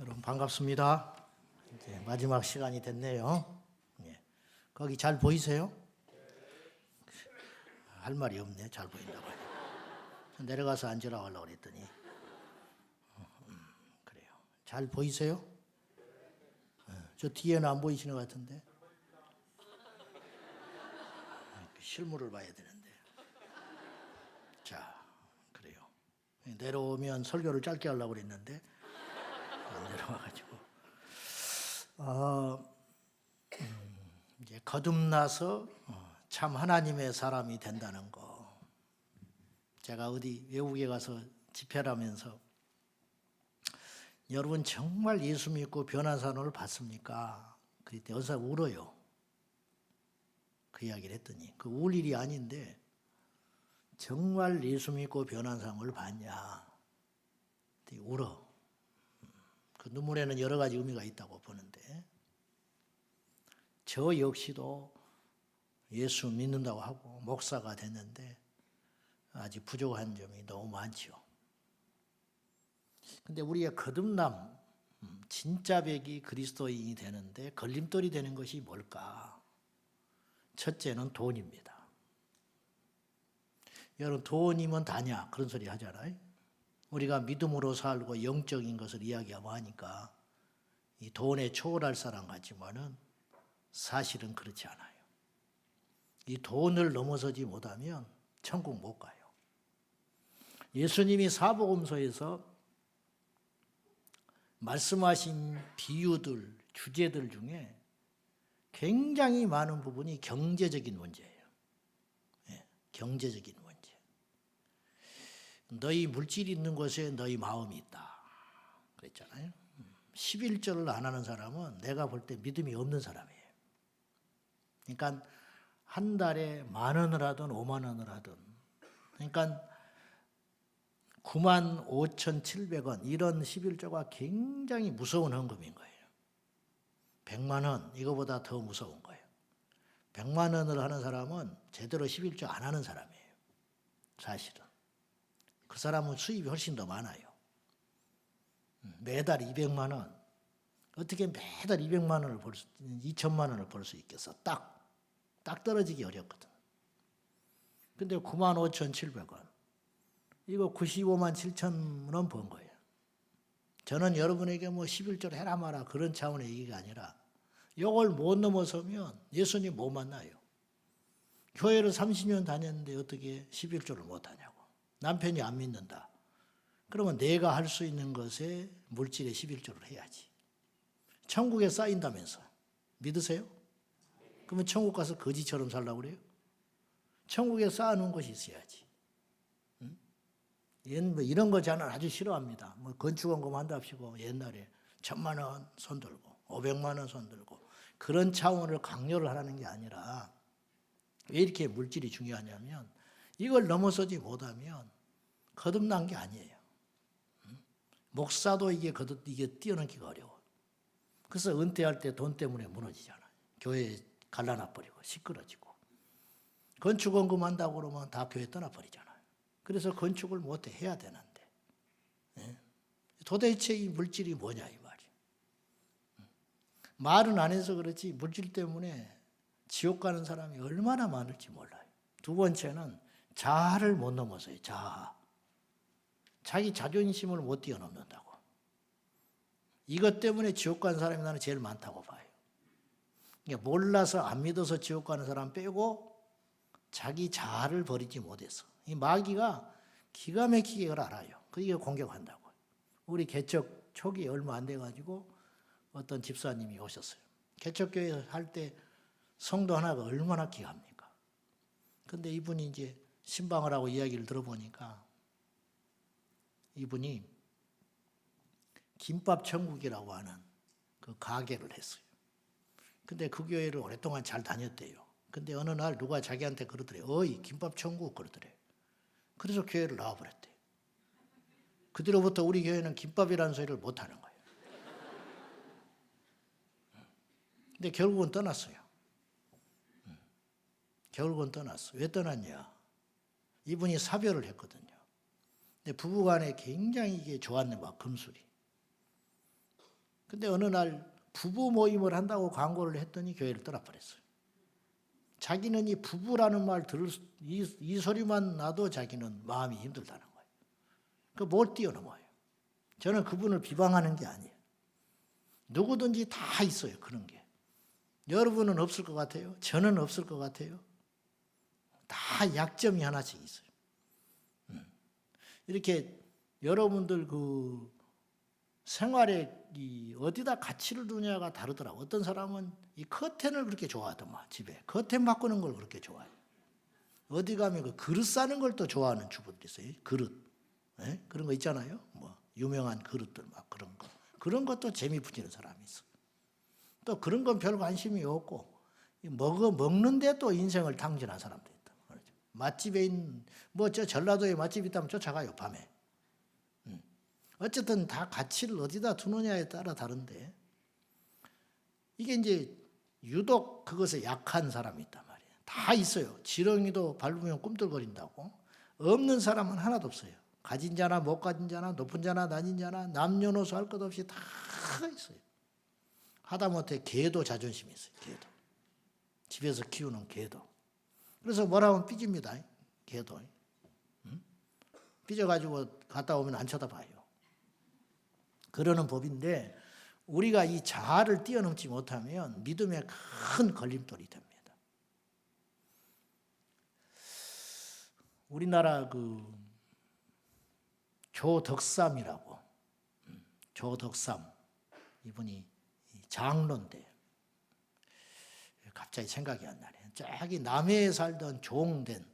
여러분 반갑습니다. 이제 마지막 시간이 됐네요. 예. 거기 잘 보이세요? 할 말이 없네. 잘 보인다고. 내려가서 앉으라고 하려고 그랬더니 그래요. 잘 보이세요? 저 뒤에는 안 보이시는 것 같은데. 실물을 봐야 되는데. 자, 그래요. 내려오면 설교를 짧게 하려고 그랬는데 안 내려와가지고 이제 거듭나서 참 하나님의 사람이 된다는 거. 제가 어디 외국에 가서 집회를 하면서 여러분 정말 예수 믿고 변한 사람을 봤습니까? 그때 어서 울어요. 그 이야기를 했더니 그 울 일이 아닌데 정말 예수 믿고 변한 사람을 봤냐? 울어. 그 눈물에는 여러 가지 의미가 있다고 보는데 저 역시도 예수 믿는다고 하고 목사가 됐는데 아직 부족한 점이 너무 많죠. 근데 우리의 거듭남, 진짜 백이 그리스도인이 되는데 걸림돌이 되는 것이 뭘까? 첫째는 돈입니다. 여러분 돈이면 다냐? 그런 소리 하잖아요. 우리가 믿음으로 살고 영적인 것을 이야기하고 하니까 이 돈에 초월할 사람 같지만은 사실은 그렇지 않아요. 이 돈을 넘어서지 못하면 천국 못 가요. 예수님이 사복음서에서 말씀하신 비유들, 주제들 중에 굉장히 많은 부분이 경제적인 문제예요. 예, 경제적인 문제. 너희 물질이 있는 곳에 너희 마음이 있다. 그랬잖아요. 11절을 안 하는 사람은 내가 볼 때 믿음이 없는 사람이에요. 그러니까 한 달에 10,000원을 하든 50,000원을 하든 그러니까 95,700원 이런 11조가 굉장히 무서운 헌금인 거예요. 100만 원 이거보다 더 무서운 거예요. 100만 원을 하는 사람은 제대로 11조 안 하는 사람이에요. 사실은. 그 사람은 수입이 훨씬 더 많아요. 매달 200만 원. 어떻게 매달 200만 원을 벌 수, 2천만 원을 벌 수 있겠어? 딱 떨어지기 어렵거든. 근데 95,700원. 이거 95만 7천 원 번 거예요. 저는 여러분에게 뭐 11조를 해라 마라 그런 차원의 얘기가 아니라 이걸 못 넘어서면 예수님 못 만나요. 교회를 30년 다녔는데 어떻게 11조를 못 하냐고. 남편이 안 믿는다. 그러면 내가 할 수 있는 것에 물질에 11조를 해야지. 천국에 쌓인다면서. 믿으세요? 그러면 천국 가서 거지처럼 살라고 그래요? 천국에 쌓아놓은 것이 있어야지. 뭐 이런 거 저는 아주 싫어합니다. 뭐 건축원금 한답시고 옛날에 1,000만 원 손들고 500만 원 손들고 그런 차원을 강요를 하라는 게 아니라 왜 이렇게 물질이 중요하냐면 이걸 넘어서지 못하면 거듭난 게 아니에요. 목사도 이게 뛰어넘기가 어려워. 그래서 은퇴할 때 돈 때문에 무너지잖아요. 교회 갈라놔버리고 시끄러지고. 건축원금 한다고 그러면 다 교회 떠나버리잖아요. 그래서 건축을 못해 해야 되는데. 도대체 이 물질이 뭐냐 이 말이에요. 말은 안 해서 그렇지 물질 때문에 지옥 가는 사람이 얼마나 많을지 몰라요. 두 번째는 자아를 못 넘어서요. 자아. 자기 자존심을 못 뛰어넘는다고. 이것 때문에 지옥 가는 사람이 나는 제일 많다고 봐요. 그러니까 몰라서 안 믿어서 지옥 가는 사람 빼고 자기 자아를 버리지 못해서. 이 마귀가 기가 막히게 그걸 알아요. 그게 공격한다고. 우리 개척 초기에 얼마 안 돼가지고 어떤 집사님이 오셨어요. 개척교회 할 때 성도 하나가 얼마나 귀합니까? 근데 이분이 이제 신방을 하고 이야기를 들어보니까 이분이 김밥 천국이라고 하는 그 가게를 했어요. 근데 그 교회를 오랫동안 잘 다녔대요. 근데 어느 날 누가 자기한테 그러더래요. 어이 김밥 천국 그러더래요. 그래서 교회를 나와버렸대요. 그 뒤로부터 우리 교회는 김밥이라는 소리를 못하는 거예요. 근데 결국은 떠났어요. 결국은 떠났어. 왜 떠났냐? 이분이 사별을 했거든요. 근데 부부간에 굉장히 이게 좋았네, 막 금술이. 근데 어느 날 부부 모임을 한다고 광고를 했더니 교회를 떠나버렸어요. 자기는 이 부부라는 말 들을 이 소리만 나도 자기는 마음이 힘들다는 거예요. 못 뛰어넘어요. 저는 그분을 비방하는 게 아니에요. 누구든지 다 있어요. 그런 게. 여러분은 없을 것 같아요. 저는 없을 것 같아요. 다 약점이 하나씩 있어요. 이렇게 여러분들 그 생활에 어디다 가치를 두냐가 다르더라고요. 어떤 사람은 이 커튼을 그렇게 좋아하더만, 집에. 커튼 바꾸는 걸 그렇게 좋아해요. 어디 가면 그 그릇 싸는 걸 또 좋아하는 주부들이 있어요. 그릇. 네? 그런 거 있잖아요. 뭐 유명한 그릇들 막 그런 거. 그런 것도 재미 붙이는 사람이 있어. 또 그런 건 별 관심이 없고 먹는데 또 인생을 탕진한 사람도 있다. 맛집에 있는 뭐 저 전라도에 맛집 있다면 쫓아가요, 밤에. 어쨌든 다 가치를 어디다 두느냐에 따라 다른데 이게 이제 유독 그것에 약한 사람이 있단 말이에요. 다 있어요. 지렁이도 밟으면 꿈틀거린다고. 없는 사람은 하나도 없어요. 가진 자나 못 가진 자나 높은 자나 낮은 자나 남녀노소 할 것 없이 다 있어요. 하다못해 개도 자존심이 있어요. 개도. 집에서 키우는 개도. 그래서 뭐라 하면 삐집니다. 개도. 삐져가지고 갔다 오면 안 쳐다봐요. 그러는 법인데 우리가 이 자아를 뛰어넘지 못하면 믿음에 큰 걸림돌이 됩니다. 우리나라 그 조덕삼이라고, 조덕삼 이분이 장로인데 갑자기 생각이 안 나네. 저기 남해에 살던 종된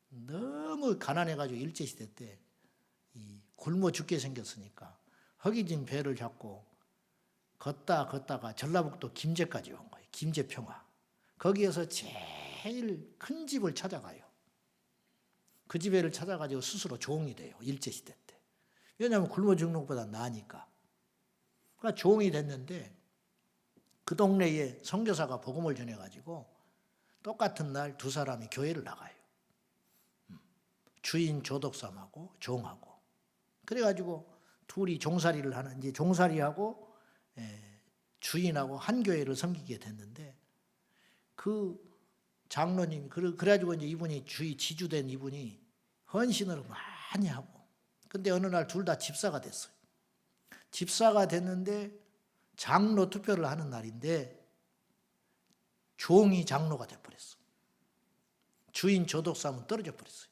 너무 가난해가지고 일제시대 때 굶어 죽게 생겼으니까 허기진 배를 잡고 걷다가 전라북도 김제까지 온 거예요. 김제평화. 거기에서 제일 큰 집을 찾아가요. 그 집에를 찾아가지고 스스로 종이 돼요. 일제시대 때. 왜냐하면 굶어 죽는 것보다 나으니까. 그러니까 종이 됐는데 그 동네에 선교사가 복음을 전해가지고 똑같은 날 두 사람이 교회를 나가요. 주인 조덕삼하고 종하고. 그래가지고 둘이 종살이를 하는, 이제 종살이하고 주인하고 한 교회를 섬기게 됐는데 그 장로님이, 그래가지고 이제 이분이 지주된 이분이 헌신을 많이 하고, 근데 어느 날 둘 다 집사가 됐어요. 집사가 됐는데 장로 투표를 하는 날인데 종이 장로가 돼버렸어. 주인 조덕삼은 떨어져 버렸어요.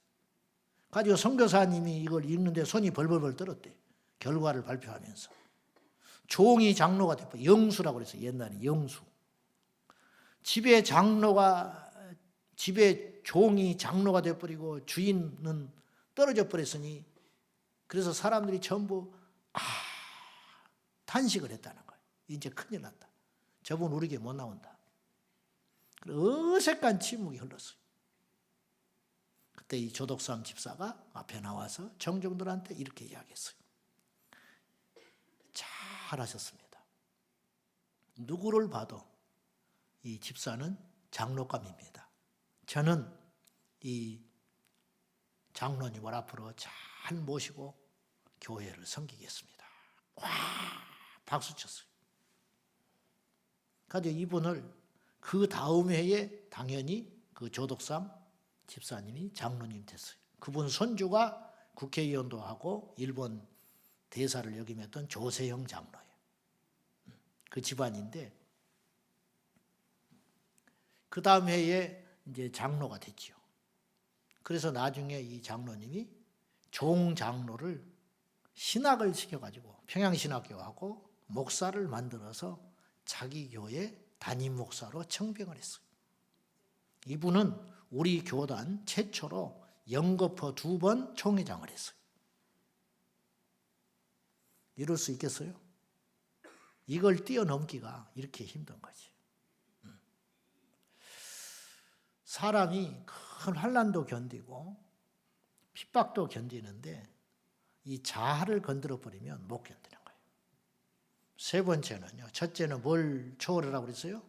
가지고 선교사님이 이걸 읽는데 손이 벌벌벌 떨었대요. 결과를 발표하면서. 종이 장로가 돼버렸어요. 영수라고 그랬어요. 옛날에 영수. 집에 종이 장로가 돼버리고 주인은 떨어져 버렸으니 그래서 사람들이 전부 탄식을 했다는 거예요. 이제 큰일 났다. 저분 우리 교회 못 나온다. 어색한 침묵이 흘렀어요. 그때 이 조덕삼 집사가 앞에 나와서 청중들한테 이렇게 이야기했어요. 잘하셨습니다. 누구를 봐도 이 집사는 장로감입니다. 저는 이 장로님을 앞으로 잘 모시고 교회를 섬기겠습니다. 와, 박수 쳤어요. 그래서 이분을 그 다음 해에 당연히 그 조덕삼 집사님이 장로님 됐어요. 그분 손주가 국회의원도 하고 일본 대사를 역임했던 조세형 장로예요. 그 집안인데 그 다음 해에 이제 장로가 됐죠. 그래서 나중에 이 장로님이 종장로를 신학을 시켜가지고 평양신학교하고 목사를 만들어서 자기 교회 담임 목사로 청빙을 했어요. 이분은 우리 교단 최초로 영거포 2번 총회장을 했어요. 이럴 수 있겠어요? 이걸 뛰어넘기가 이렇게 힘든 거지. 사람이 큰 환난도 견디고 핍박도 견디는데 이 자아를 건드려 버리면 못 견디는 거예요. 세 번째는요. 첫째는 뭘 초월하라고 그랬어요?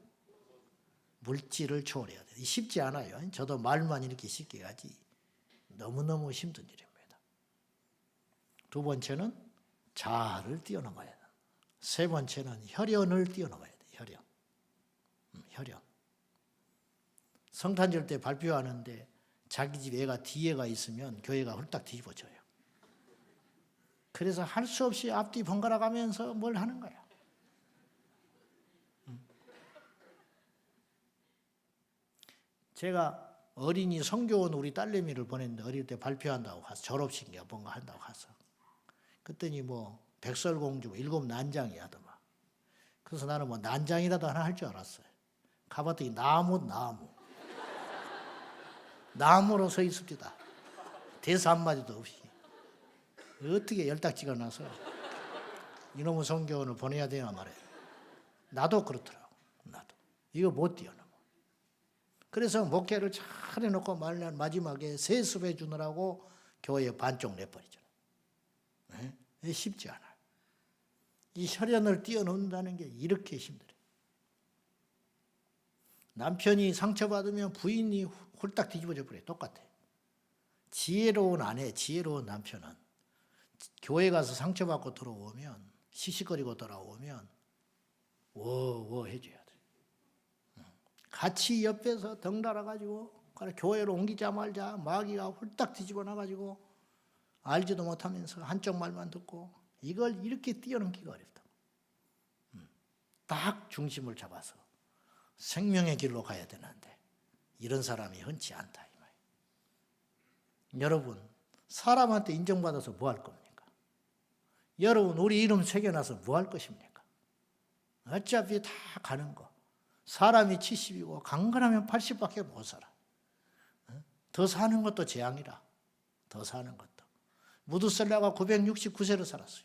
물질을 초월해야 돼요. 쉽지 않아요. 저도 말만 이렇게 쉽게 하지 너무너무 힘든 일입니다. 두 번째는 자아를 뛰어넘어야 돼요. 세 번째는 혈연을 뛰어넘어야 돼. 혈연. 성탄절 때 발표하는데 자기 집 애가 뒤에가 있으면 교회가 홀딱 뒤집어져요. 그래서 할 수 없이 앞뒤 번갈아 가면서 뭘 하는 거야. 제가 어린이 성교원 우리 딸내미를 보냈는데 어릴 때 발표한다고 가서 졸업식인가 뭔가 한다고 가서 그랬더니 뭐 백설공주 일곱 난장이 하더만. 그래서 나는 뭐 난장이라도 하나 할 줄 알았어요. 가봤더니 나무로 서 있습니다. 대사 한마디도 없이. 어떻게 열딱지가 나서 이놈의 성교원을 보내야 되나 말이에요. 나도 그렇더라고. 나도. 이거 못 뛰어넘어. 그래서 목회를 잘 해놓고 마지막에 세습해 주느라고 교회에 반쪽 내버리잖아요. 네? 쉽지 않아요. 이 혈연을 뛰어넘는다는 게 이렇게 힘들어요. 남편이 상처받으면 부인이 홀딱 뒤집어져 버려요. 똑같아요. 지혜로운 아내, 지혜로운 남편은 교회 가서 상처받고 들어오면 시시거리고 돌아오면 워워 해줘야 돼. 같이 옆에서 덩달아가지고 교회로 옮기자 말자 마귀가 홀딱 뒤집어 놔가지고 알지도 못하면서 한쪽 말만 듣고 이걸 이렇게 뛰어넘기가 어렵다. 딱 중심을 잡아서 생명의 길로 가야 되는데 이런 사람이 흔치 않다 이 말이에요. 여러분 사람한테 인정받아서 뭐 할 겁니까? 여러분 우리 이름 새겨놔서 뭐 할 것입니까? 어차피 다 가는 거. 사람이 70이고 강건하면 80밖에 못 살아. 더 사는 것도 재앙이라. 더 사는 것도. 무드셀라가 969세를 살았어요.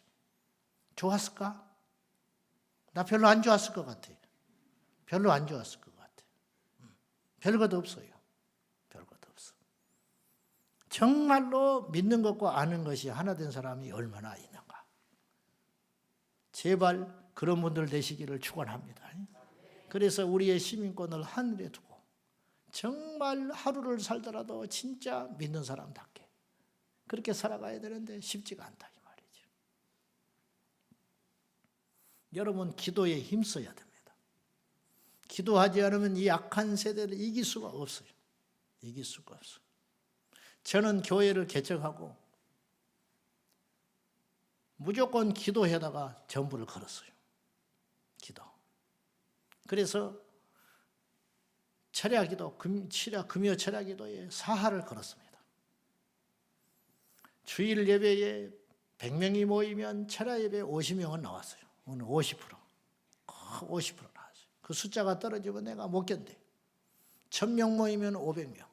좋았을까? 나 별로 안 좋았을 것 같아. 별로 안 좋았을 것 같아. 별것도 없어요. 별것도 없어. 정말로 믿는 것과 아는 것이 하나 된 사람이 얼마나 있는가. 제발 그런 분들 되시기를 축원합니다. 그래서 우리의 시민권을 하늘에 두고 정말 하루를 살더라도 진짜 믿는 사람답게 그렇게 살아가야 되는데 쉽지가 않다 이 말이죠. 여러분 기도에 힘써야 됩니다. 기도하지 않으면 이 악한 세대를 이길 수가 없어요. 이길 수가 없어요. 저는 교회를 개척하고 무조건 기도해다가 전부를 걸었어요. 기도. 그래서 철야기도, 금요 철야기도에 사하를 걸었습니다. 주일 예배에 100명이 모이면 철야 예배에 50명은 나왔어요. 오늘 50%. 50% 나왔어요. 그 숫자가 떨어지면 내가 못 견뎌요. 1000명 모이면 500명.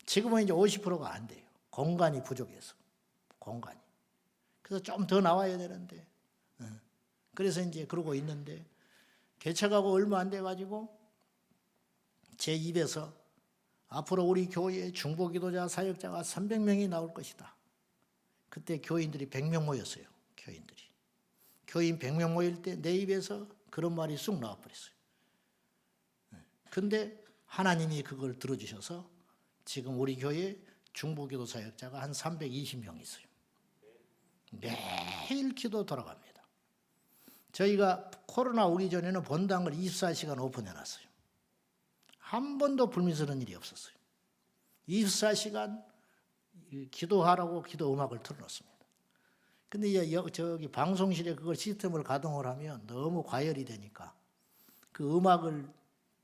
지금은 이제 50%가 안 돼요. 공간이 부족해서. 공간이. 그래서 좀 더 나와야 되는데. 그래서 이제 그러고 있는데 개척하고 얼마 안 돼가지고 제 입에서 앞으로 우리 교회에 중보기도자 사역자가 300명이 나올 것이다. 그때 교인들이 100명 모였어요. 교인 100명 모일 때 내 입에서 그런 말이 쑥 나와버렸어요. 근데 하나님이 그걸 들어주셔서 지금 우리 교회에 중보기도 사역자가 한 320명 있어요. 매일 기도 돌아갑니다. 저희가 코로나 오기 전에는 본당을 24시간 오픈해놨어요. 한 번도 불미스러운 일이 없었어요. 24시간 기도하라고 기도 음악을 틀어놓습니다. 근데 이제 저기 방송실에 그걸 시스템을 가동을 하면 너무 과열이 되니까 그 음악을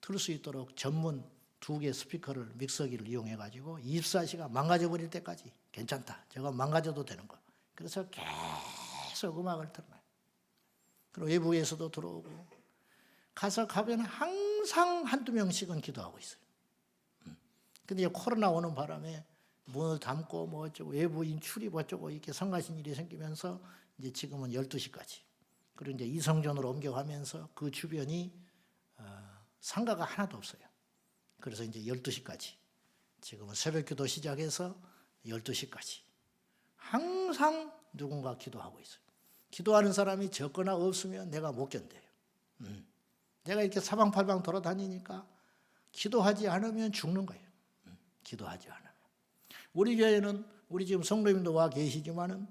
틀 수 있도록 전문 2개 스피커를 믹서기를 이용해가지고 24시간 망가져버릴 때까지 괜찮다. 저거 망가져도 되는 거. 그래서 계속 음악을 틀어놔요. 그리고 외부에서도 들어오고 가서 가면 항상 한두 명씩은 기도하고 있어요. 근데 이제 코로나 오는 바람에 문을 닫고 뭐 어쩌고 외부인 출입 어쩌고 이렇게 성가신 일이 생기면서 이제 지금은 12시까지. 그리고 이제 이성전으로 옮겨가면서 그 주변이 상가가 하나도 없어요. 그래서 이제 12시까지. 지금은 새벽기도 시작해서 12시까지. 항상 누군가 기도하고 있어요. 기도하는 사람이 적거나 없으면 내가 못 견뎌요. 내가 이렇게 사방팔방 돌아다니니까 기도하지 않으면 죽는 거예요. 기도하지 않으면. 우리 교회는 우리 지금 성도님도 와 계시지만은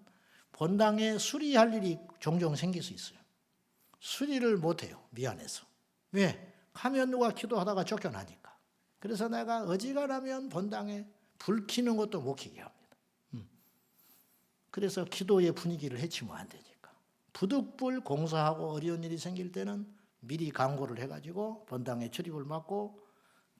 본당에 수리할 일이 종종 생길 수 있어요. 수리를 못해요. 미안해서. 왜? 가면 누가 기도하다가 쫓겨나니까. 그래서 내가 어지간하면 본당에 불 켜는 것도 못 켜게 합니다. 그래서 기도의 분위기를 해치면 안 되니까. 부득불 공사하고 어려운 일이 생길 때는 미리 강구를 해가지고 본당에 출입을 막고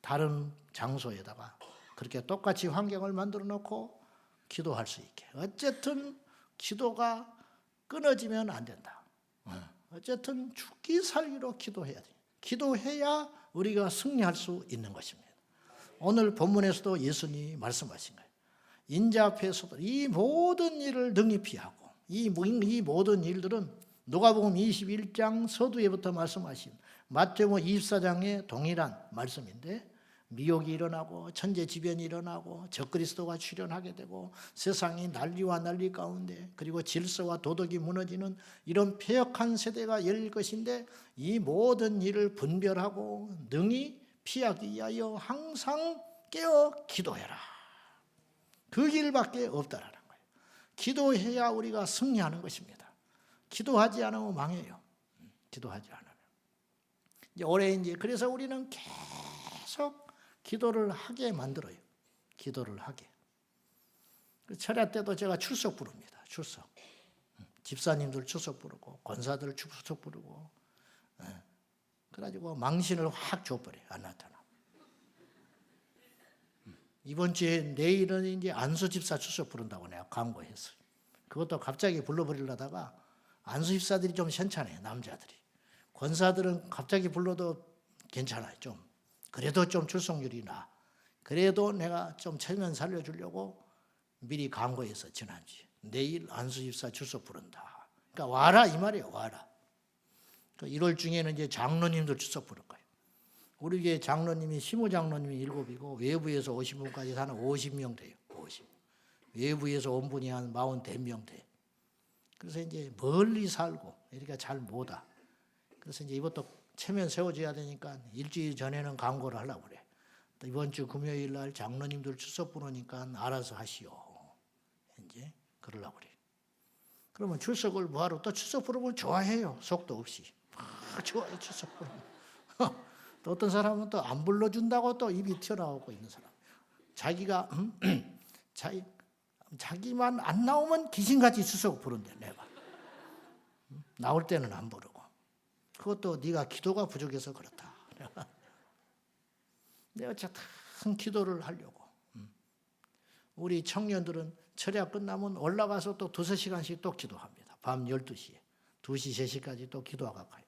다른 장소에다가 그렇게 똑같이 환경을 만들어 놓고 기도할 수 있게. 어쨌든 기도가 끊어지면 안 된다. 어쨌든 죽기 살기로 기도해야 돼. 기도해야 우리가 승리할 수 있는 것입니다. 오늘 본문에서도 예수님이 말씀하신 거예요. 인자 앞에서도 이 모든 일을 능히 피하고 이 모든 일들은 누가복음 21장 서두에부터 말씀하신 마태복음 24장의 동일한 말씀인데 미혹이 일어나고 천재지변이 일어나고 적그리스도가 출현하게 되고 세상이 난리와 난리 가운데 그리고 질서와 도덕이 무너지는 이런 폐역한 세대가 열릴 것인데 이 모든 일을 분별하고 능히 피하기 위하여 항상 깨어 기도해라. 그 길밖에 없다라는 거예요. 기도해야 우리가 승리하는 것입니다. 기도하지 않으면 망해요. 기도하지 않으면. 이제 그래서 우리는 계속 기도를 하게 만들어요. 기도를 하게. 철야 때도 제가 출석 부릅니다. 출석. 집사님들 출석 부르고 권사들 출석 부르고 그래가지고 망신을 확 줘버려요. 안 나타나. 이번 주에 내일은 이제 안수 집사 출석 부른다고 내가 광고했어요. 그것도 갑자기 불러버리려다가 안수 집사들이 좀 현찮아요. 남자들이. 권사들은 갑자기 불러도 괜찮아요. 좀. 그래도 좀 출석률이 나. 그래도 내가 좀 체면 살려주려고 미리 광고해서 지난주에 내일 안수 집사 출석 부른다. 그러니까 와라 이 말이에요. 와라. 1월 중에는 이제 장로님들 출석 부를 거예요. 우리 교회 장로님이 시무 장로님이 7이고 외부에서 오신 분까지 한 50명 돼요. 50. 외부에서 온 분이 한 40명 돼. 그래서 이제 멀리 살고 이렇게 잘 못 와. 그래서 이제 이것도 체면 세워줘야 되니까 일주일 전에는 광고를 하려고 그래. 또 이번 주 금요일 날 장로님들 출석 부르니까 알아서 하시오. 이제 그러려고 그래. 그러면 출석을 뭐하러 또 출석 부르면 좋아해요. 속도 없이. 좋아해 출석 부르면. 또 어떤 사람은 또 안 불러준다고 또 입이 튀어나오고 있는 사람. 자기가 자기만 안 나오면 귀신같이 출석 부른대 내가. 나올 때는 안 부르고. 그것도 네가 기도가 부족해서 그렇다. 내가 어쨌든 기도를 하려고. 우리 청년들은 철야 끝나면 올라가서 또 2-3시간씩 또 기도합니다. 밤 12시에. 2시, 3시까지 또 기도하고 가요.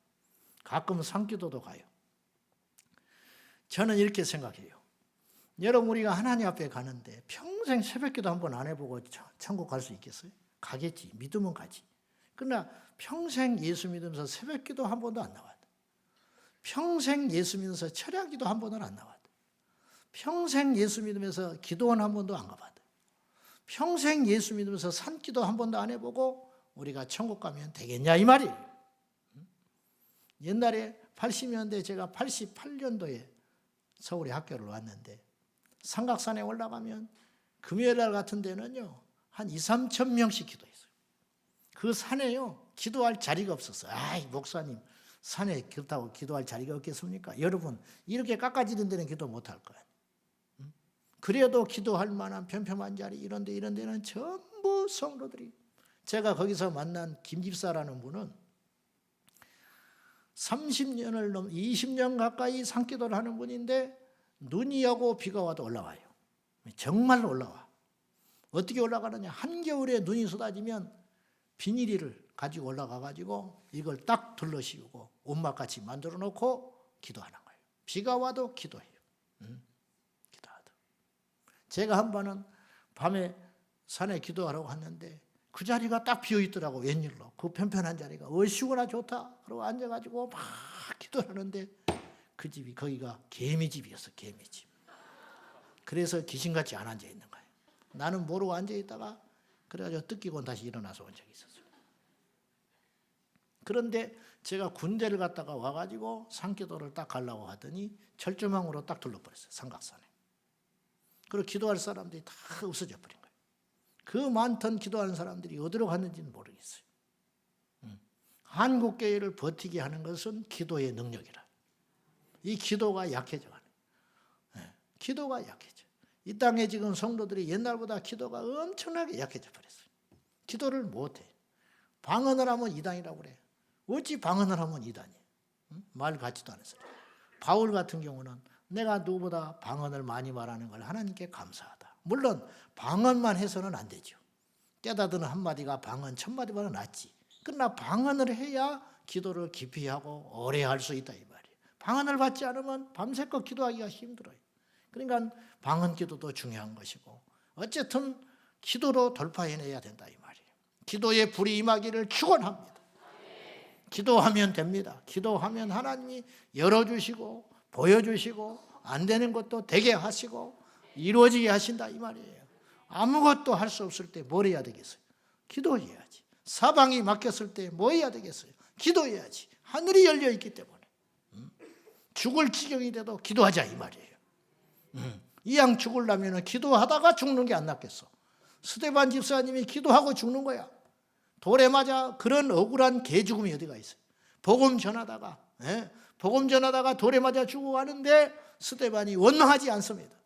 가끔은 상기도도 가요. 저는 이렇게 생각해요. 여러분 우리가 하나님 앞에 가는데 평생 새벽기도 한 번 안 해보고 천국 갈 수 있겠어요? 가겠지. 믿으면 가지. 그러나 평생 예수 믿으면서 새벽기도 한 번도 안 나와도, 평생 예수 믿으면서 철야기도 한 번은 안 나와도, 평생 예수 믿으면서 기도원 한 번도 안 가봐도, 평생 예수 믿으면서 산기도 한 번도 안 해보고 우리가 천국 가면 되겠냐 이 말이에요. 옛날에 80년대 제가 88년도에 서울에 학교를 왔는데 삼각산에 올라가면 금요일 날 같은 데는요 한 2-3천 명씩 기도했어요. 그 산에요 기도할 자리가 없었어요. 아이 목사님 산에 그렇다고 기도할 자리가 없겠습니까? 여러분 이렇게 깎아지는 데는 기도 못할 거예요. 그래도 기도할 만한 편편한 자리 이런 데는 전부 성도들이. 제가 거기서 만난 김 집사라는 분은 30년을 넘 20년 가까이 산기도를 하는 분인데 눈이 오고 비가 와도 올라와요. 정말로 올라와. 어떻게 올라가느냐? 한겨울에 눈이 쏟아지면 비닐을 가지고 올라가가지고 이걸 딱 둘러씌우고 옷막같이 만들어 놓고 기도하는 거예요. 비가 와도 기도해요. 기도하다. 제가 한 번은 밤에 산에 기도하라고 갔는데 그 자리가 딱 비어있더라고. 웬일로. 그 편편한 자리가 얼씨구나 좋다. 그러고 앉아가지고 막 기도하는데 그 집이 거기가 개미집이었어. 개미집. 그래서 귀신같이 안 앉아있는 거예요. 나는 모르고 앉아있다가 그래가지고 뜯기고 다시 일어나서 온 적이 있었어요. 그런데 제가 군대를 갔다가 와가지고 산기도를 딱 가려고 하더니 철조망으로 딱 둘러버렸어요. 삼각산에. 그리고 기도할 사람들이 다 없어져 버린 거예요. 그 많던 기도하는 사람들이 어디로 갔는지는 모르겠어요. 한국교회를 버티게 하는 것은 기도의 능력이라. 이 기도가 약해져가는 거예요. 기도가 약해져. 이 땅에 지금 성도들이 옛날보다 기도가 엄청나게 약해져 버렸어요. 기도를 못해. 방언을 하면 이단이라고 그래. 어찌 방언을 하면 이단이에요? 말 같지도 않은 소리. 바울 같은 경우는 내가 누구보다 방언을 많이 말하는 걸 하나님께 감사하다. 물론 방언만 해서는 안 되죠. 깨닫는 한마디가 방언 1000마디보다 낫지. 그러나 방언을 해야 기도를 깊이 하고 오래 할 수 있다 이 말이에요. 방언을 받지 않으면 밤새껏 기도하기가 힘들어요. 그러니까 방언 기도도 중요한 것이고 어쨌든 기도로 돌파해내야 된다 이 말이에요. 기도의 불이 임하기를 축원합니다. 기도하면 됩니다. 기도하면 하나님이 열어주시고 보여주시고 안 되는 것도 되게 하시고 이루어지게 하신다 이 말이에요. 아무것도 할 수 없을 때 뭘 해야 되겠어요? 기도해야지. 사방이 막혔을 때 뭐 해야 되겠어요? 기도해야지. 하늘이 열려 있기 때문에 죽을 지경이 돼도 기도하자 이 말이에요. 이왕 죽으려면 기도하다가 죽는 게 안 낫겠어. 스데반 집사님이 기도하고 죽는 거야. 돌에 맞아 그런 억울한 개죽음이 어디가 있어요? 복음 전하다가 돌에 맞아 죽어가는데 스데반이 원망하지 않습니다.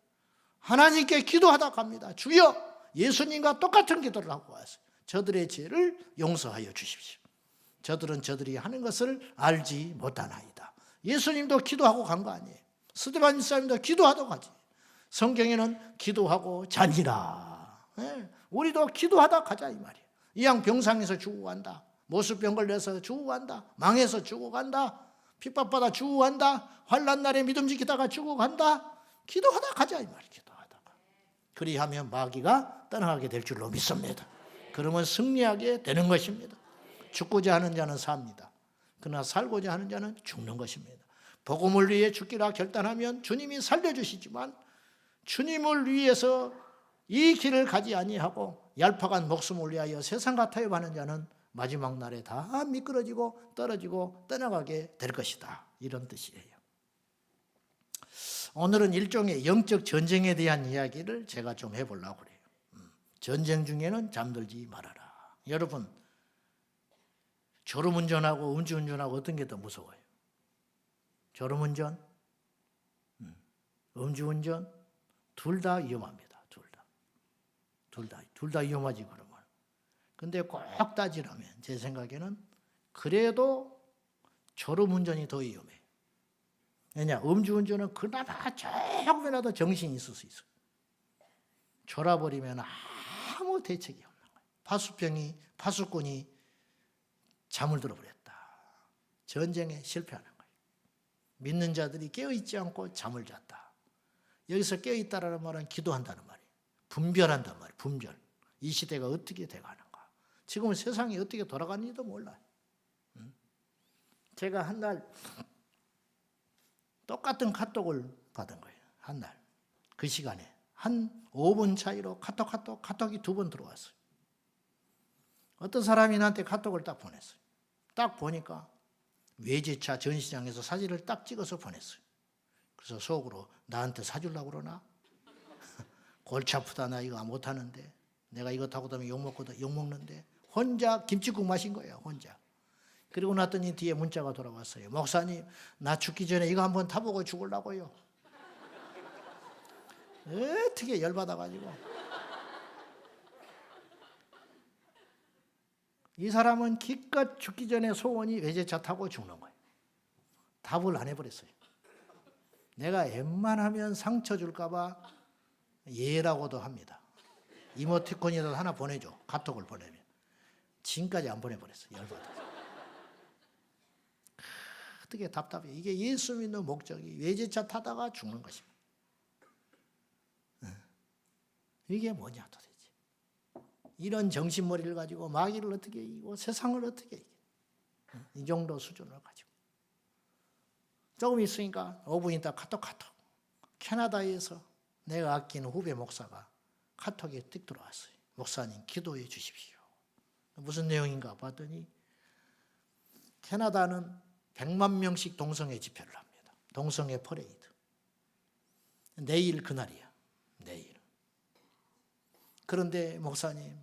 하나님께 기도하다 갑니다. 주여, 예수님과 똑같은 기도를 하고 왔어요. 저들의 죄를 용서하여 주십시오. 저들은 저들이 하는 것을 알지 못하나이다. 예수님도 기도하고 간 거 아니에요. 스데반 집사님도 기도하다 가지. 성경에는 기도하고 자니라. 우리도 기도하다 가자 이 말이에요. 이왕 병상에서 죽어간다. 모수병 걸려서 죽어간다. 망해서 죽어간다. 핍박받아 죽어간다. 환난 날에 믿음 지키다가 죽어간다. 기도하다 가자 이 말이에요. 기도하다가. 그리하면 마귀가 떠나가게 될 줄로 믿습니다. 그러면 승리하게 되는 것입니다. 죽고자 하는 자는 삽니다. 그러나 살고자 하는 자는 죽는 것입니다. 복음을 위해 죽기라 결단하면 주님이 살려주시지만 주님을 위해서 이 길을 가지 아니하고 얄팍한 목숨을 위하여 세상과 타협하는 자는 마지막 날에 다 미끄러지고 떨어지고 떠나가게 될 것이다. 이런 뜻이에요. 오늘은 일종의 영적 전쟁에 대한 이야기를 제가 좀 해보려고 그래요. 전쟁 중에는 잠들지 말아라. 여러분, 졸음운전하고 음주운전하고 어떤 게 더 무서워요? 졸음운전? 음주운전? 둘 다 위험합니다. 둘 다 위험하지 그러면. 근데 꼭 따지라면 제 생각에는 그래도 졸음운전이 더 위험해요. 왜냐? 음주운전은 그나마 조금이라도 정신이 있을 수 있어요. 졸아버리면 아무 대책이 없는 거예요. 파수꾼이 잠을 들어버렸다. 전쟁에 실패하는 거예요. 믿는 자들이 깨어있지 않고 잠을 잤다. 여기서 깨어있다라는 말은 기도한다는 말이에요. 분별한단 말이에요. 분별. 이 시대가 어떻게 돼가는가. 지금은 세상이 어떻게 돌아가는지도 몰라요. 제가 한날 똑같은 카톡을 받은 거예요. 한날. 그 시간에. 한 5분 차이로 카톡이 2번 들어왔어요. 어떤 사람이 나한테 카톡을 딱 보냈어요. 딱 보니까 외제차 전시장에서 사진을 딱 찍어서 보냈어요. 그래서 속으로 나한테 사주려고 그러나? 골치 아프다 나 이거 못하는데 내가 이거 타고 다니면 욕먹는데 혼자 김치국 마신 거예요. 혼자. 그리고 났더니 뒤에 문자가 돌아왔어요. 목사님 나 죽기 전에 이거 한번 타보고 죽으려고요. 어떻게 열받아가지고. 이 사람은 기껏 죽기 전에 소원이 외제차 타고 죽는 거예요. 답을 안 해버렸어요. 내가 웬만하면 상처 줄까 봐 예라고도 합니다. 이모티콘이라도 하나 보내줘. 카톡을 보내면. 지금까지 안 보내버렸어요. 열받아서. 어떻게 답답해. 이게 예수 믿는 목적이 외제차 타다가 죽는 것입니다. 이게 뭐냐 도대체. 이런 정신머리를 가지고 마귀를 어떻게 이기고 세상을 어떻게 이기고 이 정도 수준을 가지고. 조금 있으니까 5분 있다 카톡. 캐나다에서 내가 아끼는 후배 목사가 카톡에 띡 들어왔어요. 목사님 기도해 주십시오. 무슨 내용인가 봤더니 캐나다는 100만 명씩 동성애 집회를 합니다. 동성애 퍼레이드. 내일 그날이야. 내일. 그런데 목사님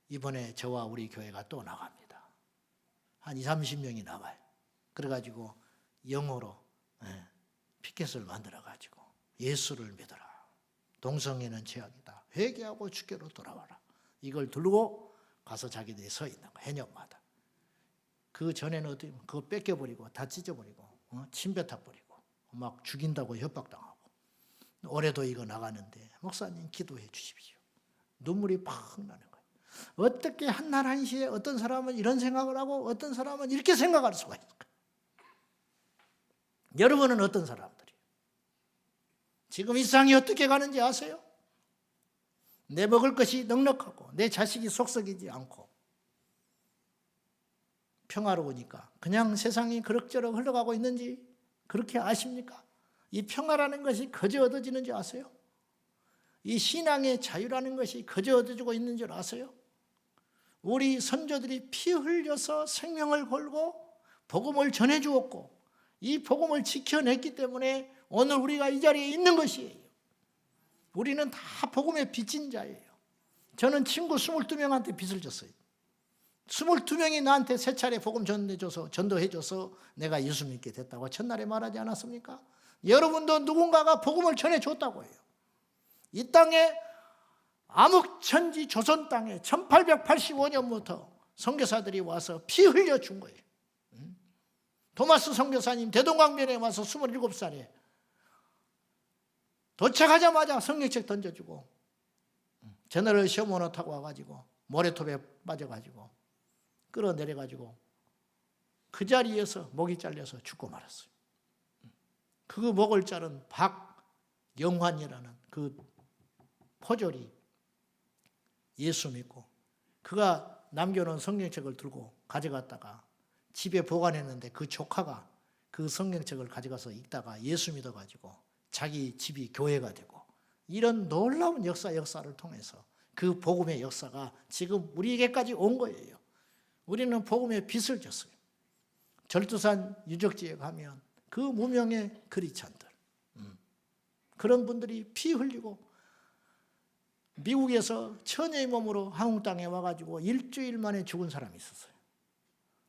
이번에 저와 우리 교회가 또 나갑니다. 한 20, 30명이 나와요. 그래가지고 영어로 피켓을 만들어가지고 예수를 믿어라. 동성애는 죄악이다. 회개하고 주께로 돌아와라. 이걸 들고 가서 자기들이 서 있는 거예요. 해역마다. 그 전에는 어떻게 그거 뺏겨버리고 다 찢어버리고 침뱉어버리고 막 죽인다고 협박당하고 올해도 이거 나가는데 목사님 기도해 주십시오. 눈물이 팍 나는 거예요. 어떻게 한날 한시에 어떤 사람은 이런 생각을 하고 어떤 사람은 이렇게 생각할 수가 있을까? 여러분은 어떤 사람들이에요? 지금 이 세상이 어떻게 가는지 아세요? 내 먹을 것이 넉넉하고 내 자식이 속썩이지 않고 평화로우니까 그냥 세상이 그럭저럭 흘러가고 있는지 그렇게 아십니까? 이 평화라는 것이 거저 얻어지는 줄 아세요? 이 신앙의 자유라는 것이 거저 얻어지고 있는 줄 아세요? 우리 선조들이 피 흘려서 생명을 걸고 복음을 전해주었고 이 복음을 지켜냈기 때문에 오늘 우리가 이 자리에 있는 것이에요. 우리는 다 복음의 빚진 자예요. 저는 친구 22명한테 빚을 졌어요. 22명이 나한테 세 차례 복음 전도해줘서 내가 예수 믿게 됐다고 첫날에 말하지 않았습니까? 여러분도 누군가가 복음을 전해줬다고 해요. 이 땅에 암흑천지 조선 땅에 1885년부터 선교사들이 와서 피 흘려준 거예요. 도마스 선교사님 대동강변에 와서 27살에 도착하자마자 성경책 던져주고 제너럴 시어머너 타고 와가지고 모래톱에 빠져가지고 끌어내려가지고 그 자리에서 목이 잘려서 죽고 말았어요. 그 목을 자른 박영환이라는 그 포졸이 예수 믿고 그가 남겨놓은 성경책을 들고 가져갔다가 집에 보관했는데 그 조카가 그 성경책을 가져가서 읽다가 예수 믿어가지고 자기 집이 교회가 되고 이런 놀라운 역사를 통해서 그 복음의 역사가 지금 우리에게까지 온 거예요. 우리는 복음의 빚을 졌어요. 절두산 유적지에 가면 그 무명의 크리스찬들 그런 분들이 피 흘리고 미국에서 처녀의 몸으로 한국 땅에 와가지고 일주일 만에 죽은 사람이 있었어요.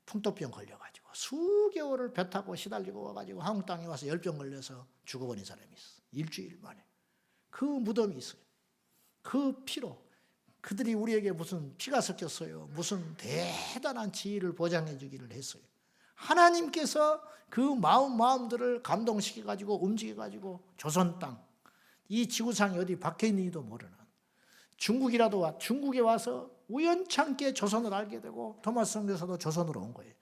풍토병 걸려가지고 수개월을 배 타고 시달리고 와가지고 한국 땅에 와서 열병 걸려서 죽어버린 사람이 있었어요. 일주일 만에. 그 무덤이 있어요. 그 피로 그들이 우리에게 무슨 피가 섞였어요. 무슨 대단한 지위를 보장해 주기를 했어요. 하나님께서 그 마음들을 감동시켜가지고 움직여가지고 조선 땅, 이 지구상에 어디 박혀 있는지도 모르는 중국에 와서 우연찮게 조선을 알게 되고 토마스 선교사도 조선으로 온 거예요.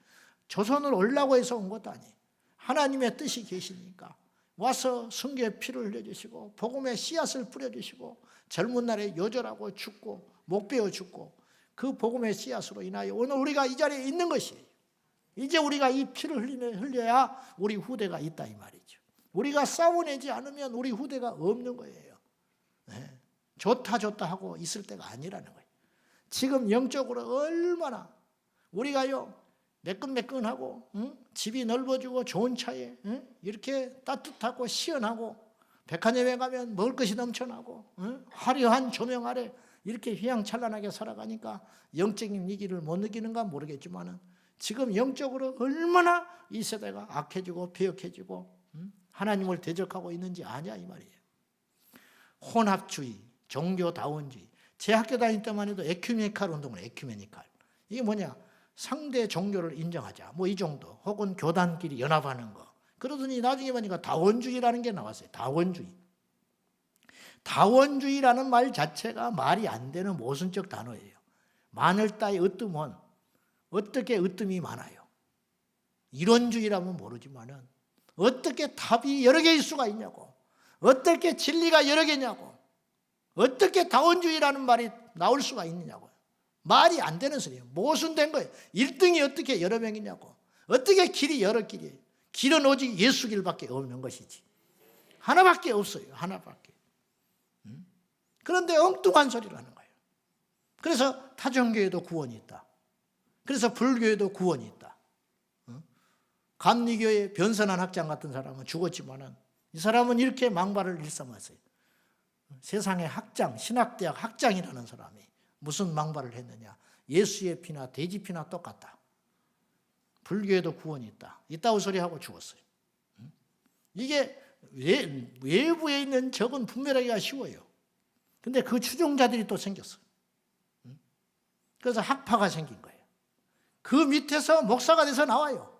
조선을 오려고 해서 온 것도 아니에요. 하나님의 뜻이 계시니까 와서 성교에 피를 흘려주시고 복음의 씨앗을 뿌려주시고 젊은 날에 요절하고 죽고 목 베어 죽고 그 복음의 씨앗으로 인하여 오늘 우리가 이 자리에 있는 것이에요. 이제 우리가 이 피를 흘려야 우리 후대가 있다 이 말이죠. 우리가 싸워내지 않으면 우리 후대가 없는 거예요. 네. 좋다 하고 있을 때가 아니라는 거예요. 지금 영적으로 얼마나 우리가요 매끈매끈하고 집이 넓어지고 좋은 차에 이렇게 따뜻하고 시원하고 백화점에 가면 먹을 것이 넘쳐나고 화려한 조명 아래 이렇게 휘황찬란하게 살아가니까 영적인 위기를 못 느끼는가 모르겠지만 지금 영적으로 얼마나 이 세대가 악해지고 배역해지고 하나님을 대적하고 있는지 아냐 이 말이에요. 혼합주의, 종교다원주의. 제 학교 다닐 때만 해도 에큐메니칼 운동을 에큐메니칼. 이게 뭐냐? 상대 종교를 인정하자. 뭐 이 정도. 혹은 교단끼리 연합하는 거. 그러더니 나중에 보니까 다원주의라는 게 나왔어요. 다원주의. 다원주의라는 말 자체가 말이 안 되는 모순적 단어예요. 마늘 따위 으뜸은 어떻게 으뜸이 많아요? 이론주의라면 모르지만은 어떻게 답이 여러 개일 수가 있냐고. 어떻게 진리가 여러 개냐고. 어떻게 다원주의라는 말이 나올 수가 있느냐고요. 말이 안 되는 소리예요. 모순된 거예요. 1등이 어떻게 여러 명이냐고. 어떻게 길이 여러 길이에요. 길은 오직 예수 길밖에 없는 것이지. 하나밖에 없어요. 하나밖에. 그런데 엉뚱한 소리를 하는 거예요. 그래서 타종교에도 구원이 있다. 그래서 불교에도 구원이 있다. 감리교의 변선한 학장 같은 사람은 죽었지만은 이 사람은 이렇게 망발을 일삼았어요. 세상의 학장, 신학대학 학장이라는 사람이 무슨 망발을 했느냐. 예수의 피나 돼지 피나 똑같다. 불교에도 구원이 있다. 이따구 소리하고 죽었어요. 이게 외부에 있는 적은 분별하기가 쉬워요. 근데 그 추종자들이 또 생겼어요. 그래서 학파가 생긴 거예요. 그 밑에서 목사가 돼서 나와요.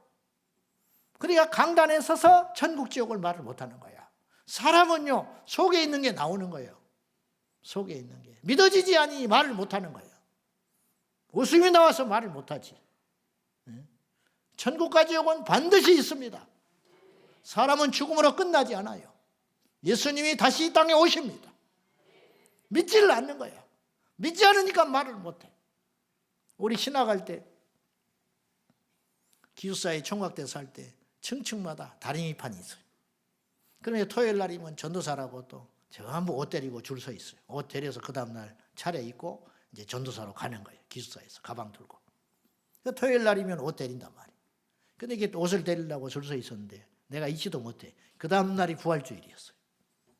그러니까 강단에 서서 천국 지옥을 말을 못하는 거야. 사람은요, 속에 있는 게 나오는 거예요. 속에 있는 게. 믿어지지 않으니 말을 못하는 거예요. 웃음이 나와서 말을 못하지. 천국과 지옥은 반드시 있습니다. 사람은 죽음으로 끝나지 않아요. 예수님이 다시 이 땅에 오십니다. 믿지를 않는 거예요. 믿지 않으니까 말을 못해. 우리 신학할 때, 기숙사에 총각대 살 때 층층마다 다리미판이 있어요. 그러면 토요일 날이면 전도사라고 또 전부 옷 데리고 줄 서 있어요. 옷 데려서 그 다음날 차례 입고 이제 전도사로 가는 거예요. 기숙사에서 가방 들고. 토요일 날이면 옷 데린단 말이에요. 근데 이게 옷을 데리려고 줄 서 있었는데 내가 잊지도 못해. 그 다음날이 부활주일이었어요.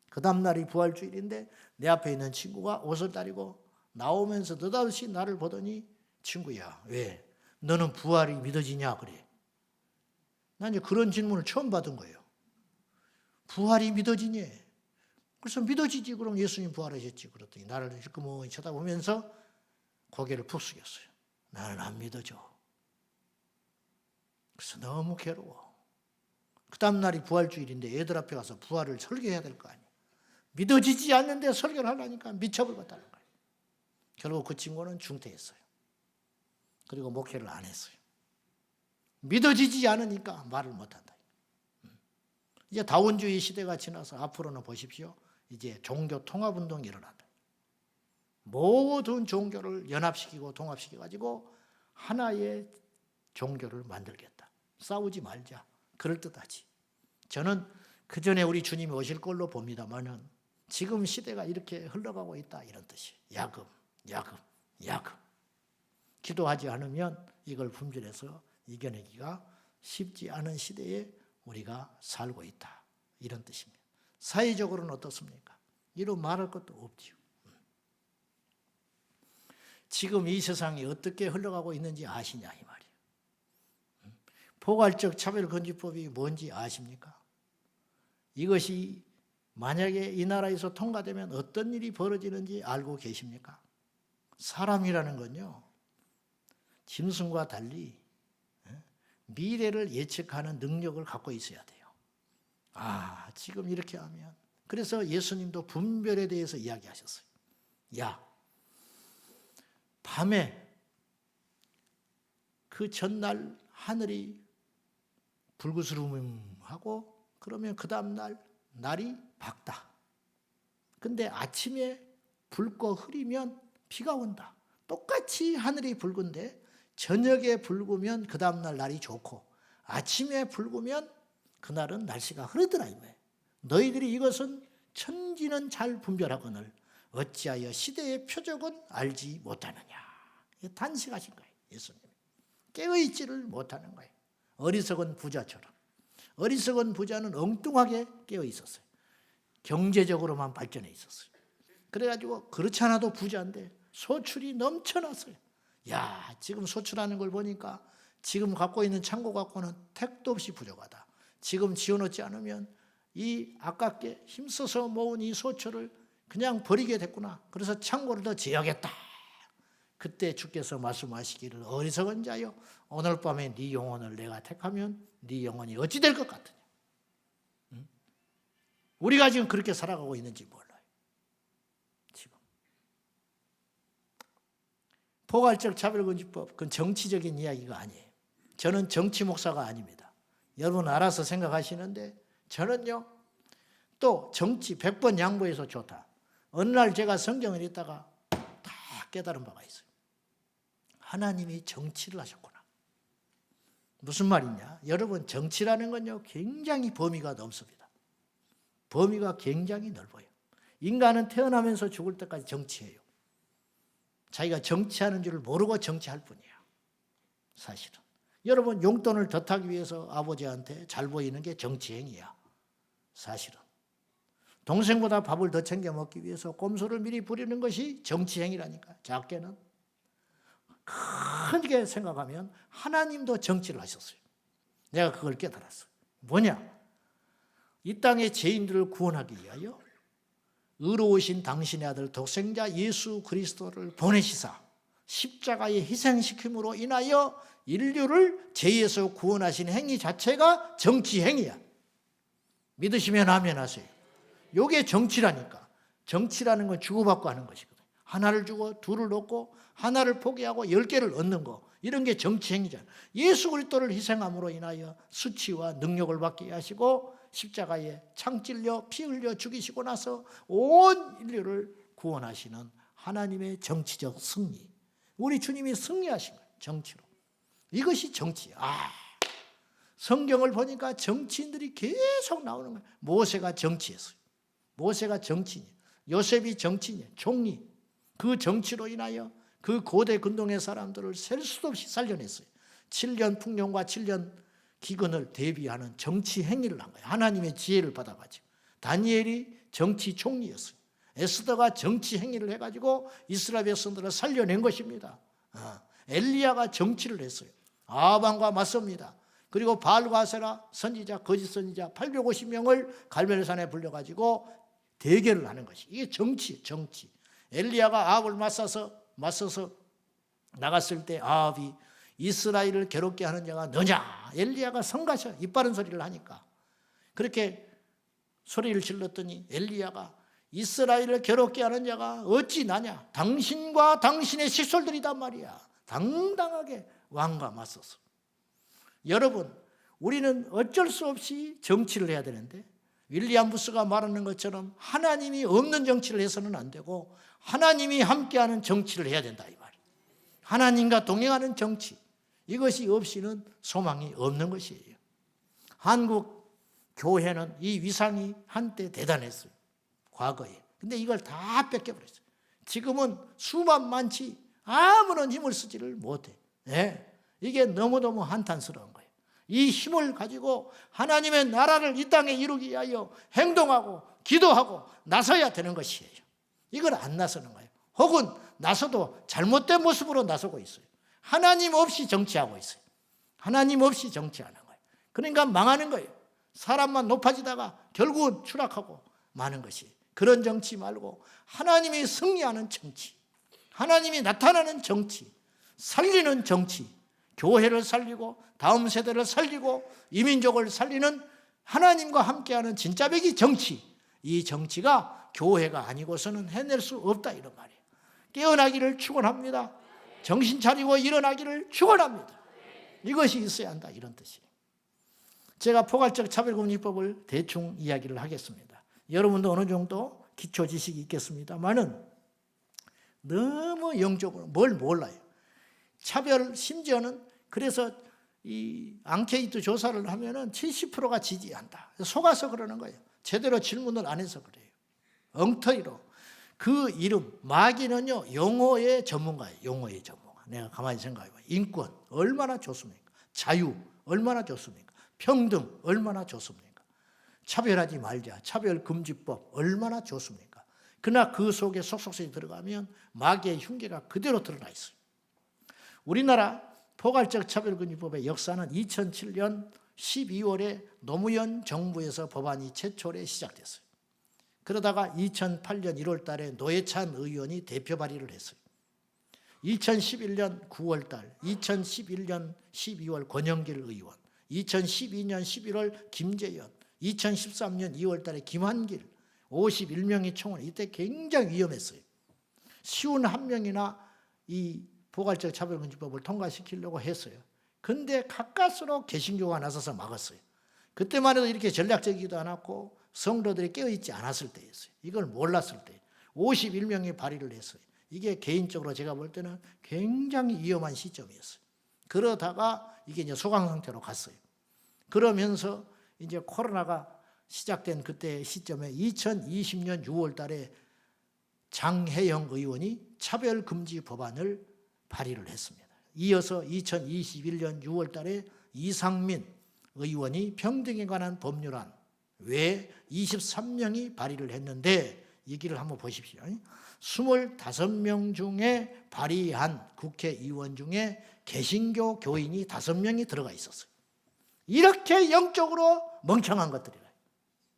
그 다음날이 부활주일인데 내 앞에 있는 친구가 옷을 다리고 나오면서 느닷없이 나를 보더니 친구야, 왜? 너는 부활이 믿어지냐? 그래. 난 이제 그런 질문을 처음 받은 거예요. 부활이 믿어지니? 그래서 믿어지지. 그럼 예수님 부활하셨지. 그랬더니 나를 일끄머니 쳐다보면서 고개를 푹 숙였어요. 나는 안 믿어져. 그래서 너무 괴로워. 그 다음 날이 부활주일인데 애들 앞에 가서 부활을 설교해야 될 거 아니에요. 믿어지지 않는데 설교를 하려니까 미쳐버렸다는 거예요. 결국 그 친구는 중퇴했어요. 그리고 목회를 안 했어요. 믿어지지 않으니까 말을 못한다. 이제 다원주의 시대가 지나서 앞으로는 보십시오. 이제 종교 통합운동이 일어난다. 모든 종교를 연합시키고 통합시켜가지고 하나의 종교를 만들겠다. 싸우지 말자. 그럴듯하지. 저는 그 전에 우리 주님이 오실 걸로 봅니다만은 지금 시대가 이렇게 흘러가고 있다 이런 뜻이에요. 야금, 야금, 야금. 기도하지 않으면 이걸 분별해서 이겨내기가 쉽지 않은 시대에 우리가 살고 있다. 이런 뜻입니다. 사회적으로는 어떻습니까? 이런 말할 것도 없지요. 지금 이 세상이 어떻게 흘러가고 있는지 아시냐 이 말이에요. 포괄적 차별금지법이 뭔지 아십니까? 이것이 만약에 이 나라에서 통과되면 어떤 일이 벌어지는지 알고 계십니까? 사람이라는 건요, 짐승과 달리 미래를 예측하는 능력을 갖고 있어야 돼요. 아, 지금 이렇게 하면. 그래서 예수님도 분별에 대해서 이야기하셨어요. 야, 밤에 그 전날 하늘이 불구스름하고 그러면 그 다음날 날이 밝다. 근데 아침에 붉고 흐리면 비가 온다. 똑같이 하늘이 붉은데 저녁에 붉으면 그 다음날 날이 좋고 아침에 붉으면 그날은 날씨가 흐르더라 이 말이에요. 너희들이 이것은 천지는 잘 분별하거늘 어찌하여 시대의 표적은 알지 못하느냐. 단식하신 거예요. 예수님. 깨어있지를 못하는 거예요. 어리석은 부자처럼. 어리석은 부자는 엉뚱하게 깨어 있었어요. 경제적으로만 발전해 있었어요. 그래가지고 그렇지 않아도 부자인데 소출이 넘쳐났어요. 야, 지금 소출하는 걸 보니까 지금 갖고 있는 창고 갖고는 택도 없이 부족하다. 지금 지어놓지 않으면 이 아깝게 힘써서 모은 이 소출을 그냥 버리게 됐구나. 그래서 창고를 더 지어야겠다. 그때 주께서 말씀하시기를 어리석은 자여 오늘 밤에 네 영혼을 내가 택하면 네 영혼이 어찌 될 것 같으냐. 우리가 지금 그렇게 살아가고 있는지 몰라요. 지금 포괄적 차별금지법, 그건 정치적인 이야기가 아니에요. 저는 정치 목사가 아닙니다. 여러분 알아서 생각하시는데 저는요 또 정치 100번 양보해서 좋다. 어느 날 제가 성경을 읽다가 다 깨달은 바가 있어요. 하나님이 정치를 하셨구나. 무슨 말이냐? 여러분 정치라는 건요 굉장히 범위가 넓습니다. 범위가 굉장히 넓어요. 인간은 태어나면서 죽을 때까지 정치해요. 자기가 정치하는 줄을 모르고 정치할 뿐이에요. 사실은. 여러분 용돈을 더 타기 위해서 아버지한테 잘 보이는 게 정치행위야. 사실은. 동생보다 밥을 더 챙겨 먹기 위해서 꼼수를 미리 부리는 것이 정치행위라니까. 작게는. 크게 생각하면 하나님도 정치를 하셨어요. 내가 그걸 깨달았어요. 뭐냐? 이 땅의 죄인들을 구원하기 위하여 의로우신 당신의 아들 독생자 예수 그리스도를 보내시사 십자가의 희생시킴으로 인하여 인류를 죄에서 구원하신 행위 자체가 정치 행위야. 믿으시면 아멘 하세요. 이게 정치라니까. 정치라는 건 주고받고 하는 것이거든. 하나를 주고 둘을 얻고 하나를 포기하고 10개를 얻는 거, 이런 게 정치 행위잖아. 예수 그리스도를 희생함으로 인하여 수치와 능력을 받게 하시고 십자가에 창 찔려 피 흘려 죽이시고 나서 온 인류를 구원하시는 하나님의 정치적 승리. 우리 주님이 승리하신 거예요. 정치로. 이것이 정치야. 성경을 보니까 정치인들이 계속 나오는 거예요. 모세가 정치했어요. 모세가 정치인이에요. 요셉이 정치인이에요. 총리. 그 정치로 인하여 그 고대 근동의 사람들을 셀 수도 없이 살려냈어요. 7년 풍년과 7년 기근을 대비하는 정치 행위를 한 거예요. 하나님의 지혜를 받아가지고. 다니엘이 정치 총리였어요. 에스더가 정치 행위를 해가지고 이스라엘 백성들을 살려낸 것입니다. 엘리야가 정치를 했어요. 아합왕과 맞섭니다. 그리고 바알과 아세라 선지자, 거짓 선지자 850명을 갈멜산에 불려가지고 대결을 하는 것이. 이게 정치, 정치. 엘리야가 아합을 맞서서 나갔을 때 아합이 이스라엘을 괴롭게 하는 자가 너냐? 엘리야가 성가셔. 입 바른 소리를 하니까. 그렇게 소리를 질렀더니 엘리야가 이스라엘을 괴롭게 하는 자가 어찌 나냐? 당신과 당신의 식솔들이단 말이야. 당당하게 왕과 맞섰어. 여러분, 우리는 어쩔 수 없이 정치를 해야 되는데 윌리엄 부스가 말하는 것처럼 하나님이 없는 정치를 해서는 안 되고 하나님이 함께하는 정치를 해야 된다 이 말이에요. 하나님과 동행하는 정치. 이것이 없이는 소망이 없는 것이에요. 한국 교회는 이 위상이 한때 대단했어요. 과거에. 근데 이걸 다 뺏겨버렸어요. 지금은 수만 많지 아무런 힘을 쓰지를 못해. 이게 너무너무 한탄스러운 거예요. 이 힘을 가지고 하나님의 나라를 이 땅에 이루기 위하여 행동하고 기도하고 나서야 되는 것이에요. 이걸 안 나서는 거예요. 혹은 나서도 잘못된 모습으로 나서고 있어요. 하나님 없이 정치하고 있어요. 하나님 없이 정치하는 거예요. 그러니까 망하는 거예요. 사람만 높아지다가 결국은 추락하고 마는 것이. 그런 정치 말고 하나님이 승리하는 정치, 하나님이 나타나는 정치, 살리는 정치, 교회를 살리고 다음 세대를 살리고 이민족을 살리는 하나님과 함께하는 진짜배기 정치. 이 정치가 교회가 아니고서는 해낼 수 없다 이런 말이에요. 깨어나기를 축원합니다. 정신 차리고 일어나기를 축원합니다. 이것이 있어야 한다 이런 뜻이에요. 제가 포괄적 차별금지법을 대충 이야기를 하겠습니다. 여러분도 어느 정도 기초 지식이 있겠습니다만은 너무 영적으로 뭘 몰라요. 차별 심지어는 그래서 이 앙케이트 조사를 하면은 70%가 지지한다. 속아서 그러는 거예요. 제대로 질문을 안 해서 그래요. 엉터리로. 그 이름 마귀는요 용어의 전문가예요. 용어의 전문가. 내가 가만히 생각해봐요. 인권 얼마나 좋습니까? 자유 얼마나 좋습니까? 평등 얼마나 좋습니까? 차별하지 말자. 차별금지법 얼마나 좋습니까? 그러나 그 속에 속속들이 들어가면 마귀의 흉계가 그대로 드러나 있어요. 우리나라 포괄적 차별금지법의 역사는 2007년 12월에 노무현 정부에서 법안이 최초로 시작됐어요. 그러다가 2008년 1월 달에 노회찬 의원이 대표 발의를 했어요. 2011년 9월 달, 2011년 12월 권영길 의원, 2012년 11월 김재현, 2013년 2월 달에 김한길, 51명이 총원. 이때 굉장히 위험했어요. 쉬운 한 명이나 이 포괄적 차별금지법을 통과시키려고 했어요. 근데 가까스로 개신교가 나서서 막았어요. 그때만 해도 이렇게 전략적이지도 않았고 성도들이 깨어있지 않았을 때였어요. 이걸 몰랐을 때 51명이 발의를 했어요. 이게 개인적으로 제가 볼 때는 굉장히 위험한 시점이었어요. 그러다가 이게 이제 소강 상태로 갔어요. 그러면서 이제 코로나가 시작된 그때 시점에 2020년 6월 달에 장혜영 의원이 차별금지 법안을 발의를 했습니다. 이어서 2021년 6월 달에 이상민 의원이 평등에 관한 법률안 외 23명이 발의를 했는데 얘기를 한번 보십시오. 25명 중에 발의한 국회의원 중에 개신교 교인이 5명이 들어가 있었어요. 이렇게 영적으로 멍청한 것들이래.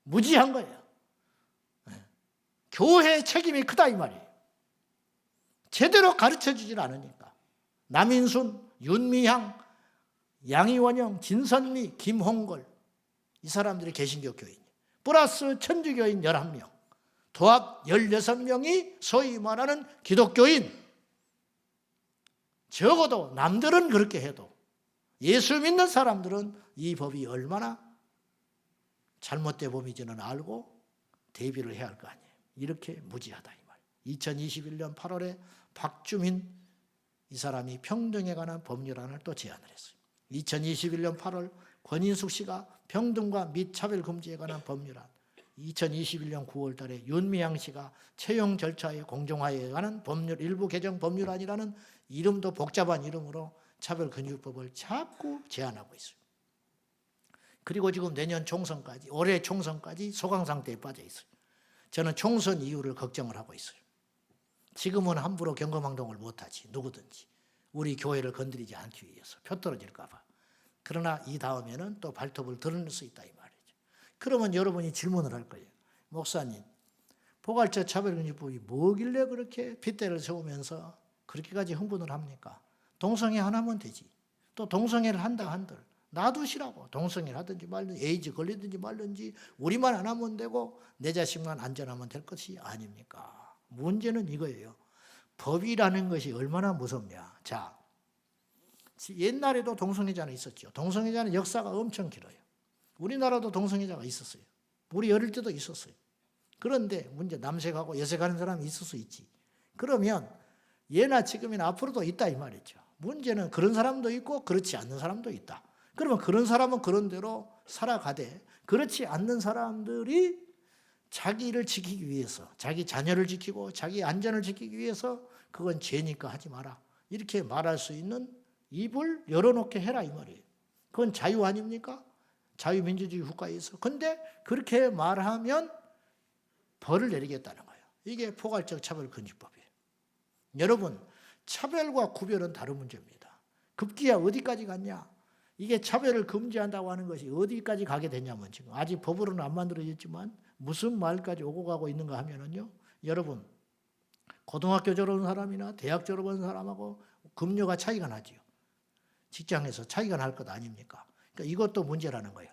무지한 거예요. 교회의 책임이 크다 이 말이에요. 제대로 가르쳐주질 않으니까. 남인순, 윤미향, 양이원영, 진선미, 김홍걸 이 사람들이 개신교 교인 플러스 천주교인 11명 도합 16명이 소위 말하는 기독교인. 적어도 남들은 그렇게 해도 예수 믿는 사람들은 이 법이 얼마나 잘못된 법인지는 알고 대비를 해야 할 거 아니에요. 이렇게 무지하다 이 말이에요. 2021년 8월에 박주민 이 사람이 평등에 관한 법률안을 또 제안을 했어요. 2021년 8월 권인숙 씨가 평등과 및 차별 금지에 관한 법률안, 2021년 9월 달에 윤미향 씨가 채용 절차의 공정화에 관한 법률 일부 개정 법률안이라는 이름도 복잡한 이름으로 차별금지법을 자꾸 제안하고 있어요. 그리고 지금 내년 총선까지, 올해 총선까지 소강 상태에 빠져 있어요. 저는 총선 이후를 걱정을 하고 있어요. 지금은 함부로 경거망동을 못하지, 누구든지. 우리 교회를 건드리지 않기 위해서, 표 떨어질까 봐. 그러나 이 다음에는 또 발톱을 드러낼 수 있다 이 말이죠. 그러면 여러분이 질문을 할 거예요. 목사님, 포괄적 차별금지법이 뭐길래 그렇게 핏대를 세우면서 그렇게까지 흥분을 합니까? 동성애 하나면 되지. 또 동성애를 한다 한들 놔두시라고. 동성애를 하든지 말든지 에이즈 걸리든지 말든지 우리만 안 하면 되고 내 자식만 안전하면 될 것이 아닙니까? 문제는 이거예요. 법이라는 것이 얼마나 무섭냐. 자, 옛날에도 동성애자는 있었죠. 동성애자는 역사가 엄청 길어요. 우리나라도 동성애자가 있었어요. 우리 어릴 때도 있었어요. 그런데 문제 남색하고 여색하는 사람이 있을 수 있지. 그러면 예나 지금이나 앞으로도 있다 이 말이죠. 문제는 그런 사람도 있고 그렇지 않는 사람도 있다. 그러면 그런 사람은 그런 대로 살아가되 그렇지 않는 사람들이 자기를 지키기 위해서, 자기 자녀를 지키고 자기 안전을 지키기 위해서 그건 죄니까 하지 마라. 이렇게 말할 수 있는 입을 열어놓게 해라 이 말이에요. 그건 자유 아닙니까? 자유민주주의 국가에서. 근데 그렇게 말하면 벌을 내리겠다는 거예요. 이게 포괄적 차별금지법이에요. 여러분, 차별과 구별은 다른 문제입니다. 급기야 어디까지 갔냐? 이게 차별을 금지한다고 하는 것이 어디까지 가게 되냐면 지금 아직 법으로는 안 만들어졌지만 무슨 말까지 오고 가고 있는가 하면은요. 여러분, 고등학교 졸업한 사람이나 대학 졸업한 사람하고 급료가 차이가 나지요. 직장에서 차이가 날 것 아닙니까? 그러니까 이것도 문제라는 거예요.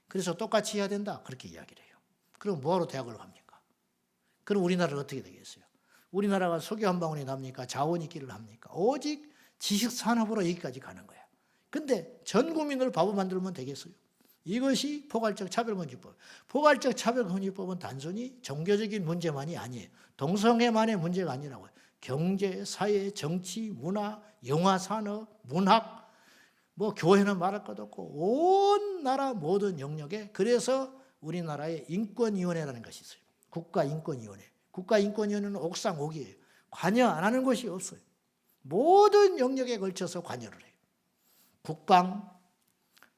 그래서 똑같이 해야 된다. 그렇게 이야기를 해요. 그럼 뭐하러 대학을 갑니까? 그럼 우리나라는 어떻게 되겠어요? 우리나라가 석유 한 방울이 납니까? 자원 있기를 합니까? 오직 지식산업으로 여기까지 가는 거야. 근데 전 국민을 바보 만들면 되겠어요? 이것이 포괄적 차별금지법. 포괄적 차별금지법은 단순히 종교적인 문제만이 아니에요. 동성애만의 문제가 아니라고요. 경제, 사회, 정치, 문화, 영화, 산업, 문학, 뭐 교회는 말할 것도 없고 온 나라 모든 영역에. 그래서 우리나라에 인권위원회라는 것이 있어요. 국가인권위원회. 국가인권위원회는 옥상 옥이에요. 관여 안 하는 것이 없어요. 모든 영역에 걸쳐서 관여를 해요. 국방,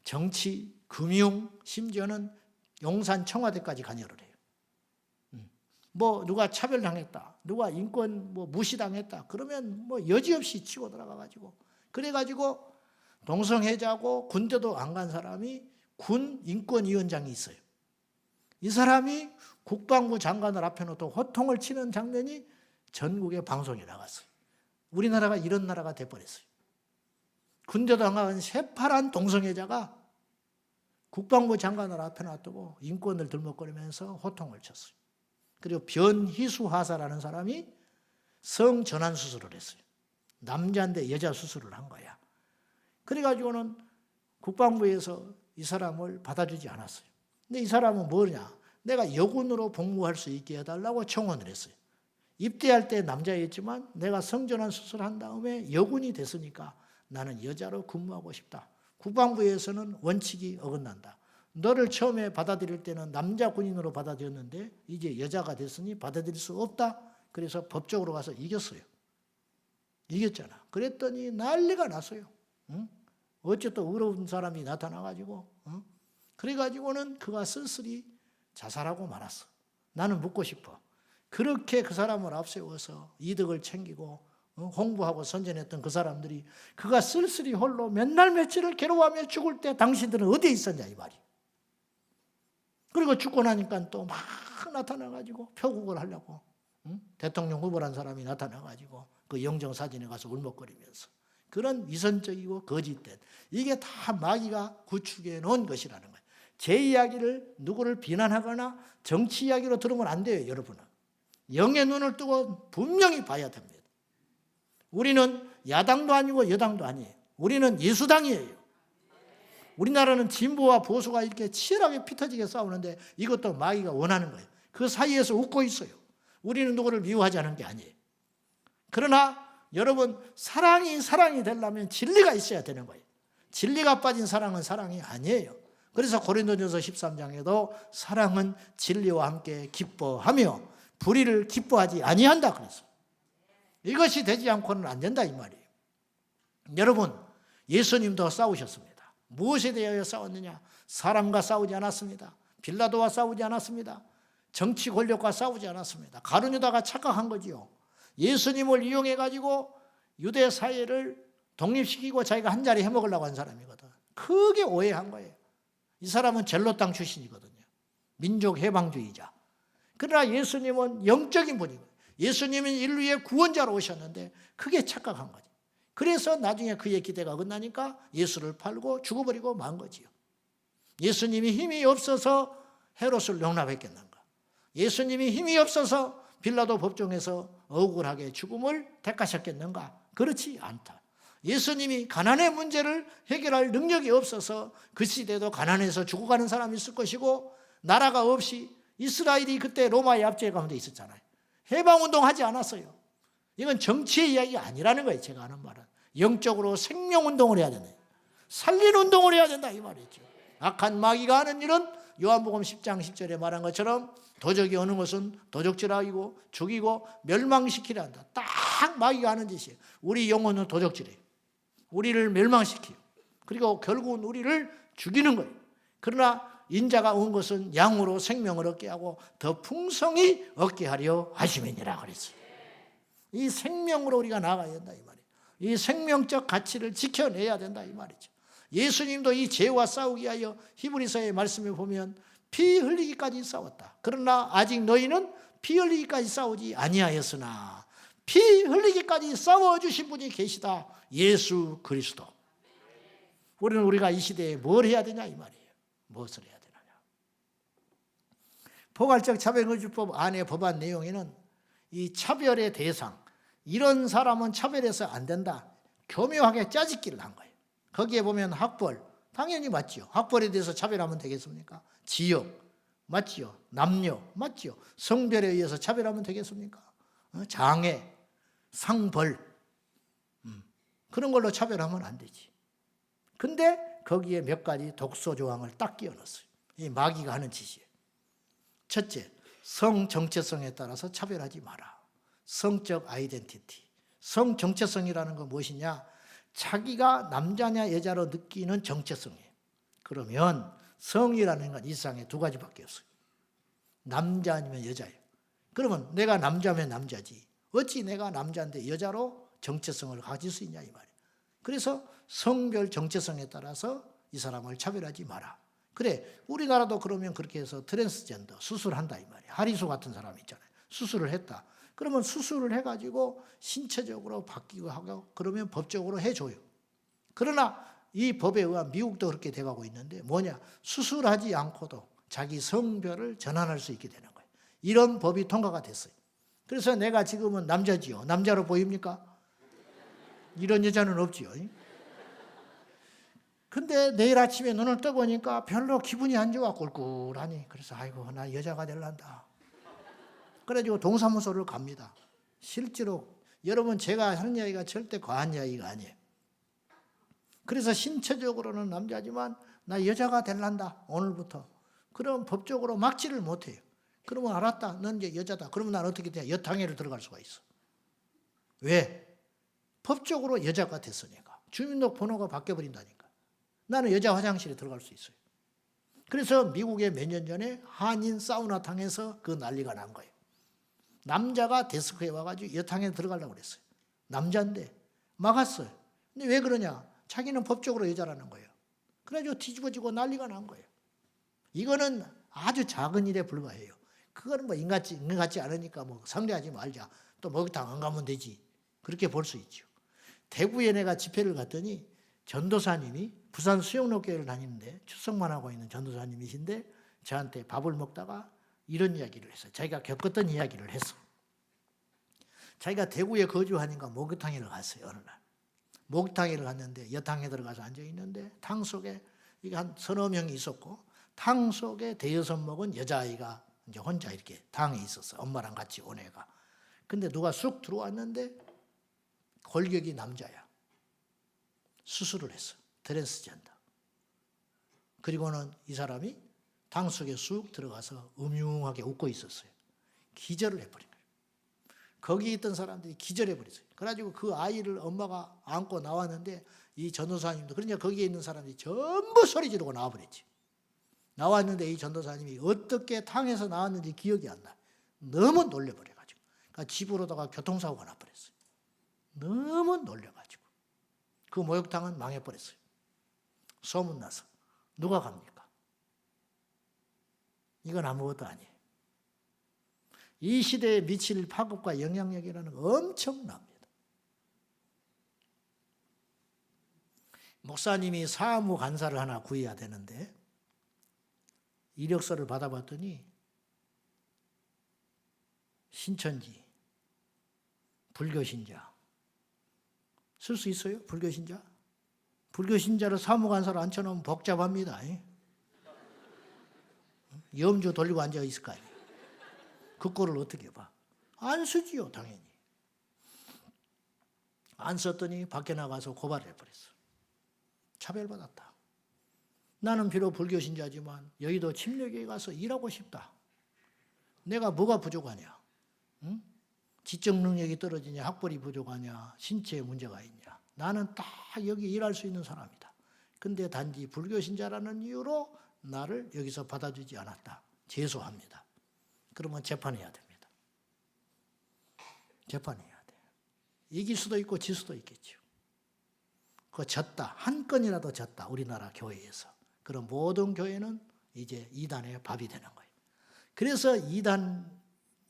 정치, 금융, 심지어는 용산 청와대까지 관여를 해요. 뭐 누가 차별당했다, 누가 인권 뭐 무시당했다, 그러면 뭐 여지없이 치고 들어가가지고 그래가지고 동성애자고 군대도 안 간 사람이 군 인권위원장이 있어요. 이 사람이 국방부 장관을 앞에 놓고 호통을 치는 장면이 전국의 방송에 나갔어요. 우리나라가 이런 나라가 돼버렸어요. 군대도 안 간 새파란 동성애자가 국방부 장관을 앞에 놔두고 인권을 들먹거리면서 호통을 쳤어요. 그리고 변희수 하사라는 사람이 성전환 수술을 했어요. 남자인데 여자 수술을 한 거야. 그래가지고는 국방부에서 이 사람을 받아주지 않았어요. 근데 이 사람은 뭐냐? 내가 여군으로 복무할 수 있게 해달라고 청원을 했어요. 입대할 때 남자였지만 내가 성전환 수술한 다음에 여군이 됐으니까 나는 여자로 근무하고 싶다. 국방부에서는 원칙이 어긋난다. 너를 처음에 받아들일 때는 남자 군인으로 받아들였는데 이제 여자가 됐으니 받아들일 수 없다. 그래서 법적으로 가서 이겼어요. 이겼잖아. 그랬더니 난리가 났어요. 응? 어째 또 의로운 사람이 나타나가지고 응? 그래가지고는 그가 쓸쓸히 자살하고 말았어. 나는 묻고 싶어. 그렇게 그 사람을 앞세워서 이득을 챙기고 홍보하고 선전했던 그 사람들이 그가 쓸쓸히 홀로 몇 날 며칠을 괴로워하며 죽을 때 당신들은 어디에 있었냐 이 말이. 그리고 죽고 나니까 또 막 나타나가지고 표국을 하려고 대통령 후보란 사람이 나타나가지고 그 영정사진에 가서 울먹거리면서 그런 위선적이고 거짓된 이게 다 마귀가 구축해 놓은 것이라는 거예요. 제 이야기를 누구를 비난하거나 정치 이야기로 들으면 안 돼요. 여러분은 영의 눈을 뜨고 분명히 봐야 됩니다. 우리는 야당도 아니고 여당도 아니에요. 우리는 예수당이에요. 우리나라는 진보와 보수가 이렇게 치열하게 피터지게 싸우는데 이것도 마귀가 원하는 거예요. 그 사이에서 웃고 있어요. 우리는 누구를 미워하지 않은 게 아니에요. 그러나 여러분 사랑이 되려면 진리가 있어야 되는 거예요. 진리가 빠진 사랑은 사랑이 아니에요. 그래서 고린도전서 13장에도 사랑은 진리와 함께 기뻐하며 불의를 기뻐하지 아니한다 그랬어요. 이것이 되지 않고는 안 된다 이 말이에요. 여러분 예수님도 싸우셨습니다. 무엇에 대하여 싸웠느냐? 사람과 싸우지 않았습니다. 빌라도와 싸우지 않았습니다. 정치 권력과 싸우지 않았습니다. 가룟 유다가 착각한 거지요. 예수님을 이용해 가지고 유대 사회를 독립시키고 자기가 한 자리 해먹으려고 한 사람이거든. 크게 오해한 거예요. 이 사람은 젤로 땅 출신이거든요. 민족 해방주의자. 그러나 예수님은 영적인 분이고 예수님은 인류의 구원자로 오셨는데 크게 착각한 거지. 그래서 나중에 그의 기대가 끝나니까 예수를 팔고 죽어버리고 만 거지요. 예수님이 힘이 없어서 헤롯을 용납했겠는가? 예수님이 힘이 없어서 빌라도 법정에서 억울하게 죽음을 택하셨겠는가? 그렇지 않다. 예수님이 가난의 문제를 해결할 능력이 없어서 그 시대도 가난해서 죽어가는 사람이 있을 것이고 나라가 없이 이스라엘이 그때 로마의 압제 가운데 있었잖아요. 해방운동 하지 않았어요. 이건 정치의 이야기가 아니라는 거예요. 제가 하는 말은. 영적으로 생명운동을 해야 된다. 살린 운동을 해야 된다 이 말이죠. 악한 마귀가 하는 일은 요한복음 10장 10절에 말한 것처럼 도적이 오는 것은 도적질하고 죽이고 멸망시키려 한다. 딱 마귀가 하는 짓이에요. 우리 영혼은 도적질이에요. 우리를 멸망시켜요. 그리고 결국은 우리를 죽이는 거예요. 그러나 인자가 온 것은 양으로 생명을 얻게 하고 더 풍성히 얻게 하려 하심이니라 그랬어요. 이 생명으로 우리가 나가야 된다 이 말이에요. 이 생명적 가치를 지켜내야 된다 이 말이죠. 예수님도 이 죄와 싸우기 위하여 히브리서의 말씀을 보면 피 흘리기까지 싸웠다. 그러나 아직 너희는 피 흘리기까지 싸우지 아니하였으나 피 흘리기까지 싸워주신 분이 계시다. 예수 그리스도. 우리가 이 시대에 뭘 해야 되냐 이 말이에요. 무엇을 해야 되느냐. 포괄적 차별금지법 안의 법안 내용에는 이 차별의 대상, 이런 사람은 차별해서 안 된다. 교묘하게 짜집기를 한 거예요. 거기에 보면 학벌, 당연히 맞지요. 학벌에 대해서 차별하면 되겠습니까? 지역, 맞지요. 남녀, 맞지요. 성별에 의해서 차별하면 되겠습니까? 장애, 상벌, 그런 걸로 차별하면 안 되지. 근데 거기에 몇 가지 독소 조항을 딱 끼워 넣었어요. 이 마귀가 하는 짓이에요. 첫째, 성 정체성에 따라서 차별하지 마라. 성적 아이덴티티. 성 정체성이라는 건 무엇이냐? 자기가 남자냐 여자로 느끼는 정체성이에요. 그러면 성이라는 건 이 세상에 두 가지밖에 없어요. 남자 아니면 여자예요. 그러면 내가 남자면 남자지. 어찌 내가 남자인데 여자로 정체성을 가질 수 있냐 이 말이에요. 그래서 성별 정체성에 따라서 이 사람을 차별하지 마라. 그래, 우리나라도 그러면 그렇게 해서 트랜스젠더 수술한다 이 말이에요. 하리수 같은 사람 있잖아요. 수술을 했다. 그러면 수술을 해가지고 신체적으로 바뀌고 하고 그러면 법적으로 해줘요. 그러나 이 법에 의한 미국도 그렇게 돼가고 있는데 뭐냐? 수술하지 않고도 자기 성별을 전환할 수 있게 되는 거예요. 이런 법이 통과가 됐어요. 그래서 내가 지금은 남자지요. 남자로 보입니까? 이런 여자는 없지요. 근데 내일 아침에 눈을 떠보니까 별로 기분이 안 좋아 꿀꿀하니. 그래서 아이고 나 여자가 될란다. 그래가지고 동사무소를 갑니다. 실제로 여러분 제가 하는 이야기가 절대 과한 이야기가 아니에요. 그래서 신체적으로는 남자지만 나 여자가 될란다 오늘부터. 그럼 법적으로 막지를 못해요. 그러면 알았다. 넌 이제 여자다. 그러면 난 어떻게 돼? 여탕회를 들어갈 수가 있어. 왜? 법적으로 여자가 됐으니까. 주민등록번호가 바뀌어버린다니까. 나는 여자 화장실에 들어갈 수 있어요. 그래서 미국에 몇 년 전에 한인 사우나탕에서 그 난리가 난 거예요. 남자가 데스크에 와가지고 여탕에 들어가려고 그랬어요. 남자인데 막았어요. 근데 왜 그러냐? 자기는 법적으로 여자라는 거예요. 그래가지고 뒤집어지고 난리가 난 거예요. 이거는 아주 작은 일에 불과해요. 그거는 뭐 인간 같지 않으니까 뭐 상대하지 말자. 또 목욕탕 안 가면 되지. 그렇게 볼 수 있죠. 대구에 내가 집회를 갔더니 전도사님이 부산 수영로교회를 다니는데 출석만 하고 있는 전도사님이신데 저한테 밥을 먹다가 이런 이야기를 했어요. 자기가 겪었던 이야기를 했어. 자기가 대구에 거주하니까 목욕탕에를 갔어요. 어느 날. 목욕탕에를 갔는데 여탕에 들어가서 앉아있는데 탕 속에 이게 한 서너 명이 있었고 탕 속에 대여섯 먹은 여자아이가 이제 혼자 이렇게 탕에 있었어. 엄마랑 같이 온 애가. 근데 누가 쑥 들어왔는데 골격이 남자야. 수술을 했어. 트랜스젠더. 그리고는 이 사람이 탕 속에 쑥 들어가서 음흉하게 웃고 있었어요. 기절을 해버린 거예요. 거기 있던 사람들이 기절해버렸어요. 그래가지고 그 아이를 엄마가 안고 나왔는데 이 전도사님도 그러니까 거기에 있는 사람들이 전부 소리 지르고 나와버렸지. 나왔는데 이 전도사님이 어떻게 탕에서 나왔는지 기억이 안 나. 너무 놀려버려가지고. 그러니까 집으로다가 교통사고가 나버렸어요. 너무 놀려가지고. 그 목욕탕은 망해버렸어요. 소문나서. 누가 갑니까? 이건 아무것도 아니에요. 이 시대에 미칠 파급과 영향력이라는 거 엄청납니다. 목사님이 사무 간사를 하나 구해야 되는데 이력서를 받아봤더니 신천지, 불교신자. 쓸 수 있어요? 불교신자? 불교신자를 사무간사로 앉혀놓으면 복잡합니다. 염주 돌리고 앉아 있을 거 아니에요. 그 꼴을 어떻게 봐? 안 쓰지요, 당연히. 안 썼더니 밖에 나가서 고발을 해버렸어. 차별받았다. 나는 비록 불교신자지만 여의도 침례교에 가서 일하고 싶다. 내가 뭐가 부족하냐? 응? 지적 능력이 떨어지냐? 학벌이 부족하냐? 신체에 문제가 있냐? 나는 딱 여기 일할 수 있는 사람이다. 근데 단지 불교신자라는 이유로 나를 여기서 받아주지 않았다. 제소합니다. 그러면 재판해야 됩니다. 재판해야 돼. 이길 수도 있고 질 수도 있겠죠. 그거 졌다. 한 건이라도 졌다. 우리나라 교회에서. 그럼 모든 교회는 이제 이단의 밥이 되는 거예요. 그래서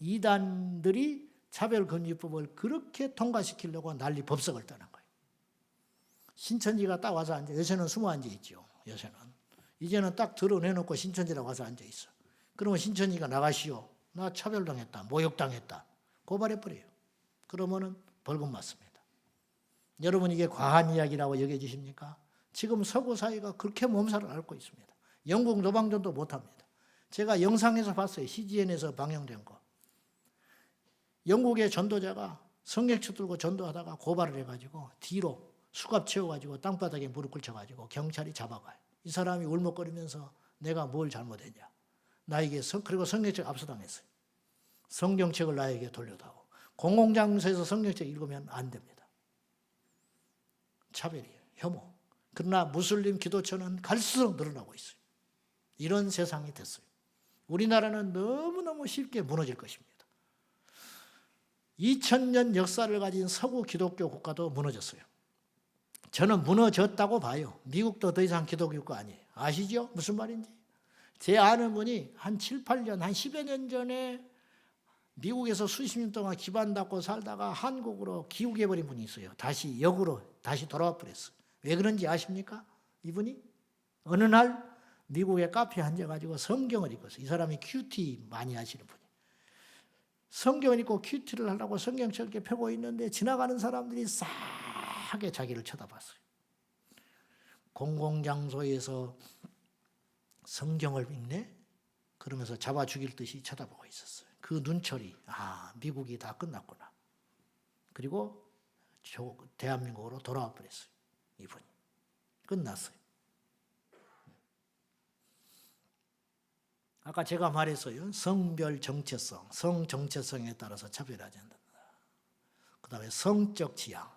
이단들이 차별금지법을 그렇게 통과시키려고 난리 법석을 떠난 거예요. 신천지가 딱 와서 앉아. 요새는 숨어 앉아 있죠. 요새는. 이제는 딱 드러내놓고 신천지라고 와서 앉아 있어. 그러면 신천지가 나가시오. 나 차별당했다. 모욕당했다. 고발해버려요. 그러면은 벌금 맞습니다. 여러분 이게 과한 이야기라고 여겨지십니까? 지금 서구 사회가 그렇게 몸살을 앓고 있습니다. 영국 노방전도 못합니다. 제가 영상에서 봤어요. CGN에서 방영된 거. 영국의 전도자가 성경책 들고 전도하다가 고발을 해가지고 뒤로 수갑 채워가지고 땅바닥에 무릎 꿇혀가지고 경찰이 잡아가요. 이 사람이 울먹거리면서 내가 뭘 잘못했냐. 나에게 그리고 성경책 압수당했어요. 성경책을 나에게 돌려다오. 공공장소에서 성경책 읽으면 안 됩니다. 차별이에요. 혐오. 그러나 무슬림 기도처는 갈수록 늘어나고 있어요. 이런 세상이 됐어요. 우리나라는 너무너무 쉽게 무너질 것입니다. 2000년 역사를 가진 서구 기독교 국가도 무너졌어요. 저는 무너졌다고 봐요. 미국도 더 이상 기독교 국가 아니에요. 아시죠? 무슨 말인지? 제 아는 분이 한 7, 8년, 한 10여 년 전에 미국에서 수십 년 동안 기반 닦고 살다가 한국으로 귀국해버린 분이 있어요. 다시 역으로 다시 돌아와 버렸어요. 왜 그런지 아십니까? 이분이 어느 날 미국의 카페에 앉아가지고 성경을 읽었어요. 이 사람이 큐티 많이 하시는 분이에요. 성경을 읽고 큐티를 하려고 성경책을 이렇게 펴고 있는데 지나가는 사람들이 싸하게 자기를 쳐다봤어요. 공공장소에서 성경을 읽네? 그러면서 잡아 죽일 듯이 쳐다보고 있었어요. 그 눈초리, 미국이 다 끝났구나. 그리고 대한민국으로 돌아와 버렸어요. 이분이. 끝났어요. 아까 제가 말했어요. 성별 정체성, 성 정체성에 따라서 차별하지 않는다. 그 다음에 성적 지향,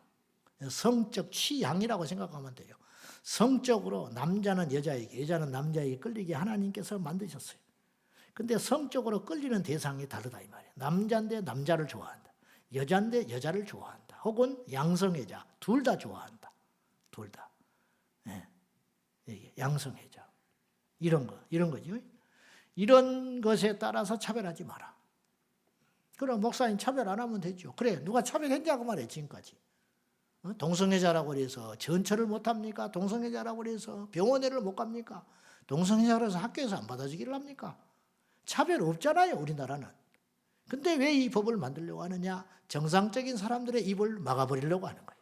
성적 취향이라고 생각하면 돼요. 성적으로 남자는 여자에게, 여자는 남자에게 끌리게 하나님께서 만드셨어요. 근데 성적으로 끌리는 대상이 다르다 이 말이에요. 남자인데 남자를 좋아한다. 여자인데 여자를 좋아한다. 혹은 양성애자 둘 다 좋아한다. 둘 다. 예. 이게 양성애자. 이런 거죠. 이런 것에 따라서 차별하지 마라. 그럼 목사님 차별 안 하면 되죠. 그래, 누가 차별했냐고 말해 지금까지. 동성애자라고 해서 전철을 못 합니까? 동성애자라고 해서 병원에를 못 갑니까? 동성애자라고 해서 학교에서 안 받아주기를 합니까? 차별 없잖아요, 우리나라는. 근데 왜 이 법을 만들려고 하느냐? 정상적인 사람들의 입을 막아버리려고 하는 거예요.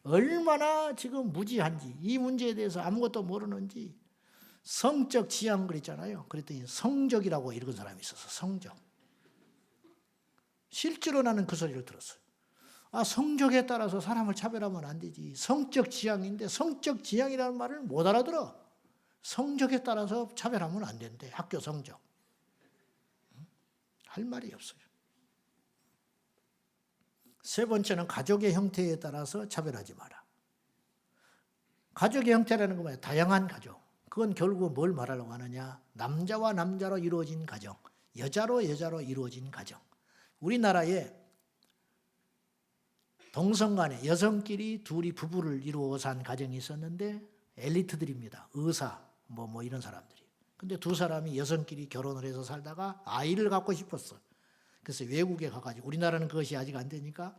얼마나 지금 무지한지, 이 문제에 대해서 아무것도 모르는지. 성적 지향 그랬잖아요. 그랬더니 성적이라고 읽은 사람이 있어서 성적. 실제로 나는 그 소리를 들었어요. 아, 성적에 따라서 사람을 차별하면 안 되지. 성적 지향인데 성적 지향이라는 말을 못 알아들어. 성적에 따라서 차별하면 안 된대. 학교 성적. 할 말이 없어요. 세 번째는 가족의 형태에 따라서 차별하지 마라. 가족의 형태라는 건 뭐예요? 다양한 가족. 그건 결국 뭘 말하려고 하느냐? 남자와 남자로 이루어진 가정, 여자로 여자로 이루어진 가정. 우리나라에 동성간에 여성끼리 둘이 부부를 이루어 산 가정이 있었는데 엘리트들입니다. 의사, 뭐 이런 사람들이. 근데 두 사람이 여성끼리 결혼을 해서 살다가 아이를 갖고 싶었어. 그래서 외국에 가가지고, 우리나라는 그것이 아직 안 되니까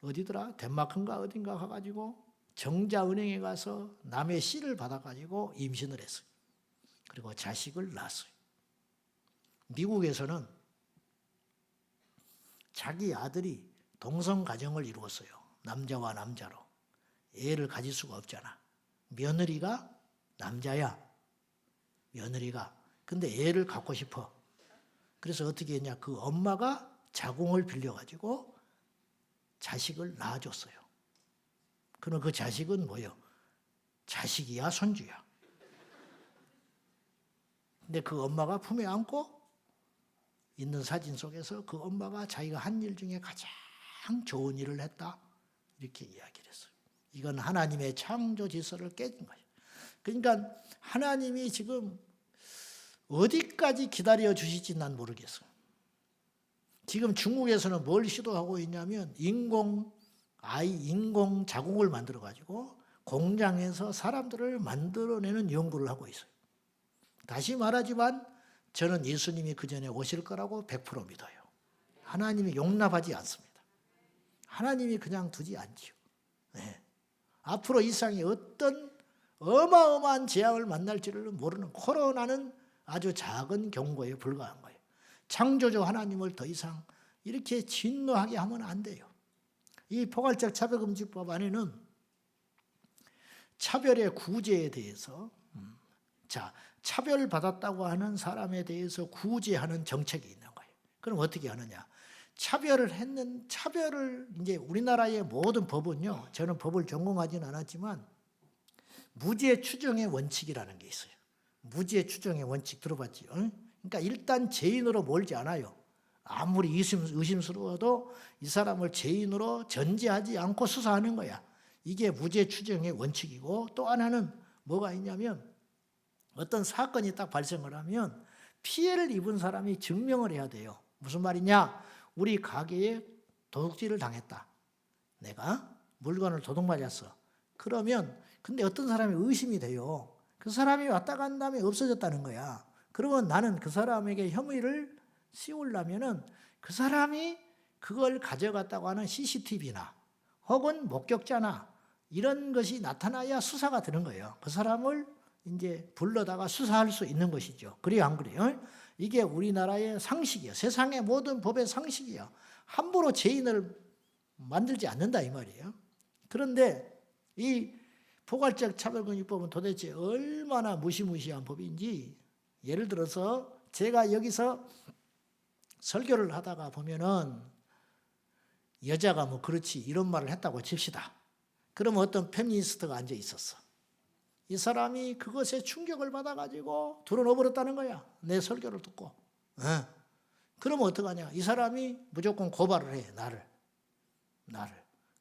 어디더라? 덴마크인가 어딘가 가가지고 정자은행에 가서 남의 씨를 받아가지고 임신을 했어요. 그리고 자식을 낳았어요. 미국에서는 자기 아들이 동성가정을 이루었어요. 남자와 남자로. 애를 가질 수가 없잖아. 며느리가 남자야. 며느리가. 근데 애를 갖고 싶어. 그래서 어떻게 했냐. 그 엄마가 자궁을 빌려가지고 자식을 낳아줬어요. 그럼 그 자식은 뭐예요? 자식이야, 손주야. 근데 그 엄마가 품에 안고 있는 사진 속에서 그 엄마가 자기가 한 일 중에 가장 좋은 일을 했다. 이렇게 이야기를 했어요. 이건 하나님의 창조 질서를 깨진 거예요. 그러니까 하나님이 지금 어디까지 기다려 주실지 난 모르겠어요. 지금 중국에서는 뭘 시도하고 있냐면 인공 자궁을 만들어가지고 공장에서 사람들을 만들어내는 연구를 하고 있어요. 다시 말하지만 저는 예수님이 그 전에 오실 거라고 100% 믿어요. 하나님이 용납하지 않습니다. 하나님이 그냥 두지 않지요. 네. 앞으로 이 세상에 어떤 어마어마한 재앙을 만날지를 모르는 코로나는 아주 작은 경고에 불과한 거예요. 창조주 하나님을 더 이상 이렇게 진노하게 하면 안 돼요. 이 포괄적 차별금지법 안에는 차별의 구제에 대해서 차별받았다고 하는 사람에 대해서 구제하는 정책이 있는 거예요. 그럼 어떻게 하느냐? 차별을 이제 우리나라의 모든 법은요, 저는 법을 전공하지는 않았지만 무죄 추정의 원칙이라는 게 있어요. 무죄 추정의 원칙 들어봤지요? 그러니까 일단 죄인으로 몰지 않아요. 아무리 의심스러워도 이 사람을 죄인으로 전제하지 않고 수사하는 거야. 이게 무죄 추정의 원칙이고, 또 하나는 뭐가 있냐면 어떤 사건이 딱 발생을 하면 피해를 입은 사람이 증명을 해야 돼요. 무슨 말이냐? 우리 가게에 도둑질을 당했다. 내가 물건을 도둑 맞았어. 그러면 근데 어떤 사람이 의심이 돼요. 그 사람이 왔다 간 다음에 없어졌다는 거야. 그러면 나는 그 사람에게 혐의를 씌우려면은 그 사람이 그걸 가져갔다고 하는 CCTV나 혹은 목격자나 이런 것이 나타나야 수사가 되는 거예요. 그 사람을 이제 불러다가 수사할 수 있는 것이죠. 그래요, 안 그래요? 이게 우리나라의 상식이에요. 세상의 모든 법의 상식이에요. 함부로 죄인을 만들지 않는다 이 말이에요. 그런데 이 포괄적 차별금지법은 도대체 얼마나 무시무시한 법인지, 예를 들어서 제가 여기서 설교를 하다가 보면은 여자가 뭐 그렇지 이런 말을 했다고 칩시다. 그러면 어떤 페미니스트가 앉아 있었어. 이 사람이 그것에 충격을 받아가지고 드러내버렸다는 거야. 내 설교를 듣고. 그러면 어떡하냐. 이 사람이 무조건 고발을 해. 나를.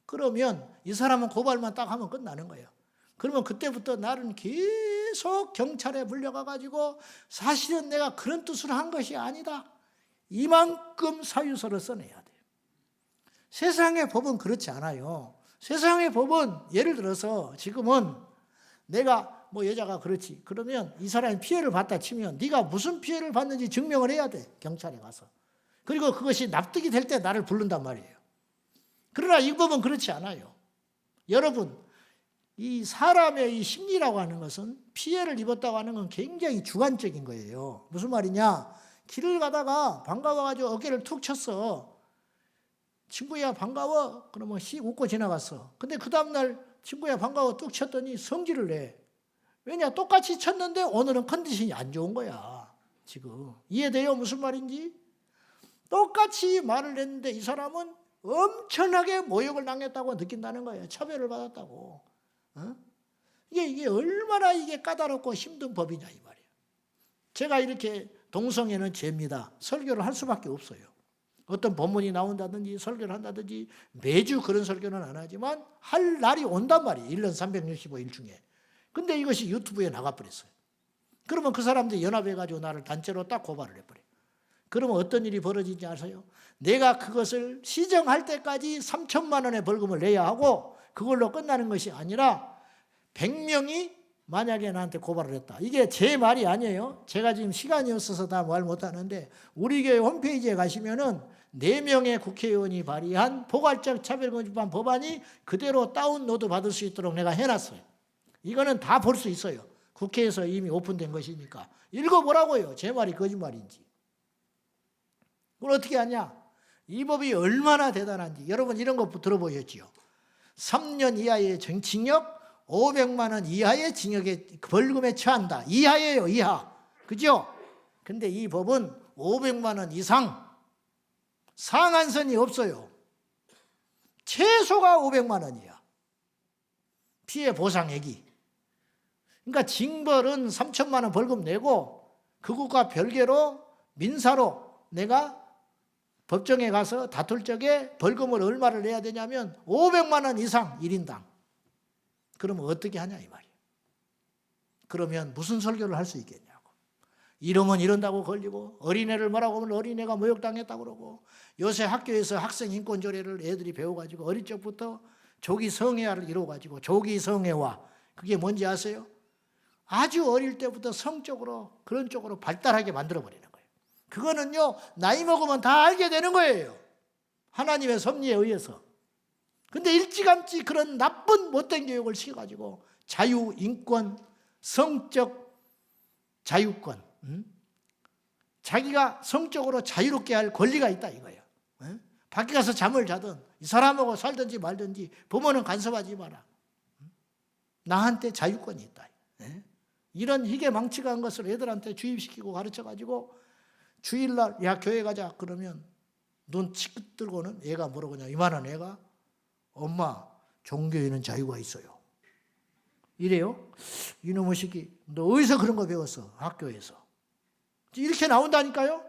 그러면 이 사람은 고발만 딱 하면 끝나는 거예요. 그러면 그때부터 나는 계속 계속 경찰에 불려가가지고 사실은 내가 그런 뜻으로 한 것이 아니다. 이만큼 사유서를 써내야 돼요. 세상의 법은 그렇지 않아요. 세상의 법은 예를 들어서 지금은 내가 뭐 여자가 그렇지. 그러면 이 사람이 피해를 받다 치면 네가 무슨 피해를 받는지 증명을 해야 돼. 경찰에 가서. 그리고 그것이 납득이 될 때 나를 부른단 말이에요. 그러나 이 법은 그렇지 않아요. 여러분, 이 사람의 이 심리라고 하는 것은 피해를 입었다고 하는 건 굉장히 주관적인 거예요. 무슨 말이냐? 길을 가다가 반가워가지고 어깨를 툭 쳤어. 친구야 반가워. 그러면 웃고 지나갔어. 근데 그 다음날 친구야 반가워 뚝 쳤더니 성질을 내. 왜냐? 똑같이 쳤는데 오늘은 컨디션이 안 좋은 거야. 지금 이해돼요? 무슨 말인지? 똑같이 말을 했는데 이 사람은 엄청나게 모욕을 당했다고 느낀다는 거예요. 차별을 받았다고. 어? 이게 얼마나 이게 까다롭고 힘든 법이냐 이 말이에요. 제가 이렇게 동성애는 죄입니다. 설교를 할 수밖에 없어요. 어떤 본문이 나온다든지 설교를 한다든지 매주 그런 설교는 안 하지만 할 날이 온단 말이에요. 1년 365일 중에. 근데 이것이 유튜브에 나가버렸어요. 그러면 그 사람들이 연합해가지고 나를 단체로 딱 고발을 해버려요. 그러면 어떤 일이 벌어지지 아세요? 내가 그것을 시정할 때까지 3천만 원의 벌금을 내야 하고 그걸로 끝나는 것이 아니라 100명이 만약에 나한테 고발을 했다. 이게 제 말이 아니에요. 제가 지금 시간이 없어서 다 말 못하는데 우리 교회 홈페이지에 가시면은 4명의 국회의원이 발의한 포괄적 차별금지법 법안이 그대로 다운로드 받을 수 있도록 내가 해놨어요. 이거는 다 볼 수 있어요. 국회에서 이미 오픈된 것이니까. 읽어보라고요. 제 말이 거짓말인지. 그걸 어떻게 하냐? 이 법이 얼마나 대단한지. 여러분 이런 거 들어보셨지요? 3년 이하의 징역, 500만 원 이하의 징역에 벌금에 처한다. 이하예요, 이하. 그죠? 근데 이 법은 500만 원 이상 상한선이 없어요. 최소가 500만 원이야. 피해 보상액이. 그러니까 징벌은 3천만 원 벌금 내고 그것과 별개로 민사로 내가 법정에 가서 다툴 적에 벌금을 얼마를 내야 되냐면 500만 원 이상 1인당. 그러면 어떻게 하냐 이 말이에요. 그러면 무슨 설교를 할 수 있겠냐고. 이러면 이런다고 걸리고 어린애를 뭐라고 하면 어린애가 모욕당했다고 그러고 요새 학교에서 학생 인권 조례를 애들이 배워가지고 어릴 적부터 조기 성애화를 이루어가지고 조기 성애화 그게 뭔지 아세요? 아주 어릴 때부터 성적으로 그런 쪽으로 발달하게 만들어버리는 거예요. 그거는요 나이 먹으면 다 알게 되는 거예요. 하나님의 섭리에 의해서. 근데 일찌감치 그런 나쁜 못된 교육을 시켜가지고 자유, 인권, 성적 자유권 자기가 성적으로 자유롭게 할 권리가 있다 이거예요. 밖에 가서 잠을 자든 이 사람하고 살든지 말든지 부모는 간섭하지 마라. 나한테 자유권이 있다. 이런 희귀망측한 것을 애들한테 주입시키고 가르쳐가지고 주일날 야 교회 가자 그러면 눈 치긋 들고는 애가 뭐라고 하냐 이만한 애가 엄마 종교에는 자유가 있어요. 이래요. 이놈의 새끼 너 어디서 그런 거 배웠어? 학교에서. 이렇게 나온다니까요.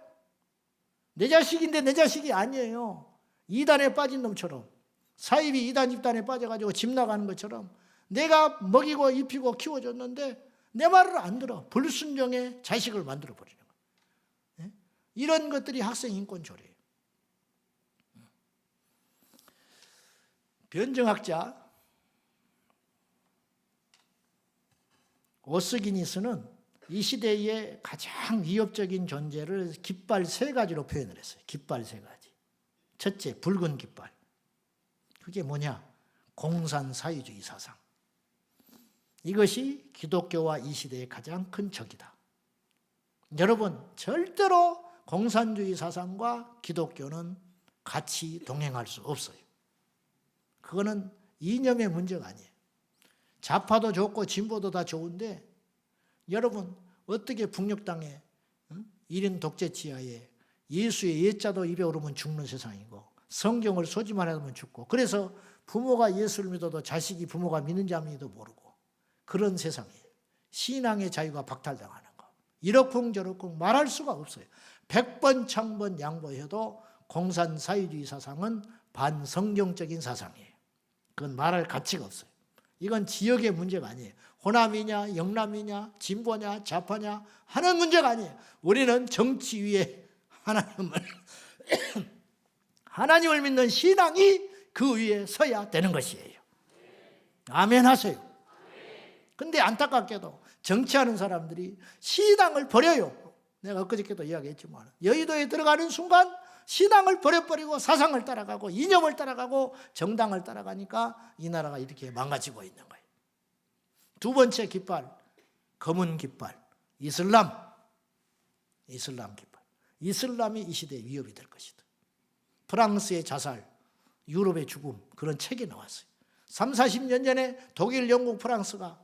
내 자식인데 내 자식이 아니에요. 이단에 빠진 놈처럼 사입이 이단 집단에 빠져가지고 집 나가는 것처럼 내가 먹이고 입히고 키워줬는데 내 말을 안 들어. 불순종의 자식을 만들어버리는 거예요. 이런 것들이 학생 인권 조례예요. 변증학자 오스기니스는 이 시대의 가장 위협적인 존재를 깃발 3가지로 표현을 했어요. 깃발 3가지. 첫째, 붉은 깃발. 그게 뭐냐? 공산사회주의 사상. 이것이 기독교와 이 시대의 가장 큰 적이다. 여러분, 절대로 공산주의 사상과 기독교는 같이 동행할 수 없어요. 그거는 이념의 문제가 아니에요. 좌파도 좋고 진보도 다 좋은데 여러분 어떻게 북녘땅에 1인 독재치하에 예수의 예자도 입에 오르면 죽는 세상이고 성경을 소지만 하면 죽고 그래서 부모가 예수를 믿어도 자식이 부모가 믿는지 안 믿는지도 모르고 그런 세상이에요. 신앙의 자유가 박탈당하는 거. 이러쿵저러쿵 말할 수가 없어요. 100번 1000번 양보해도 공산사회주의 사상은 반성경적인 사상이에요. 그건 말할 가치가 없어요. 이건 지역의 문제가 아니에요. 호남이냐 영남이냐 진보냐 좌파냐 하는 문제가 아니에요. 우리는 정치 위에 하나님을 믿는 신앙이 그 위에 서야 되는 것이에요. 아멘 하세요. 근데 안타깝게도 정치하는 사람들이 신앙을 버려요. 내가 엊그저께도 이야기했지만 여의도에 들어가는 순간 신앙을 버려버리고 사상을 따라가고 이념을 따라가고 정당을 따라가니까 이 나라가 이렇게 망가지고 있는 거예요. 두 번째 깃발, 검은 깃발, 이슬람 깃발. 이슬람이 이 시대의 위협이 될 것이다. 프랑스의 자살, 유럽의 죽음, 그런 책이 나왔어요. 3, 40년 전에 독일, 영국, 프랑스가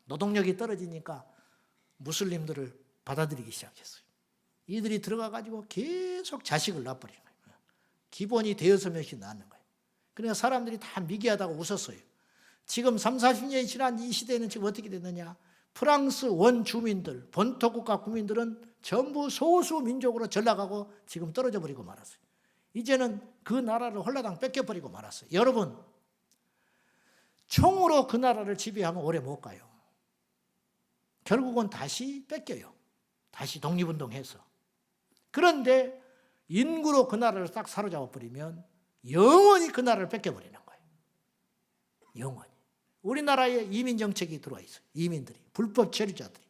노동력이 떨어지니까 무슬림들을 받아들이기 시작했어요. 이들이 들어가가지고 계속 자식을 낳아버리는 거예요. 기본이 대여섯 명씩 낳는 거예요. 그러니까 사람들이 다 미개하다고 웃었어요. 지금 3, 40년이 지난 이 시대에는 지금 어떻게 됐느냐. 프랑스 원주민들, 본토국가 국민들은 전부 소수민족으로 전락하고 지금 떨어져 버리고 말았어요. 이제는 그 나라를 홀라당 뺏겨버리고 말았어요. 여러분, 총으로 그 나라를 지배하면 오래 못 가요. 결국은 다시 뺏겨요. 다시 독립운동해서. 그런데 인구로 그 나라를 딱 사로잡아버리면 영원히 그 나라를 뺏겨버리는 거예요. 영원히. 우리나라에 이민정책이 들어와 있어요. 이민들이, 불법 체류자들이.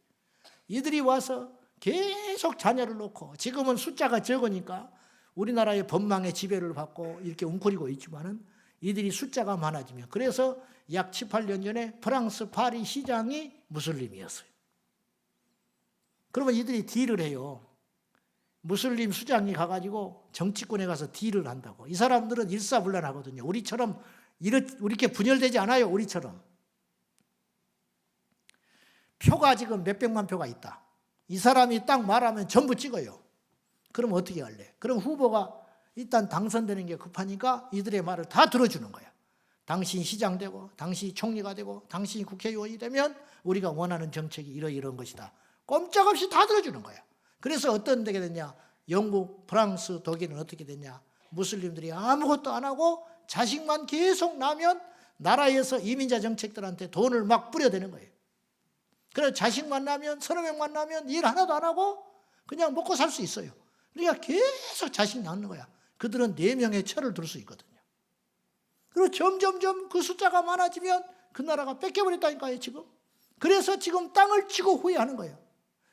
이들이 와서 계속 자녀를 놓고 지금은 숫자가 적으니까 우리나라의 법망의 지배를 받고 이렇게 웅크리고 있지만은 이들이 숫자가 많아지면 그래서 약 7, 8년 전에 프랑스 파리 시장이 무슬림이었어요. 그러면 이들이 딜을 해요. 무슬림 수장이 가가지고 정치권에 가서 딜을 한다고. 이 사람들은 일사불란하거든요. 우리처럼 이렇게 분열되지 않아요. 우리처럼. 표가 지금 몇백만 표가 있다. 이 사람이 딱 말하면 전부 찍어요. 그럼 어떻게 할래? 그럼 후보가 일단 당선되는 게 급하니까 이들의 말을 다 들어주는 거야. 당신이 시장 되고 당신이 총리가 되고 당신이 국회의원이 되면 우리가 원하는 정책이 이런 것이다. 꼼짝없이 다 들어주는 거야. 그래서 어떤 데게 됐냐? 영국, 프랑스, 독일은 어떻게 됐냐? 무슬림들이 아무것도 안 하고 자식만 계속 낳으면 나라에서 이민자 정책들한테 돈을 막 뿌려대는 거예요. 그래서 자식만 낳으면 서너 명만 낳으면 일 하나도 안 하고 그냥 먹고 살 수 있어요. 그러니까 계속 자식 낳는 거야. 그들은 4명의 철을 들 수 있거든요. 그리고 점점점 그 숫자가 많아지면 그 나라가 뺏겨버렸다니까요, 지금. 그래서 지금 땅을 치고 후회하는 거예요.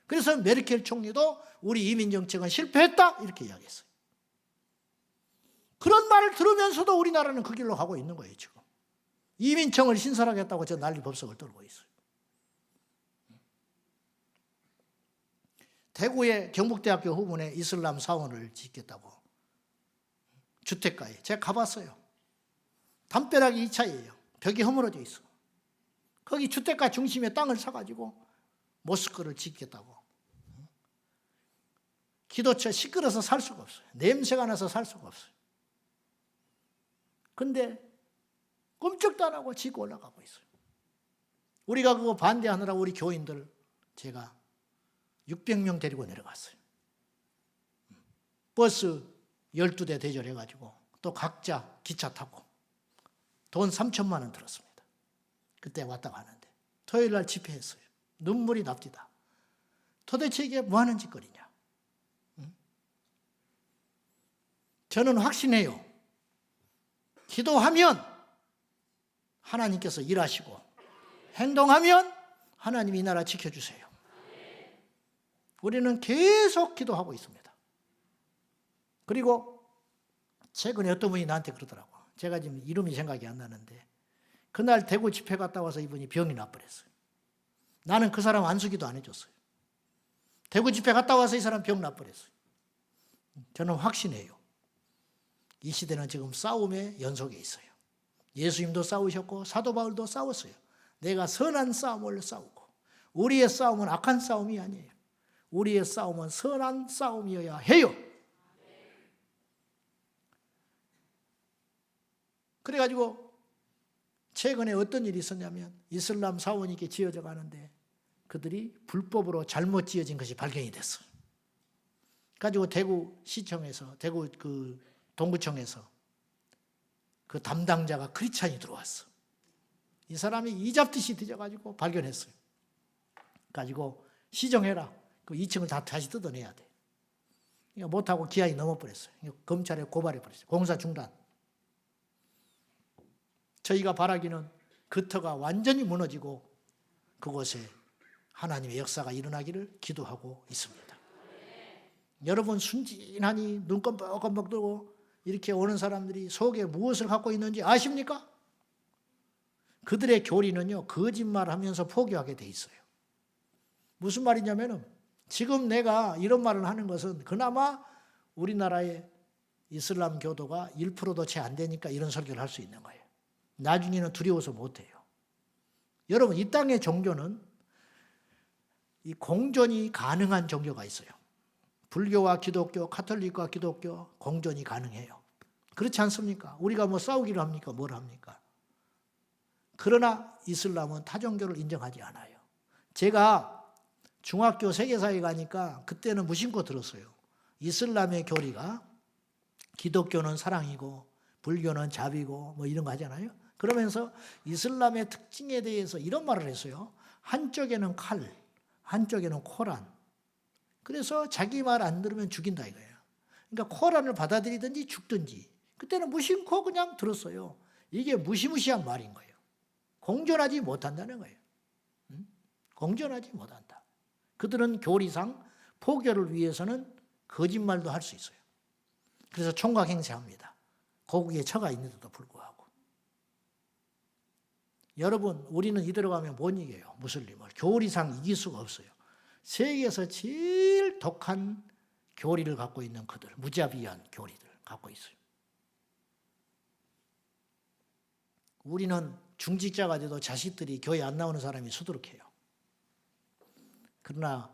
그래서 메르켈 총리도 우리 이민정책은 실패했다 이렇게 이야기했어요. 그런 말을 들으면서도 우리나라는 그 길로 가고 있는 거예요, 지금. 이민청을 신설하겠다고 저 난리 법석을 떨고 있어요. 대구의 경북대학교 후문에 이슬람 사원을 짓겠다고. 주택가에. 제가 가봤어요. 담벼락이 2차예요. 벽이 허물어져 있어. 거기 주택가 중심에 땅을 사가지고 모스크를 짓겠다고. 기도처 시끄러워서 살 수가 없어요. 냄새가 나서 살 수가 없어요. 근데 꼼짝도 안 하고 짓고 올라가고 있어요. 우리가 그거 반대하느라 우리 교인들 제가 600명 데리고 내려갔어요. 버스 12대 대절해가지고 또 각자 기차 타고 돈 3천만 원 들었습니다. 그때 왔다 가는데 토요일 날 집회했어요. 눈물이 납니다. 도대체 이게 뭐 하는 짓거리냐. 저는 확신해요. 기도하면 하나님께서 일하시고 행동하면 하나님 이 나라 지켜주세요. 우리는 계속 기도하고 있습니다. 그리고 최근에 어떤 분이 나한테 그러더라고요. 제가 지금 이름이 생각이 안 나는데 그날 대구 집회 갔다 와서 이분이 병이 나버렸어요. 나는 그 사람 안수기도 안 해줬어요. 대구 집회 갔다 와서 이 사람 병 나버렸어요. 저는 확신해요. 이 시대는 지금 싸움의 연속에 있어요. 예수님도 싸우셨고 사도 바울도 싸웠어요. 내가 선한 싸움을 싸우고 우리의 싸움은 악한 싸움이 아니에요. 우리의 싸움은 선한 싸움이어야 해요. 그래가지고 최근에 어떤 일이 있었냐면 이슬람 사원이 이렇게 지어져 가는데 그들이 불법으로 잘못 지어진 것이 발견이 됐어요. 가지고 대구시청에서 대구 동구청에서 그 담당자가 크리스찬이 들어왔어. 이 사람이 이잡듯이 뒤져가지고 발견했어요. 가지고 시정해라. 그 2층을 다시 뜯어내야 돼. 그러니까 못하고 기한이 넘어버렸어요. 검찰에 고발해버렸어요. 공사 중단. 저희가 바라기는 그 터가 완전히 무너지고 그곳에 하나님의 역사가 일어나기를 기도하고 있습니다. 여러분 순진하니 눈 껌뻑껌뻑 뜨고 이렇게 오는 사람들이 속에 무엇을 갖고 있는지 아십니까? 그들의 교리는요, 거짓말하면서 포기하게 돼 있어요. 무슨 말이냐면은 지금 내가 이런 말을 하는 것은 그나마 우리나라의 이슬람 교도가 1%도 채 안 되니까 이런 설교를 할 수 있는 거예요. 나중에는 두려워서 못해요. 여러분, 이 땅의 종교는 이 공존이 가능한 종교가 있어요. 불교와 기독교, 카톨릭과 기독교 공존이 가능해요. 그렇지 않습니까? 우리가 뭐 싸우기를 합니까? 뭘 합니까? 그러나 이슬람은 타종교를 인정하지 않아요. 제가 중학교 세계사에 가니까 그때는 무심코 들었어요. 이슬람의 교리가 기독교는 사랑이고 불교는 자비고 뭐 이런 거 하잖아요. 그러면서 이슬람의 특징에 대해서 이런 말을 했어요. 한쪽에는 칼, 한쪽에는 코란. 그래서 자기 말 안 들으면 죽인다 이거예요. 그러니까 코란을 받아들이든지 죽든지. 그때는 무심코 그냥 들었어요. 이게 무시무시한 말인 거예요. 공존하지 못한다는 거예요. 공존하지 못한다. 그들은 교리상 포교를 위해서는 거짓말도 할 수 있어요. 그래서 총각 행세합니다. 거국에 처가 있는데도 불구하고. 여러분, 우리는 이대로 가면 못 이겨요. 무슬림을. 교리상 이길 수가 없어요. 세계에서 제일 독한 교리를 갖고 있는 그들, 무자비한 교리들 갖고 있어요. 우리는 중직자가 돼도 자식들이 교회 안 나오는 사람이 수두룩해요. 그러나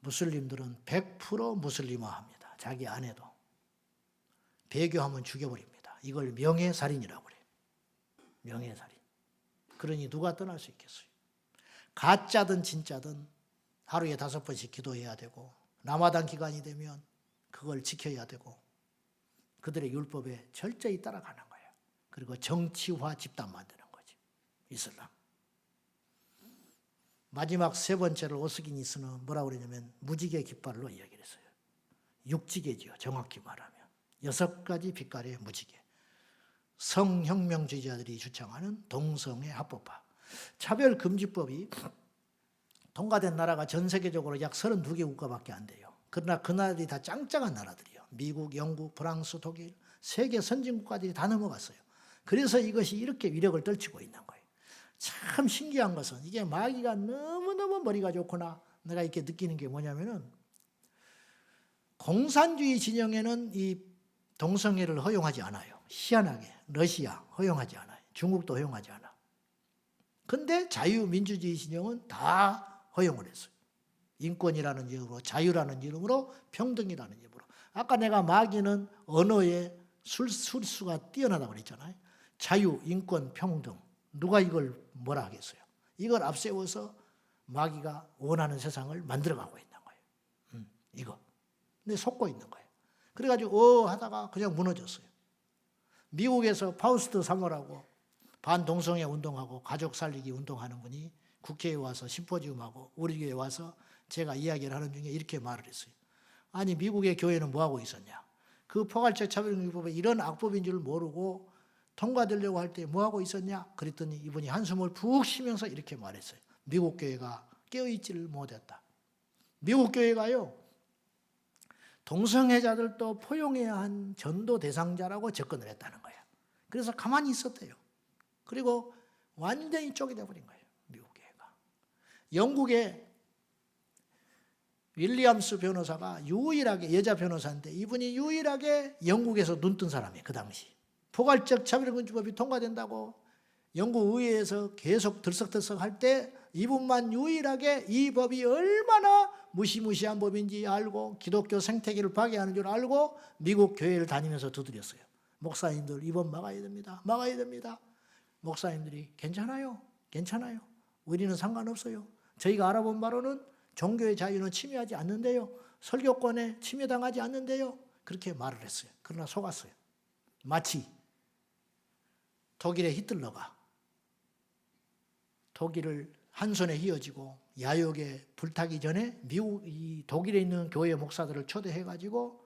무슬림들은 100% 무슬림화합니다. 자기 아내도. 배교하면 죽여버립니다. 이걸 명예살인이라고 그래요. 명예살인. 그러니 누가 떠날 수 있겠어요. 가짜든 진짜든 하루에 5번씩 기도해야 되고 라마단 기간이 되면 그걸 지켜야 되고 그들의 율법에 철저히 따라가는 거예요. 그리고 정치화 집단 만드는 거지. 이슬람. 마지막 3번째를 오스기니스는 뭐라고 그러냐면 무지개 깃발로 이야기를 했어요. 육지개지요. 정확히 말하면. 6가지 빛깔의 무지개. 성혁명주의자들이 주창하는 동성애 합법화. 차별금지법이 통과된 나라가 전 세계적으로 약 32개 국가밖에 안 돼요. 그러나 그 나라들이 다 짱짱한 나라들이에요. 미국, 영국, 프랑스, 독일, 세계 선진국가들이 다 넘어갔어요. 그래서 이것이 이렇게 위력을 떨치고 있는 거예요. 참 신기한 것은 이게 마귀가 너무너무 머리가 좋구나. 내가 이렇게 느끼는 게 뭐냐면은 공산주의 진영에는 이 동성애를 허용하지 않아요. 희한하게. 러시아 허용하지 않아요. 중국도 허용하지 않아. 근데 자유민주주의 진영은 다 허용을 했어요. 인권이라는 이름으로, 자유라는 이름으로, 평등이라는 이름으로. 아까 내가 마귀는 언어의 술수가 뛰어나다고 그랬잖아요. 자유, 인권, 평등. 누가 이걸 뭐라 하겠어요? 이걸 앞세워서 마귀가 원하는 세상을 만들어가고 있는 거예요. 이거. 근데 속고 있는 거예요. 그래가지고 하다가 그냥 무너졌어요. 미국에서 파우스트 3호라고 반동성애 운동하고 가족 살리기 운동하는 분이 국회에 와서 심포지움하고 우리 교회에 와서 제가 이야기를 하는 중에 이렇게 말을 했어요. 아니 미국의 교회는 뭐하고 있었냐. 그 포괄적 차별금지법에 이런 악법인 줄 모르고 통과되려고 할 때 뭐하고 있었냐. 그랬더니 이분이 한숨을 푹 쉬면서 이렇게 말했어요. 미국 교회가 깨어있지를 못했다. 미국 교회가요. 동성애자들도 포용해야 한 전도 대상자라고 접근을 했다는 거예요. 그래서 가만히 있었대요. 그리고 완전히 쪼개져 버린 거예요. 미국 교회가. 영국의 윌리엄스 변호사가 유일하게 여자 변호사인데 이분이 유일하게 영국에서 눈뜬 사람이에요. 그 당시. 포괄적 차별금지법이 통과된다고 영국 의회에서 계속 들썩들썩 할 때 이분만 유일하게 이 법이 얼마나 무시무시한 법인지 알고 기독교 생태계를 파괴하는 줄 알고 미국 교회를 다니면서 두드렸어요. 목사님들 이 법 막아야 됩니다. 막아야 됩니다. 목사님들이 괜찮아요. 괜찮아요. 우리는 상관없어요. 저희가 알아본 바로는 종교의 자유는 침해하지 않는데요. 설교권에 침해당하지 않는데요. 그렇게 말을 했어요. 그러나 속았어요. 마치 독일의 히틀러가 독일을 한 손에 휘어지고 야욕에 불타기 전에 독일에 있는 교회 목사들을 초대해가지고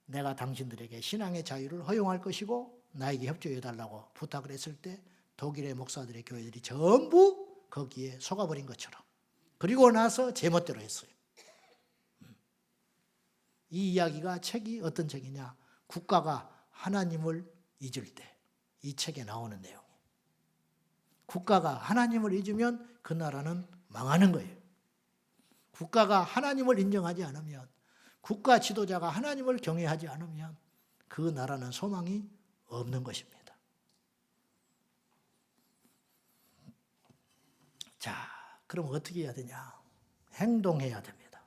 내가 당신들에게 신앙의 자유를 허용할 것이고 나에게 협조해달라고 부탁을 했을 때 독일의 목사들의 교회들이 전부 거기에 속아버린 것처럼, 그리고 나서 제멋대로 했어요. 이 이야기가 책이 어떤 책이냐, 국가가 하나님을 잊을 때 이 책에 나오는 내용. 국가가 하나님을 잊으면 그 나라는 망하는 거예요. 국가가 하나님을 인정하지 않으면, 국가 지도자가 하나님을 경외하지 않으면 그 나라는 소망이 없는 것입니다. 자, 그럼 어떻게 해야 되냐? 행동해야 됩니다.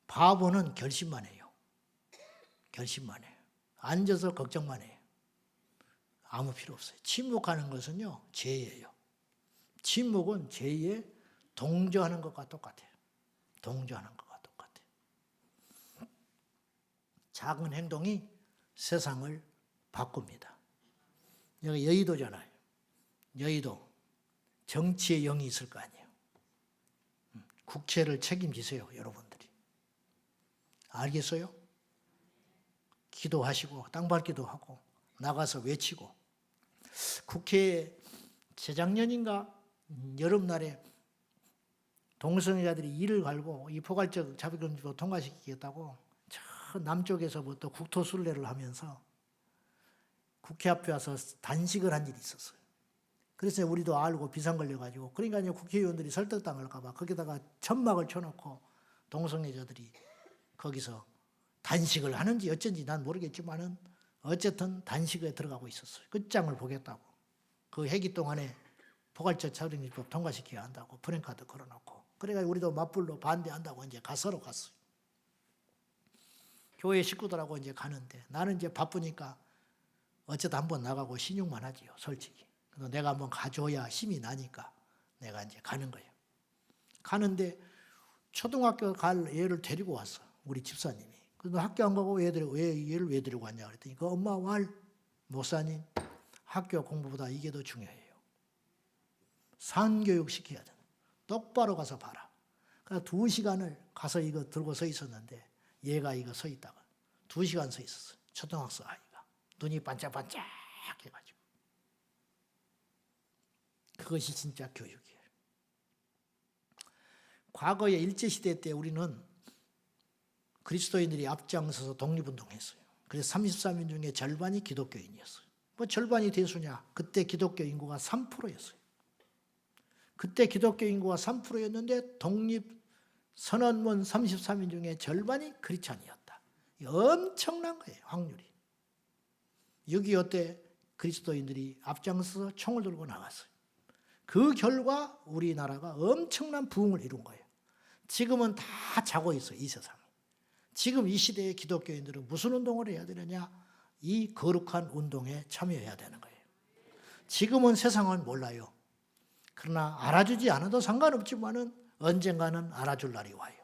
바보는 결심만 해요. 결심만 해요. 앉아서 걱정만 해요. 아무 필요 없어요. 침묵하는 것은요, 죄예요. 침묵은 죄에 동조하는 것과 똑같아요. 동조하는 것과 똑같아요. 작은 행동이 세상을 바꿉니다. 여기 여의도잖아요. 여의도. 정치의 영이 있을 거 아니에요. 국회를 책임지세요, 여러분들이. 알겠어요? 기도하시고 땅밟기도 하고 나가서 외치고. 국회에 재작년인가 여름날에 동성애자들이 이를 갈고 이 포괄적 자비금지법 통과시키겠다고 저 남쪽에서부터 국토순례를 하면서 국회 앞에 와서 단식을 한 일이 있었어요. 그래서 우리도 알고 비상 걸려가지고, 그러니까 이제 국회의원들이 설득당할까 봐 거기다가 천막을 쳐놓고 동성애자들이 거기서 단식을 하는지 어쩐지 난 모르겠지만은 어쨌든 단식에 들어가고 있었어요. 끝장을 보겠다고. 그 회기 동안에 포괄적 자비금지법 통과시켜야 한다고 프랭카드 걸어놓고. 그래가지고 우리도 맞불로 반대한다고 이제 서로 갔어요. 교회 식구들하고 이제 가는데 나는 이제 바쁘니까 어쨌든 한번 나가고 신용만 하지요, 솔직히. 그래서 내가 한번 가줘야 힘이 나니까 내가 이제 가는 거예요. 가는데 초등학교 갈 애를 데리고 왔어, 우리 집사님이. 그래서 학교 안 가고 얘를 왜 데리고 왔냐 그랬더니 그 엄마 말, 목사님, 학교 공부보다 이게 더 중요해요. 산교육 시켜야 돼. 똑바로 가서 봐라. 그래서 2시간을 가서 이거 들고 서 있었는데 얘가 이거 서 있다가 2시간 서 있었어요. 초등학생 아이가. 눈이 반짝반짝 해가지고. 그것이 진짜 교육이에요. 과거에 일제시대 때 우리는 그리스도인들이 앞장서서 독립운동했어요. 그래서 33인 중에 절반이 기독교인이었어요. 뭐 절반이 대수냐? 그때 기독교 인구가 3%였어요. 그때 기독교 인구가 3%였는데 독립선언문 33인 중에 절반이 크리스찬이었다. 엄청난 거예요, 확률이. 6.25 때 그리스도인들이 앞장서서 총을 들고 나갔어요. 그 결과 우리나라가 엄청난 부흥을 이룬 거예요. 지금은 다 자고 있어요, 이 세상에. 지금 이 시대의 기독교인들은 무슨 운동을 해야 되느냐? 이 거룩한 운동에 참여해야 되는 거예요. 지금은 세상은 몰라요. 그러나 알아주지 않아도 상관없지만은 언젠가는 알아줄 날이 와요.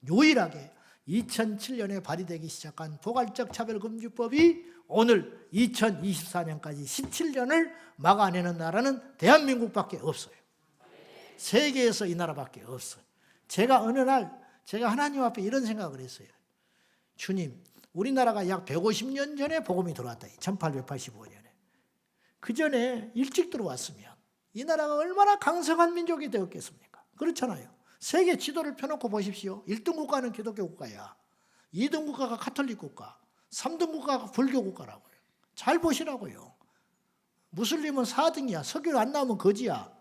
유일하게 2007년에 발의되기 시작한 포괄적 차별금지법이 오늘 2024년까지 17년을 막아내는 나라는 대한민국밖에 없어요. 세계에서 이 나라밖에 없어요. 제가 어느 날 제가 하나님 앞에 이런 생각을 했어요. 주님, 우리나라가 약 150년 전에 복음이 들어왔다. 1885년에. 그 전에 일찍 들어왔으면 이 나라가 얼마나 강성한 민족이 되었겠습니까? 그렇잖아요. 세계 지도를 펴놓고 보십시오. 1등 국가는 기독교 국가야. 2등 국가가 가톨릭 국가. 3등 국가가 불교 국가라고요. 잘 보시라고요. 무슬림은 4등이야. 석유 안 나오면 거지야.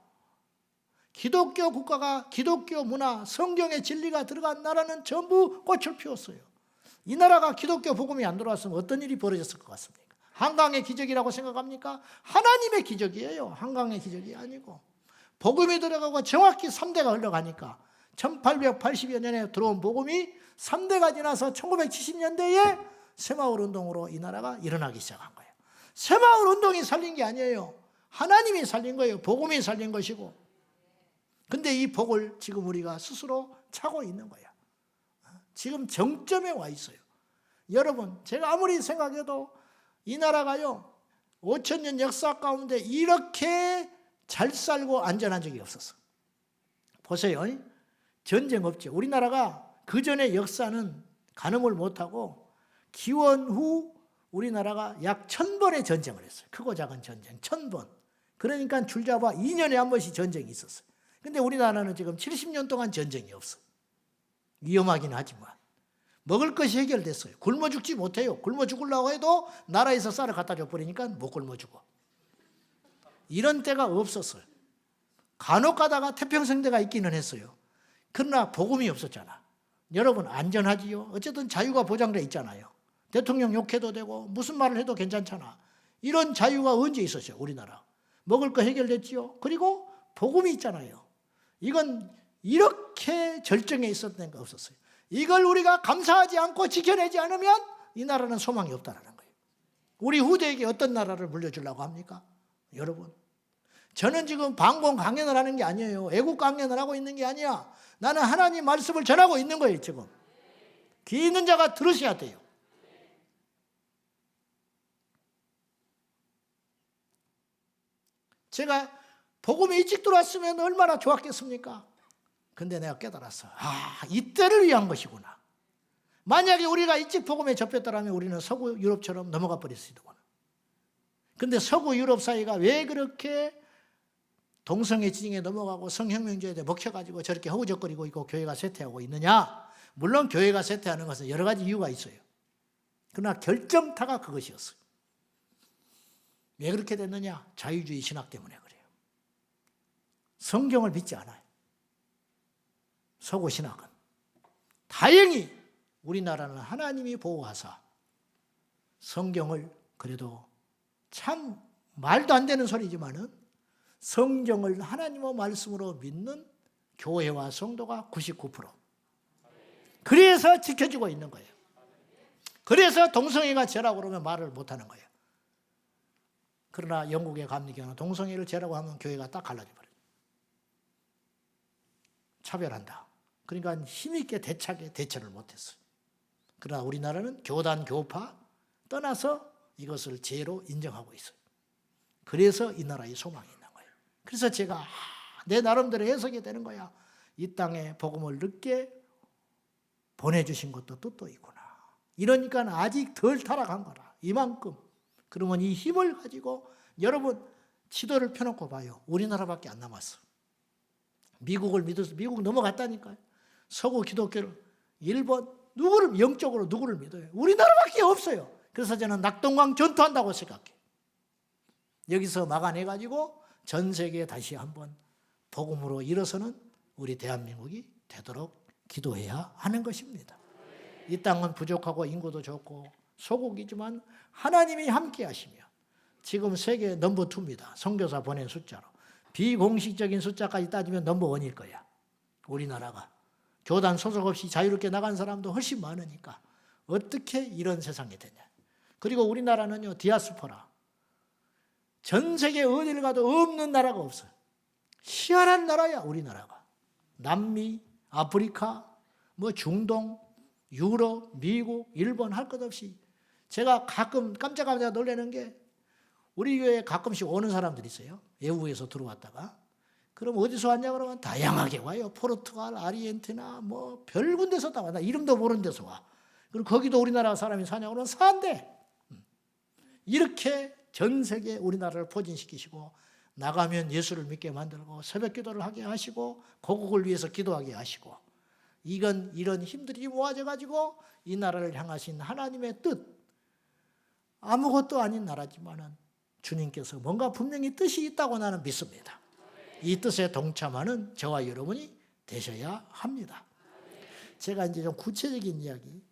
기독교 국가가 기독교 문화, 성경의 진리가 들어간 나라는 전부 꽃을 피웠어요. 이 나라가 기독교 복음이 안 들어왔으면 어떤 일이 벌어졌을 것 같습니까? 한강의 기적이라고 생각합니까? 하나님의 기적이에요. 한강의 기적이 아니고. 복음이 들어가고 정확히 3대가 흘러가니까 1880여 년에 들어온 복음이 3대가 지나서 1970년대에 새마을 운동으로 이 나라가 일어나기 시작한 거예요. 새마을 운동이 살린 게 아니에요. 하나님이 살린 거예요. 복음이 살린 것이고. 근데 이 복을 지금 우리가 스스로 차고 있는 거야. 지금 정점에 와 있어요. 여러분, 제가 아무리 생각해도 이 나라가요, 5,000년 역사 가운데 이렇게 잘 살고 안전한 적이 없었어. 보세요. 전쟁 없죠. 우리나라가 그전의 역사는 가늠을 못하고 기원 후 우리나라가 약 1000번의 전쟁을 했어요. 크고 작은 전쟁 1000번. 그러니까 줄잡아 2년에 한 번씩 전쟁이 있었어요. 근데 우리나라는 지금 70년 동안 전쟁이 없어. 위험하긴 하지만 먹을 것이 해결됐어요. 굶어 죽지 못해요. 굶어 죽으려고 해도 나라에서 쌀을 갖다 줘버리니까 못 굶어 죽어. 이런 때가 없었어요. 간혹 가다가 태평성대가 있기는 했어요. 그러나 복음이 없었잖아. 여러분 안전하지요. 어쨌든 자유가 보장돼 있잖아요. 대통령 욕해도 되고 무슨 말을 해도 괜찮잖아. 이런 자유가 언제 있었어요? 우리나라. 먹을 거 해결됐지요. 그리고 복음이 있잖아요. 이건 이렇게 절정에 있었던 게 없었어요. 이걸 우리가 감사하지 않고 지켜내지 않으면 이 나라는 소망이 없다는 거예요. 우리 후대에게 어떤 나라를 물려주려고 합니까? 여러분, 저는 지금 반공 강연을 하는 게 아니에요. 애국 강연을 하고 있는 게 아니야. 나는 하나님 말씀을 전하고 있는 거예요. 지금 귀 있는 자가 들으셔야 돼요. 제가 복음이 일찍 들어왔으면 얼마나 좋았겠습니까? 근데 내가 깨달았어. 이때를 위한 것이구나. 만약에 우리가 일찍 복음에 접했더라면 우리는 서구 유럽처럼 넘어가 버렸으리구나. 근데 서구 유럽 사회가 왜 그렇게 동성애 지정에 넘어가고 성혁명주의에 먹혀가지고 저렇게 허우적거리고 있고 교회가 쇠퇴하고 있느냐? 물론 교회가 쇠퇴하는 것은 여러 가지 이유가 있어요. 그러나 결정타가 그것이었어요. 왜 그렇게 됐느냐? 자유주의 신학 때문에 그래요. 성경을 믿지 않아요. 서구 신학은. 다행히 우리나라는 하나님이 보호하사 성경을 그래도 참 말도 안 되는 소리지만은 성경을 하나님의 말씀으로 믿는 교회와 성도가 99%. 그래서 지켜지고 있는 거예요. 그래서 동성애가 죄라고 그러면 말을 못하는 거예요. 그러나 영국의 감리교는 동성애를 죄라고 하면 교회가 딱 갈라져 버려요. 차별한다. 그러니까 힘있게 대차게 대처를 못했어요. 그러나 우리나라는 교단, 교파 떠나서 이것을 죄로 인정하고 있어요. 그래서 이 나라에 소망이 있는 거예요. 그래서 제가 내 나름대로 해석이 되는 거야. 이 땅에 복음을 늦게 보내주신 것도 뜻도 있구나. 이러니까 아직 덜 타락한 거라. 이만큼. 그러면 이 힘을 가지고 여러분 지도를 펴놓고 봐요. 우리나라밖에 안 남았어. 미국을 믿어서 미국 넘어갔다니까요. 서구 기독교를 일본 누구를 영적으로 누구를 믿어요? 우리나라밖에 없어요. 그래서 저는 낙동강 전투한다고 생각해요. 여기서 막아내가지고 전 세계에 다시 한번 복음으로 일어서는 우리 대한민국이 되도록 기도해야 하는 것입니다. 이 땅은 부족하고 인구도 적고 소국이지만 하나님이 함께 하시며 지금 세계 넘버 2입니다. 선교사 보낸 숫자로. 비공식적인 숫자까지 따지면 넘버 1일 거야. 우리나라가. 교단 소속 없이 자유롭게 나간 사람도 훨씬 많으니까 어떻게 이런 세상이 되냐. 그리고 우리나라는요, 디아스포라. 전 세계 어딜 가도 없는 나라가 없어요. 희한한 나라야, 우리나라가. 남미, 아프리카, 중동, 유럽, 미국, 일본 할 것 없이 제가 가끔 깜짝깜짝 놀라는 게 우리 교회에 가끔씩 오는 사람들이 있어요. 외국에서 들어왔다가. 그럼 어디서 왔냐 그러면 다양하게 와요. 포르투갈, 아르헨티나 별 군데서 다 와. 나 이름도 모르는 데서 와. 그리고 거기도 우리나라 사람이 사냐 그러면 산대. 이렇게 전 세계 우리나라를 포진시키시고 나가면 예수를 믿게 만들고 새벽 기도를 하게 하시고 고국을 위해서 기도하게 하시고 이런 힘들이 모아져 가지고 이 나라를 향하신 하나님의 뜻, 아무것도 아닌 나라지만은 주님께서 뭔가 분명히 뜻이 있다고 나는 믿습니다. 이 뜻에 동참하는 저와 여러분이 되셔야 합니다. 제가 이제 좀 구체적인 이야기,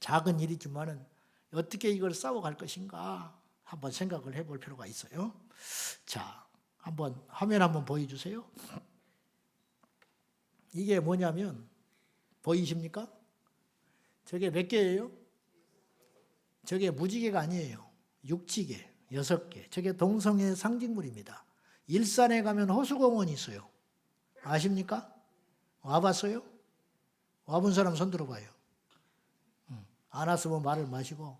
작은 일이지만은 어떻게 이걸 싸워갈 것인가 한번 생각을 해볼 필요가 있어요. 자, 한번 화면 한번 보여주세요. 이게 뭐냐면 보이십니까? 저게 몇 개예요? 저게 무지개가 아니에요. 육지개 6개. 저게 동성애 상징물입니다. 일산에 가면 호수공원이 있어요. 아십니까? 와봤어요? 와본 사람 손 들어봐요. 안 왔으면 말을 마시고.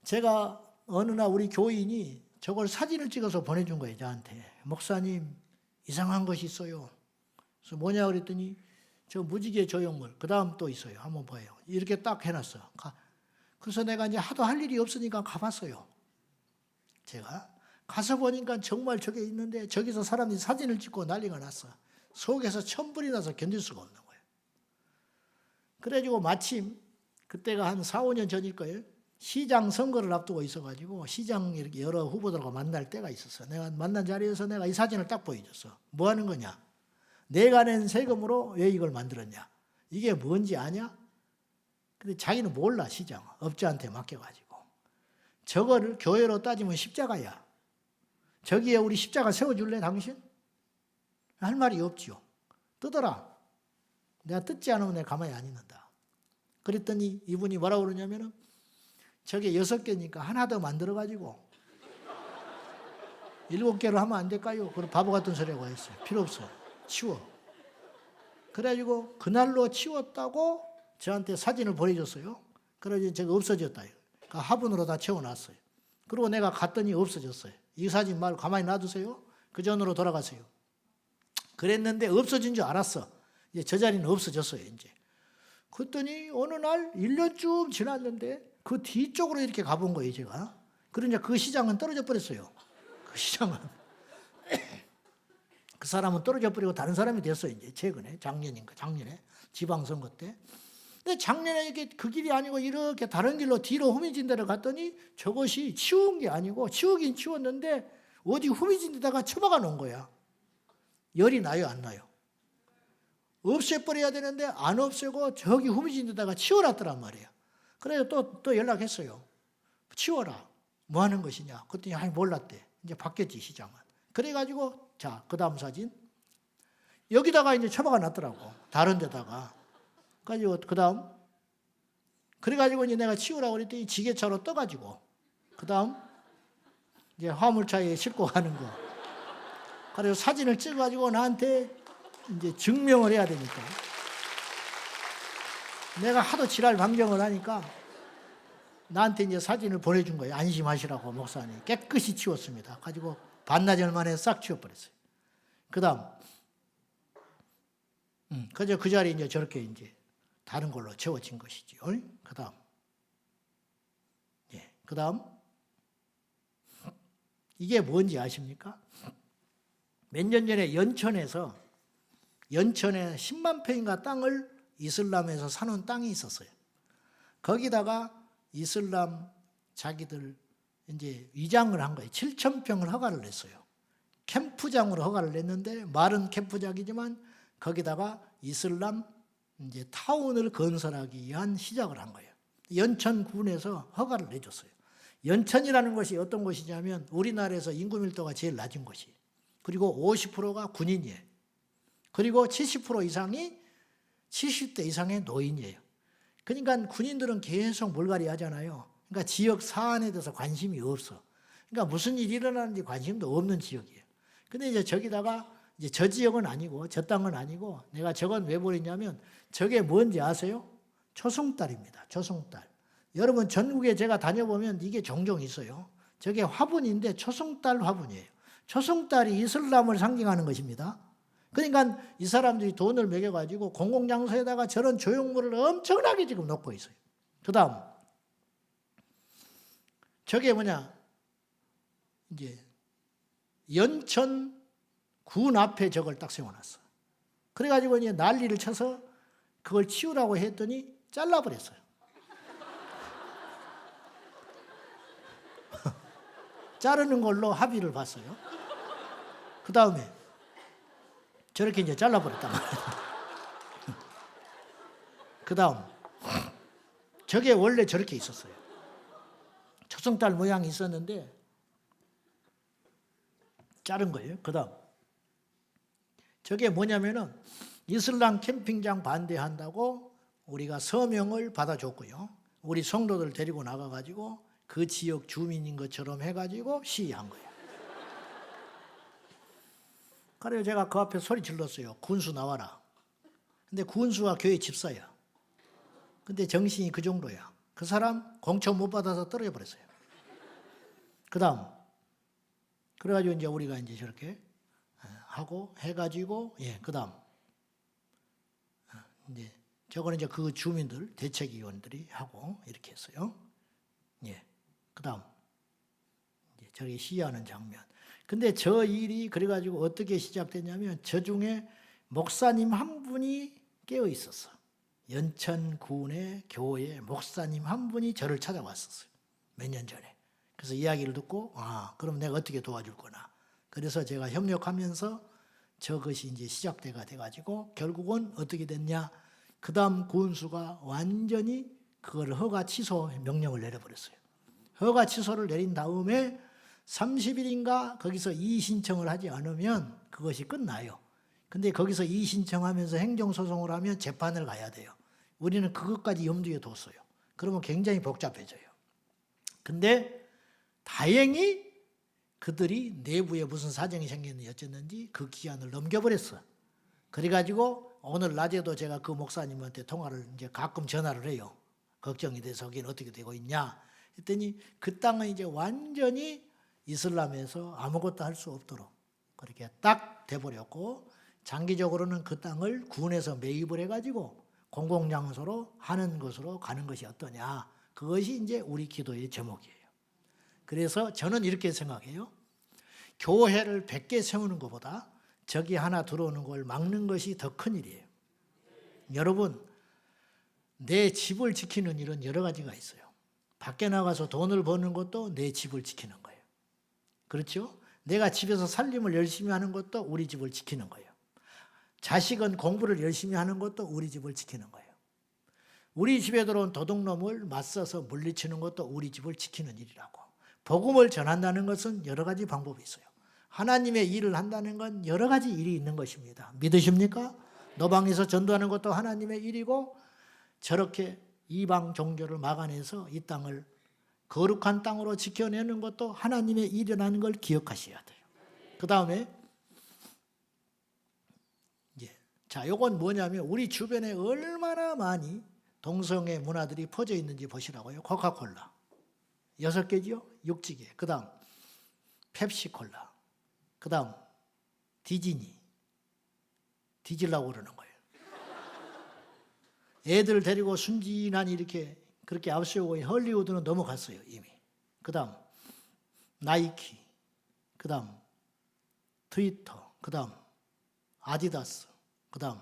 제가 어느 날 우리 교인이 저걸 사진을 찍어서 보내준 거예요, 저한테. 목사님, 이상한 것이 있어요. 그래서 뭐냐 그랬더니 저 무지개 조형물, 그 다음 또 있어요. 한번 봐요. 이렇게 딱 해놨어. 그래서 내가 이제 하도 할 일이 없으니까 가봤어요. 제가 가서 보니까 정말 저게 있는데 저기서 사람들이 사진을 찍고 난리가 났어. 속에서 천불이 나서 견딜 수가 없는 거예요. 그래가지고 마침 그때가 한 4, 5년 전일 거예요. 시장 선거를 앞두고 있어가지고 시장 이렇게 여러 후보들과 만날 때가 있었어. 내가 만난 자리에서 내가 이 사진을 딱 보여줬어. 뭐 하는 거냐? 내가 낸 세금으로 왜 이걸 만들었냐? 이게 뭔지 아냐? 근데 자기는 몰라, 시장. 업자한테 맡겨가지고. 저거를 교회로 따지면 십자가야. 저기에 우리 십자가 세워줄래, 당신? 할 말이 없지요. 뜨더라. 내가 뜯지 않으면 내가 가만히 안 있는다. 그랬더니 이분이 뭐라고 그러냐면은 저게 6개니까 하나 더 만들어가지고 7개로 하면 안 될까요? 그럼 바보 같은 소리라고 했어요. 필요 없어. 치워. 그래가지고 그날로 치웠다고 저한테 사진을 보내줬어요. 그래서 제가 없어졌다. 그러니까 화분으로 다 채워놨어요. 그리고 내가 갔더니 없어졌어요. 이 사진 말고 가만히 놔두세요. 그 전으로 돌아가세요. 그랬는데 없어진 줄 알았어. 이제 저 자리는 없어졌어요, 이제. 그랬더니 어느 날 1년쯤 지났는데 그 뒤쪽으로 이렇게 가본 거예요, 제가. 그러니까 그 시장은 떨어져 버렸어요. 그 시장은. 그 사람은 떨어져 버리고 다른 사람이 됐어요, 이제. 최근에. 작년에. 지방선거 때. 근데 작년에 이렇게 그 길이 아니고 이렇게 다른 길로 뒤로 후미진 데를 갔더니 저것이 치운 게 아니고 치우긴 치웠는데 어디 후미진 데다가 처박아 놓은 거야. 열이 나요, 안 나요? 없애버려야 되는데 안 없애고 저기 후미진 데다가 치워놨더란 말이에요. 그래서 또 연락했어요. 치워라. 뭐 하는 것이냐. 그랬더니 아니 몰랐대. 이제 바뀌었지, 시장은. 그래가지고 자, 그 다음 사진. 여기다가 이제 처박아 놨더라고. 다른 데다가. 그래가지고 그 다음. 그래가지고 이제 내가 치우라고 그랬더니 지게차로 떠가지고. 그 다음 이제 화물차에 싣고 가는 거. 그래서 사진을 찍어가지고 나한테 이제 증명을 해야 되니까. 내가 하도 지랄 방정을 하니까 나한테 이제 사진을 보내준 거예요. 안심하시라고, 목사님. 깨끗이 치웠습니다. 가지고 반나절 만에 싹 치워버렸어요. 그 다음. 그저 그 자리에 이제 저렇게 이제 다른 걸로 채워진 것이지. 그 다음. 예. 그 다음. 이게 뭔지 아십니까? 몇 년 전에 연천에 10만 평인가 땅을 이슬람에서 사놓은 땅이 있었어요. 거기다가 이슬람 자기들 이제 위장을 한 거예요. 7,000평을 허가를 냈어요. 캠프장으로 허가를 냈는데 말은 캠프장이지만 거기다가 이슬람 이제 타운을 건설하기 위한 시작을 한 거예요. 연천군에서 허가를 내줬어요. 연천이라는 것이 어떤 곳이냐면 우리나라에서 인구 밀도가 제일 낮은 곳이. 그리고 50%가 군인이에요. 그리고 70% 이상이 70대 이상의 노인이에요. 그러니까 군인들은 계속 몰갈이 하잖아요. 그러니까 지역 사안에 대해서 관심이 없어. 그러니까 무슨 일이 일어나는지 관심도 없는 지역이에요. 근데 이제 저기다가 이제 저 지역은 아니고 저 땅은 아니고 내가 저건 왜 보냈냐면 저게 뭔지 아세요? 초승달입니다. 초승달. 여러분 전국에 제가 다녀보면 이게 종종 있어요. 저게 화분인데 초승달 화분이에요. 초승달이 이슬람을 상징하는 것입니다. 그러니까 이 사람들이 돈을 매겨가지고 공공장소에다가 저런 조형물을 엄청나게 지금 놓고 있어요. 그 다음. 저게 뭐냐. 이제 연천 군 앞에 저걸 딱 세워놨어. 그래가지고 이제 난리를 쳐서 그걸 치우라고 했더니 잘라버렸어요. 자르는 걸로 합의를 봤어요. 그 다음에 저렇게 이제 잘라버렸단 말이에요. 그 다음 저게 원래 저렇게 있었어요. 초승달 모양이 있었는데 자른 거예요. 그 다음 저게 뭐냐면은 이슬람 캠핑장 반대한다고 우리가 서명을 받아줬고요. 우리 성도들 데리고 나가가지고 그 지역 주민인 것처럼 해가지고 시위한 거예요. 그래서 제가 그 앞에 소리 질렀어요. 군수 나와라. 근데 군수가 교회 집사야. 근데 정신이 그 정도야. 그 사람 공천 못 받아서 떨어져 버렸어요. 그 다음 그래가지고 이제 우리가 이제 저렇게 하고 해가지고 그다음 이제 저거는 이제 그 주민들 대책위원들이 하고 이렇게 했어요. 그다음 이제 저기 시위하는 장면. 근데 저 일이 그래가지고 어떻게 시작됐냐면 저 중에 목사님 한 분이 깨어 있었어. 연천군의 교회 목사님 한 분이 저를 찾아왔었어요. 몇 년 전에. 그래서 이야기를 듣고 그럼 내가 어떻게 도와줄 거나. 그래서 제가 협력하면서 저것이 이제 시작돼가 돼가지고 결국은 어떻게 됐냐. 그 다음 군수가 완전히 그걸 허가 취소 명령을 내려버렸어요. 허가 취소를 내린 다음에 30일인가 거기서 이의 신청을 하지 않으면 그것이 끝나요. 근데 거기서 이의 신청하면서 행정소송을 하면 재판을 가야 돼요. 우리는 그것까지 염두에 뒀어요. 그러면 굉장히 복잡해져요. 근데 다행히 그들이 내부에 무슨 사정이 생겼는지 어쨌는지 그 기한을 넘겨버렸어. 그래가지고 오늘 낮에도 제가 그 목사님한테 통화를 이제 가끔 전화를 해요. 걱정이 돼서 거기는 어떻게 되고 있냐 했더니 그 땅은 이제 완전히 이슬람에서 아무것도 할 수 없도록 그렇게 딱 돼버렸고 장기적으로는 그 땅을 군에서 매입을 해가지고 공공장소로 하는 것으로 가는 것이 어떠냐. 그것이 이제 우리 기도의 제목이에요. 그래서 저는 이렇게 생각해요. 교회를 100개 세우는 것보다 저기 하나 들어오는 걸 막는 것이 더 큰 일이에요. 여러분, 내 집을 지키는 일은 여러 가지가 있어요. 밖에 나가서 돈을 버는 것도 내 집을 지키는 거예요. 그렇죠? 내가 집에서 살림을 열심히 하는 것도 우리 집을 지키는 거예요. 자식은 공부를 열심히 하는 것도 우리 집을 지키는 거예요. 우리 집에 들어온 도둑놈을 맞서서 물리치는 것도 우리 집을 지키는 일이라고. 복음을 전한다는 것은 여러 가지 방법이 있어요. 하나님의 일을 한다는 건 여러 가지 일이 있는 것입니다. 믿으십니까? 노방에서 전도하는 것도 하나님의 일이고 저렇게 이방 종교를 막아내서 이 땅을 거룩한 땅으로 지켜내는 것도 하나님의 일이라는 걸 기억하셔야 돼요. 그 다음에 요건 뭐냐면 우리 주변에 얼마나 많이 동성애 문화들이 퍼져 있는지 보시라고요. 코카콜라 6개지요? 6지개. 그 다음 펩시콜라. 그 다음 디즈니. 뒤질라고 그러는 거예요. 애들 데리고 순진한 이렇게 그렇게 앞세우고 헐리우드는 넘어갔어요 이미. 그 다음 나이키. 그 다음 트위터. 그 다음 아디다스. 그 다음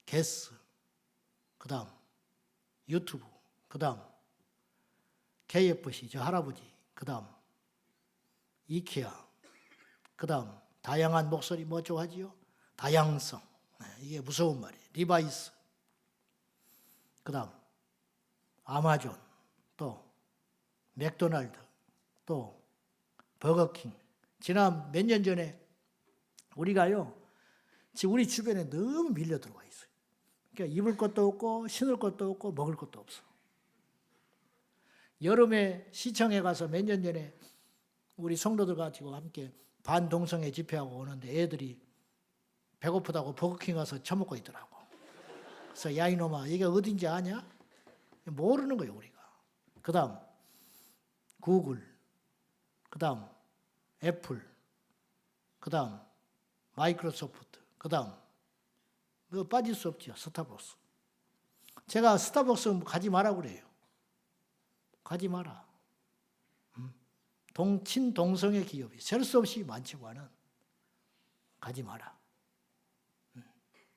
게스. 그 다음 유튜브. 그 다음 KFC 저 할아버지. 그 다음 이케아. 그 다음 다양한 목소리 뭐 좋아하지요? 다양성. 이게 무서운 말이에요. 리바이스. 그 다음 아마존. 또 맥도날드. 또 버거킹. 지난 몇 년 전에 우리가요 지금 우리 주변에 너무 밀려 들어와 있어요. 그러니까 입을 것도 없고 신을 것도 없고 먹을 것도 없어. 여름에 시청에 가서 몇 년 전에 우리 성도들 가지고 함께 반동성애 집회하고 오는데 애들이 배고프다고 버거킹 가서 처먹고 있더라고. 그래서 야 이놈아 이게 어딘지 아냐? 모르는 거예요 우리가. 그 다음 구글. 그 다음 애플. 그 다음 마이크로소프트. 그 다음 빠질 수 없죠. 스타벅스. 제가 스타벅스 가지 마라 그래요. 가지 마라. 친동성애 기업이 셀 수 없이 많지만은 가지 마라.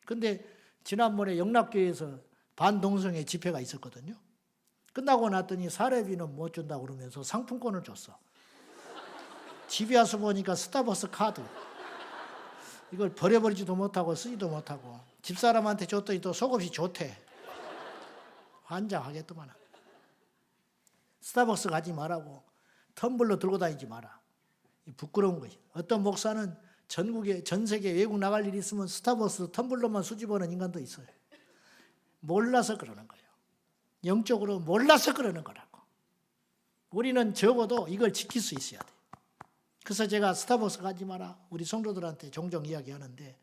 근데 지난번에 영락교회에서 반동성애 집회가 있었거든요. 끝나고 났더니 사례비는 못 준다고 그러면서 상품권을 줬어. 집에 와서 보니까 스타벅스 카드. 이걸 버려버리지도 못하고 쓰지도 못하고 집사람한테 줬더니 또 속없이 좋대. 환장하겠더만. 스타벅스 가지 말라고. 텀블러 들고 다니지 마라. 부끄러운 것이. 어떤 목사는 전국에 전 세계 외국 나갈 일이 있으면 스타벅스 텀블러만 수집하는 인간도 있어요. 몰라서 그러는 거예요. 영적으로 몰라서 그러는 거라고. 우리는 적어도 이걸 지킬 수 있어야 돼요. 그래서 제가 스타벅스 가지 마라. 우리 성도들한테 종종 이야기하는데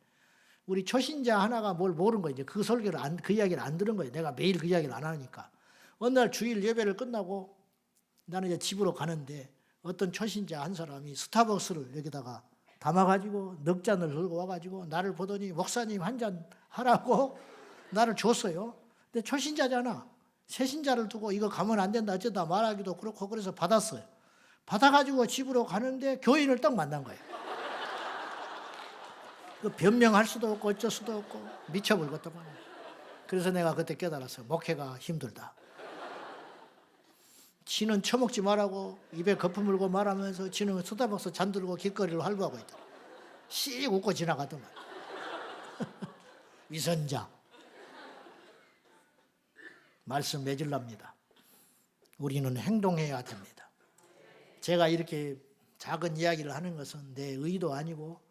우리 초신자 하나가 뭘 모르는 거예요. 이제 그 설교를 그 이야기를 안 들은 거예요. 내가 매일 그 이야기를 안 하니까. 어느 날 주일 예배를 끝나고 나는 이제 집으로 가는데 어떤 초신자 한 사람이 스타벅스를 여기다가 담아가지고 넉 잔을 들고 와가지고 나를 보더니 목사님 한 잔 하라고 나를 줬어요. 근데 초신자잖아. 새신자를 두고 이거 가면 안 된다 어쩌다 말하기도 그렇고 그래서 받았어요. 받아가지고 집으로 가는데 교인을 딱 만난 거예요. 그 변명할 수도 없고 어쩔 수도 없고 미쳐버렸단 말이에요. 그래서 내가 그때 깨달았어요. 목회가 힘들다. 지는 처먹지 말라고 입에 거품 물고 말하면서 지는 스타벅스 잔 들고 길거리를 활보하고 있다. 씩 웃고 지나가더만. 위선자. 말씀 맺으랍니다. 우리는 행동해야 됩니다. 제가 이렇게 작은 이야기를 하는 것은 내 의도 아니고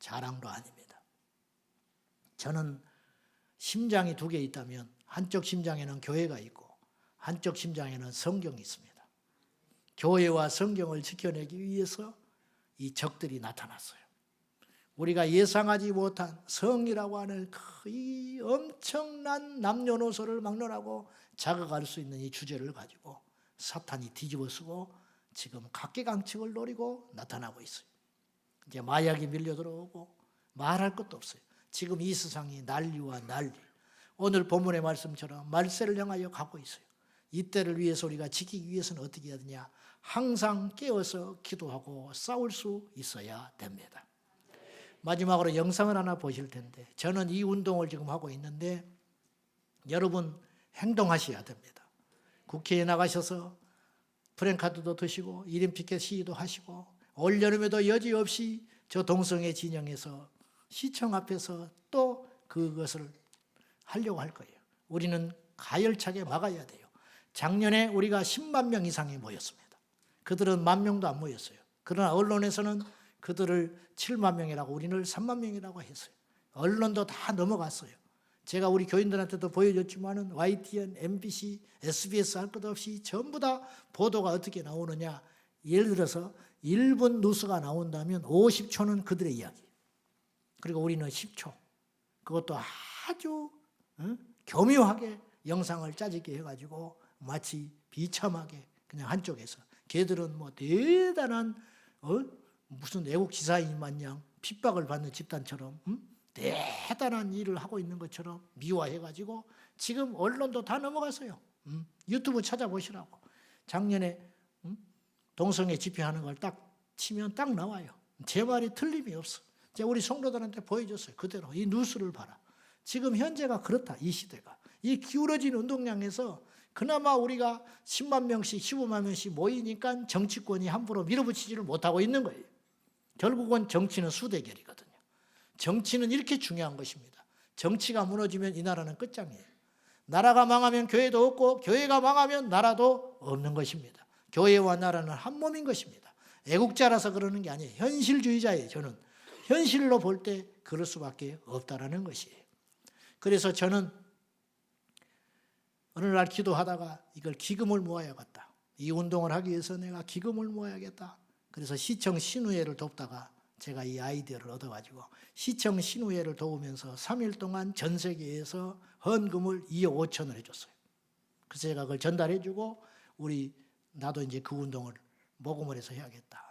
자랑도 아닙니다. 저는 심장이 두 개 있다면 한쪽 심장에는 교회가 있고 한쪽 심장에는 성경이 있습니다. 교회와 성경을 지켜내기 위해서 이 적들이 나타났어요. 우리가 예상하지 못한 성이라고 하는 이 엄청난 남녀노소를 막론하고 자극할 수 있는 이 주제를 가지고 사탄이 뒤집어쓰고 지금 각계강측을 노리고 나타나고 있어요. 이제 마약이 밀려 들어오고 말할 것도 없어요. 지금 이 세상이 난리와 난리. 오늘 본문의 말씀처럼 말세를 향하여 가고 있어요. 이때를 위해서 우리가 지키기 위해서는 어떻게 해야 되냐? 항상 깨어서 기도하고 싸울 수 있어야 됩니다. 마지막으로 영상을 하나 보실 텐데 저는 이 운동을 지금 하고 있는데 여러분 행동하셔야 됩니다. 국회에 나가셔서 프랭카드도 드시고 1인 피켓 시위도 하시고 올여름에도 여지없이 저 동성애 진영에서 시청 앞에서 또 그것을 하려고 할 거예요. 우리는 가열차게 막아야 돼요. 작년에 우리가 10만 명 이상이 모였습니다. 그들은 10,000명도 안 모였어요. 그러나 언론에서는 그들을 7만 명이라고 우리를 3만 명이라고 했어요. 언론도 다 넘어갔어요. 제가 우리 교인들한테도 보여줬지만은 YTN, MBC, SBS 할 것 없이 전부 다 보도가 어떻게 나오느냐. 예를 들어서 1분 뉴스가 나온다면 50초는 그들의 이야기. 그리고 우리는 10초. 그것도 아주 교묘하게 영상을 짜집게 해가지고 마치 비참하게 그냥 한쪽에서 걔들은 뭐 대단한 무슨 애국 지사인 마냥 핍박을 받는 집단처럼 대단한 일을 하고 있는 것처럼 미화해가지고 지금 언론도 다 넘어갔어요. 유튜브 찾아보시라고. 작년에 동성애 집회하는 걸 딱 치면 딱 나와요. 제 말이 틀림이 없어. 제가 우리 성도들한테 보여줬어요. 그대로 이 뉴스를 봐라. 지금 현재가 그렇다. 이 시대가. 이 기울어진 운동량에서 그나마 우리가 10만 명씩 15만 명씩 모이니까 정치권이 함부로 밀어붙이지를 못하고 있는 거예요. 결국은 정치는 수대결이거든요. 정치는 이렇게 중요한 것입니다. 정치가 무너지면 이 나라는 끝장이에요. 나라가 망하면 교회도 없고 교회가 망하면 나라도 없는 것입니다. 교회와 나라는 한 몸인 것입니다. 애국자라서 그러는 게 아니에요. 현실주의자예요. 저는 현실로 볼 때 그럴 수밖에 없다라는 것이에요. 그래서 저는 어느 날 기도하다가 이걸 기금을 모아야겠다. 이 운동을 하기 위해서 내가 기금을 모아야겠다. 그래서 시청 신우회를 돕다가 제가 이 아이디어를 얻어가지고 시청 신우회를 도우면서 3일 동안 전 세계에서 헌금을 2억 5천을 해줬어요. 그래서 제가 그걸 전달해주고 나도 이제 그 운동을 모금을 해서 해야겠다.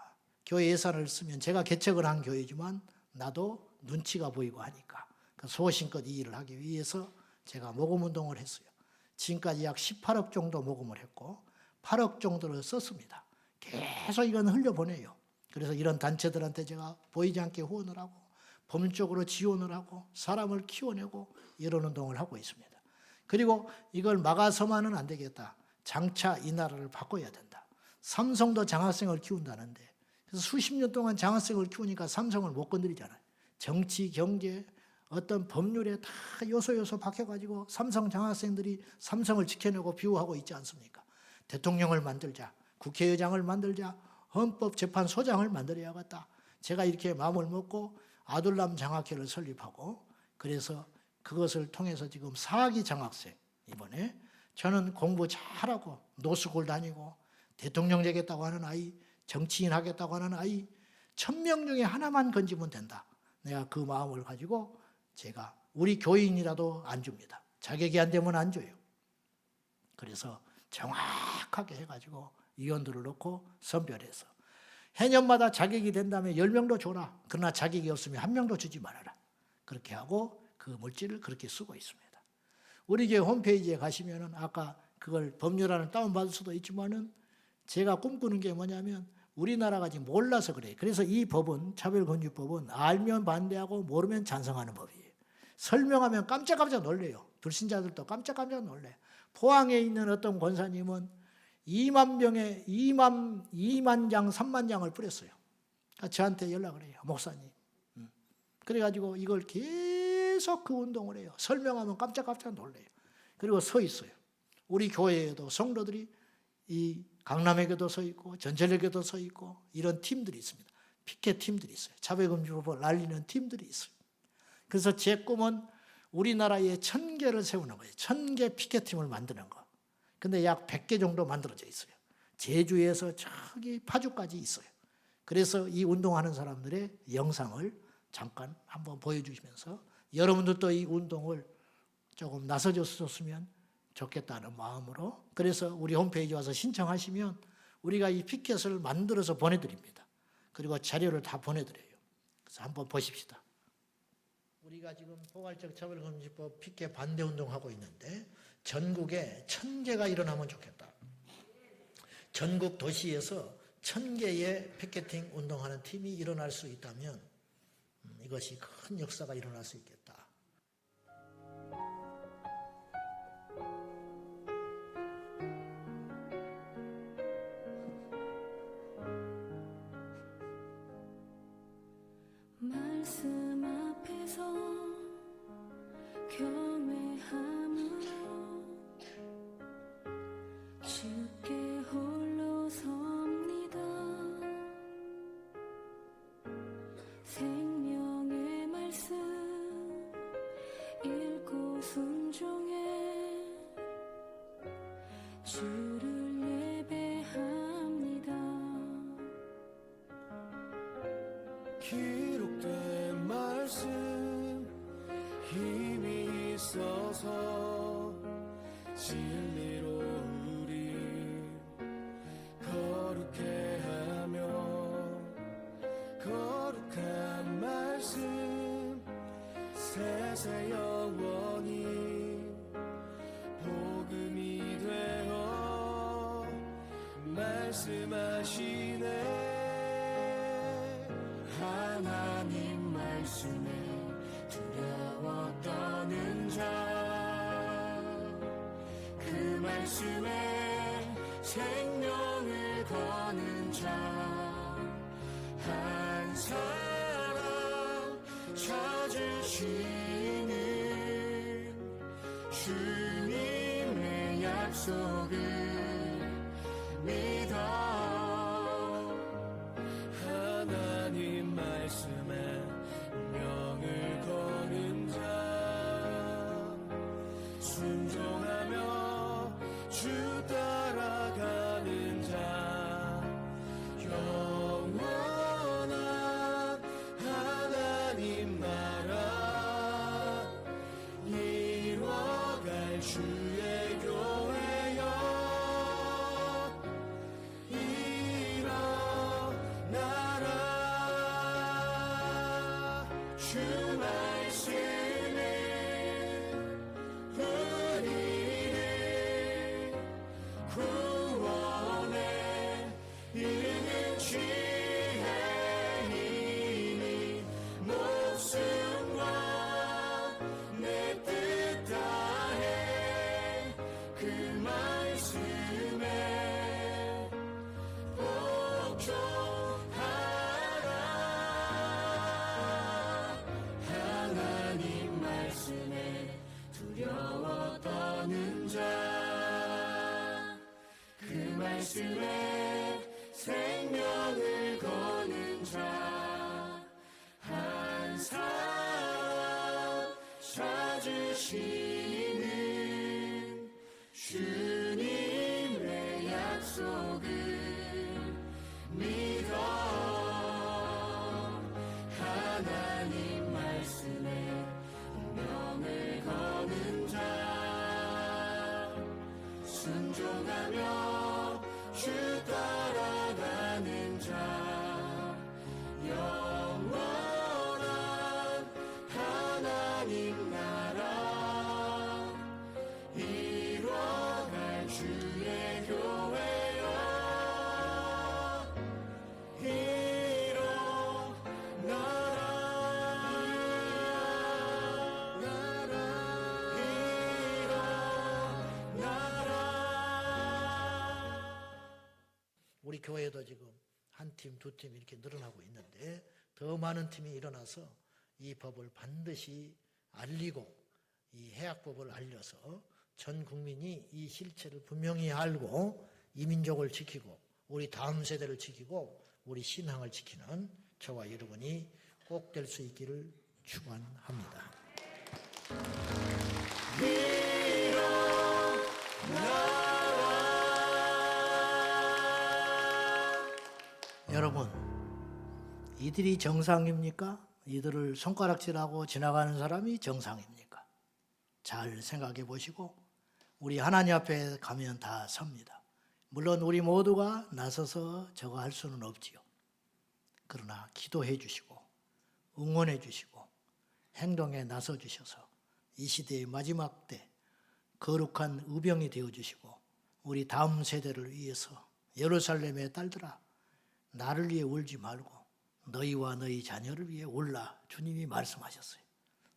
교회 예산을 쓰면 제가 개척을 한 교회지만 나도 눈치가 보이고 하니까 소신껏 이 일을 하기 위해서 제가 모금 운동을 했어요. 지금까지 약 18억 정도 모금을 했고 8억 정도를 썼습니다. 계속 이건 흘려보내요. 그래서 이런 단체들한테 제가 보이지 않게 후원을 하고 법률적으로 지원을 하고 사람을 키워내고 이런 운동을 하고 있습니다. 그리고 이걸 막아서만은 안 되겠다. 장차 이 나라를 바꿔야 된다. 삼성도 장학생을 키운다는데 그래서 수십 년 동안 장학생을 키우니까 삼성을 못 건드리잖아요. 정치, 경제, 어떤 법률에 다 요소 박혀가지고 삼성 장학생들이 삼성을 지켜내고 비호하고 있지 않습니까? 대통령을 만들자, 국회의장을 만들자, 헌법재판소장을 만들어야겠다. 제가 이렇게 마음을 먹고 아둘람 장학회를 설립하고 그래서 그것을 통해서 지금 4기 장학생 이번에 저는 공부 잘하고 노스쿨 다니고 대통령 되겠다고 하는 아이, 정치인 하겠다고 하는 아이 1000명 중에 하나만 건지면 된다. 내가 그 마음을 가지고 제가 우리 교인이라도 안 줍니다. 자격이 안 되면 안 줘요. 그래서 정확하게 해가지고 위원들을 넣고 선별해서 해년마다 자격이 된다면 10명도 줘라. 그러나 자격이 없으면 1명도 주지 말아라. 그렇게 하고 그 물질을 그렇게 쓰고 있습니다. 우리 교회 홈페이지에 가시면은 아까 그걸 법률안을 다운받을 수도 있지만은 제가 꿈꾸는 게 뭐냐면 우리나라가 지금 몰라서 그래요. 그래서 이 법은, 차별금지법은 알면 반대하고 모르면 찬성하는 법이에요. 설명하면 깜짝깜짝 놀래요. 불신자들도 깜짝깜짝 놀래요. 포항에 있는 어떤 권사님은 2만 병에 2만 장, 3만 장을 뿌렸어요. 저한테 연락을 해요. 목사님. 그래가지고 이걸 계속 그 운동을 해요. 설명하면 깜짝깜짝 놀래요. 그리고 서 있어요. 우리 교회에도 성도들이 이 강남에게도 서 있고 전철역에도 서 있고 이런 팀들이 있습니다. 피켓 팀들이 있어요. 차별금지법을 날리는 팀들이 있어요. 그래서 제 꿈은 우리나라에 1000개를 세우는 거예요. 1000개 피켓 팀을 만드는 거. 근데 약 100개 정도 만들어져 있어요. 제주에서 저기 파주까지 있어요. 그래서 이 운동하는 사람들의 영상을 잠깐 한번 보여주시면서 여러분들도 이 운동을 조금 나서줬으면 좋겠다는 마음으로, 그래서 우리 홈페이지 와서 신청하시면 우리가 이 피켓을 만들어서 보내드립니다. 그리고 자료를 다 보내드려요. 그래서 한번 보십시다. 우리가 지금 포괄적 차별금지법 피켓 반대 운동하고 있는데 전국에 1000개가 일어나면 좋겠다. 전국 도시에서 1000개의 피켓팅 운동하는 팀이 일어날 수 있다면 이것이 큰 역사가 일어날 수 있겠다. 말씀 앞에서 경외함으로 주께 홀로 섭니다. 생명의 말씀 읽고 순종해 주를 예배합니다. 기록된 말씀 힘이 있어서 진리로 우리 거룩해 하며 거룩한 말씀 세세 영원히 복음이 되어 말씀하시네. 하나님 말씀에 두려워 떠는 자, 그 말씀에 생명을 거는 자, 한 사람 찾으시는 주님의 약속을 믿어. 하나님 말씀에 명을 거는 자, 순종하며 주 따라가는 자, 영원한 하나님 나라 이뤄갈 주의 교회여 일어나라. 주 말씀은 우리를 구원에 이르는 지혜 힘이 목숨과 내 뜻 다해 그 말씀에 복종하라. 하나님 말씀에 두려워 떠는 자, 그 말씀에 생명을 거는 자, 한 사람 찾으시는 주님의 약속을 믿어. 하나님 말씀에 명을 거는 자, 순종하며 주 따라가는 자, 하나님 나라 이뤄갈 주의 교회여 우리 교회도 지금 한 팀, 두 팀 이렇게 늘어나고 있는데 더 많은 팀이 일어나서 이 법을 반드시 알리고 이 해약법을 알려서 전 국민이 이 실체를 분명히 알고 이 민족을 지키고 우리 다음 세대를 지키고 우리 신앙을 지키는 저와 여러분이 꼭 될 수 있기를 축원합니다. 여러분, 이들이 정상입니까? 이들을 손가락질하고 지나가는 사람이 정상입니까? 잘 생각해 보시고 우리 하나님 앞에 가면 다 섭니다. 물론 우리 모두가 나서서 저거 할 수는 없지요. 그러나 기도해 주시고 응원해 주시고 행동에 나서 주셔서 이 시대의 마지막 때 거룩한 의병이 되어 주시고 우리 다음 세대를 위해서 예루살렘의 딸들아 나를 위해 울지 말고 너희와 너희 자녀를 위해 울라 주님이 말씀하셨어요.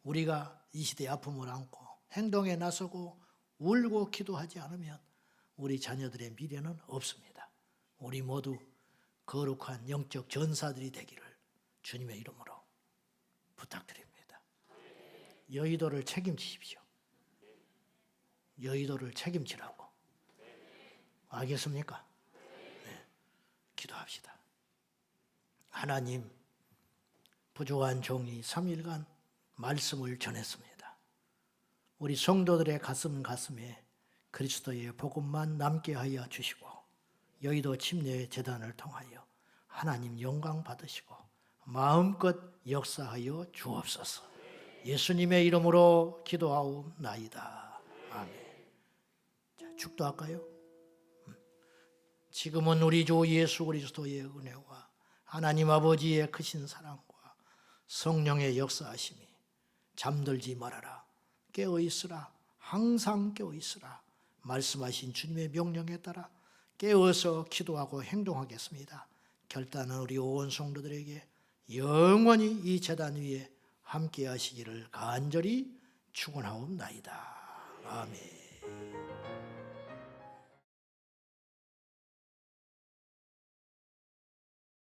우리가 이 시대의 아픔을 안고 행동에 나서고 울고 기도하지 않으면 우리 자녀들의 미래는 없습니다. 우리 모두 거룩한 영적 전사들이 되기를 주님의 이름으로 부탁드립니다. 여의도를 책임지십시오. 여의도를 책임지라고. 알겠습니까? 네. 기도합시다. 하나님, 부족한 종이 3일간 말씀을 전했습니다. 우리 성도들의 가슴에 그리스도의 복음만 남게 하여 주시고 여의도 침례 재단을 통하여 하나님 영광 받으시고 마음껏 역사하여 주옵소서. 예수님의 이름으로 기도하옵나이다. 아멘. 자, 축도할까요? 지금은 우리 주 예수 그리스도의 은혜와 하나님 아버지의 크신 사랑과 성령의 역사하심이 잠들지 말아라. 깨어 있으라. 항상 깨어 있으라. 말씀하신 주님의 명령에 따라 깨어서 기도하고 행동하겠습니다. 결단은 우리 온 성도들에게 영원히 이 제단 위에 함께 하시기를 간절히 축원하옵나이다. 아멘.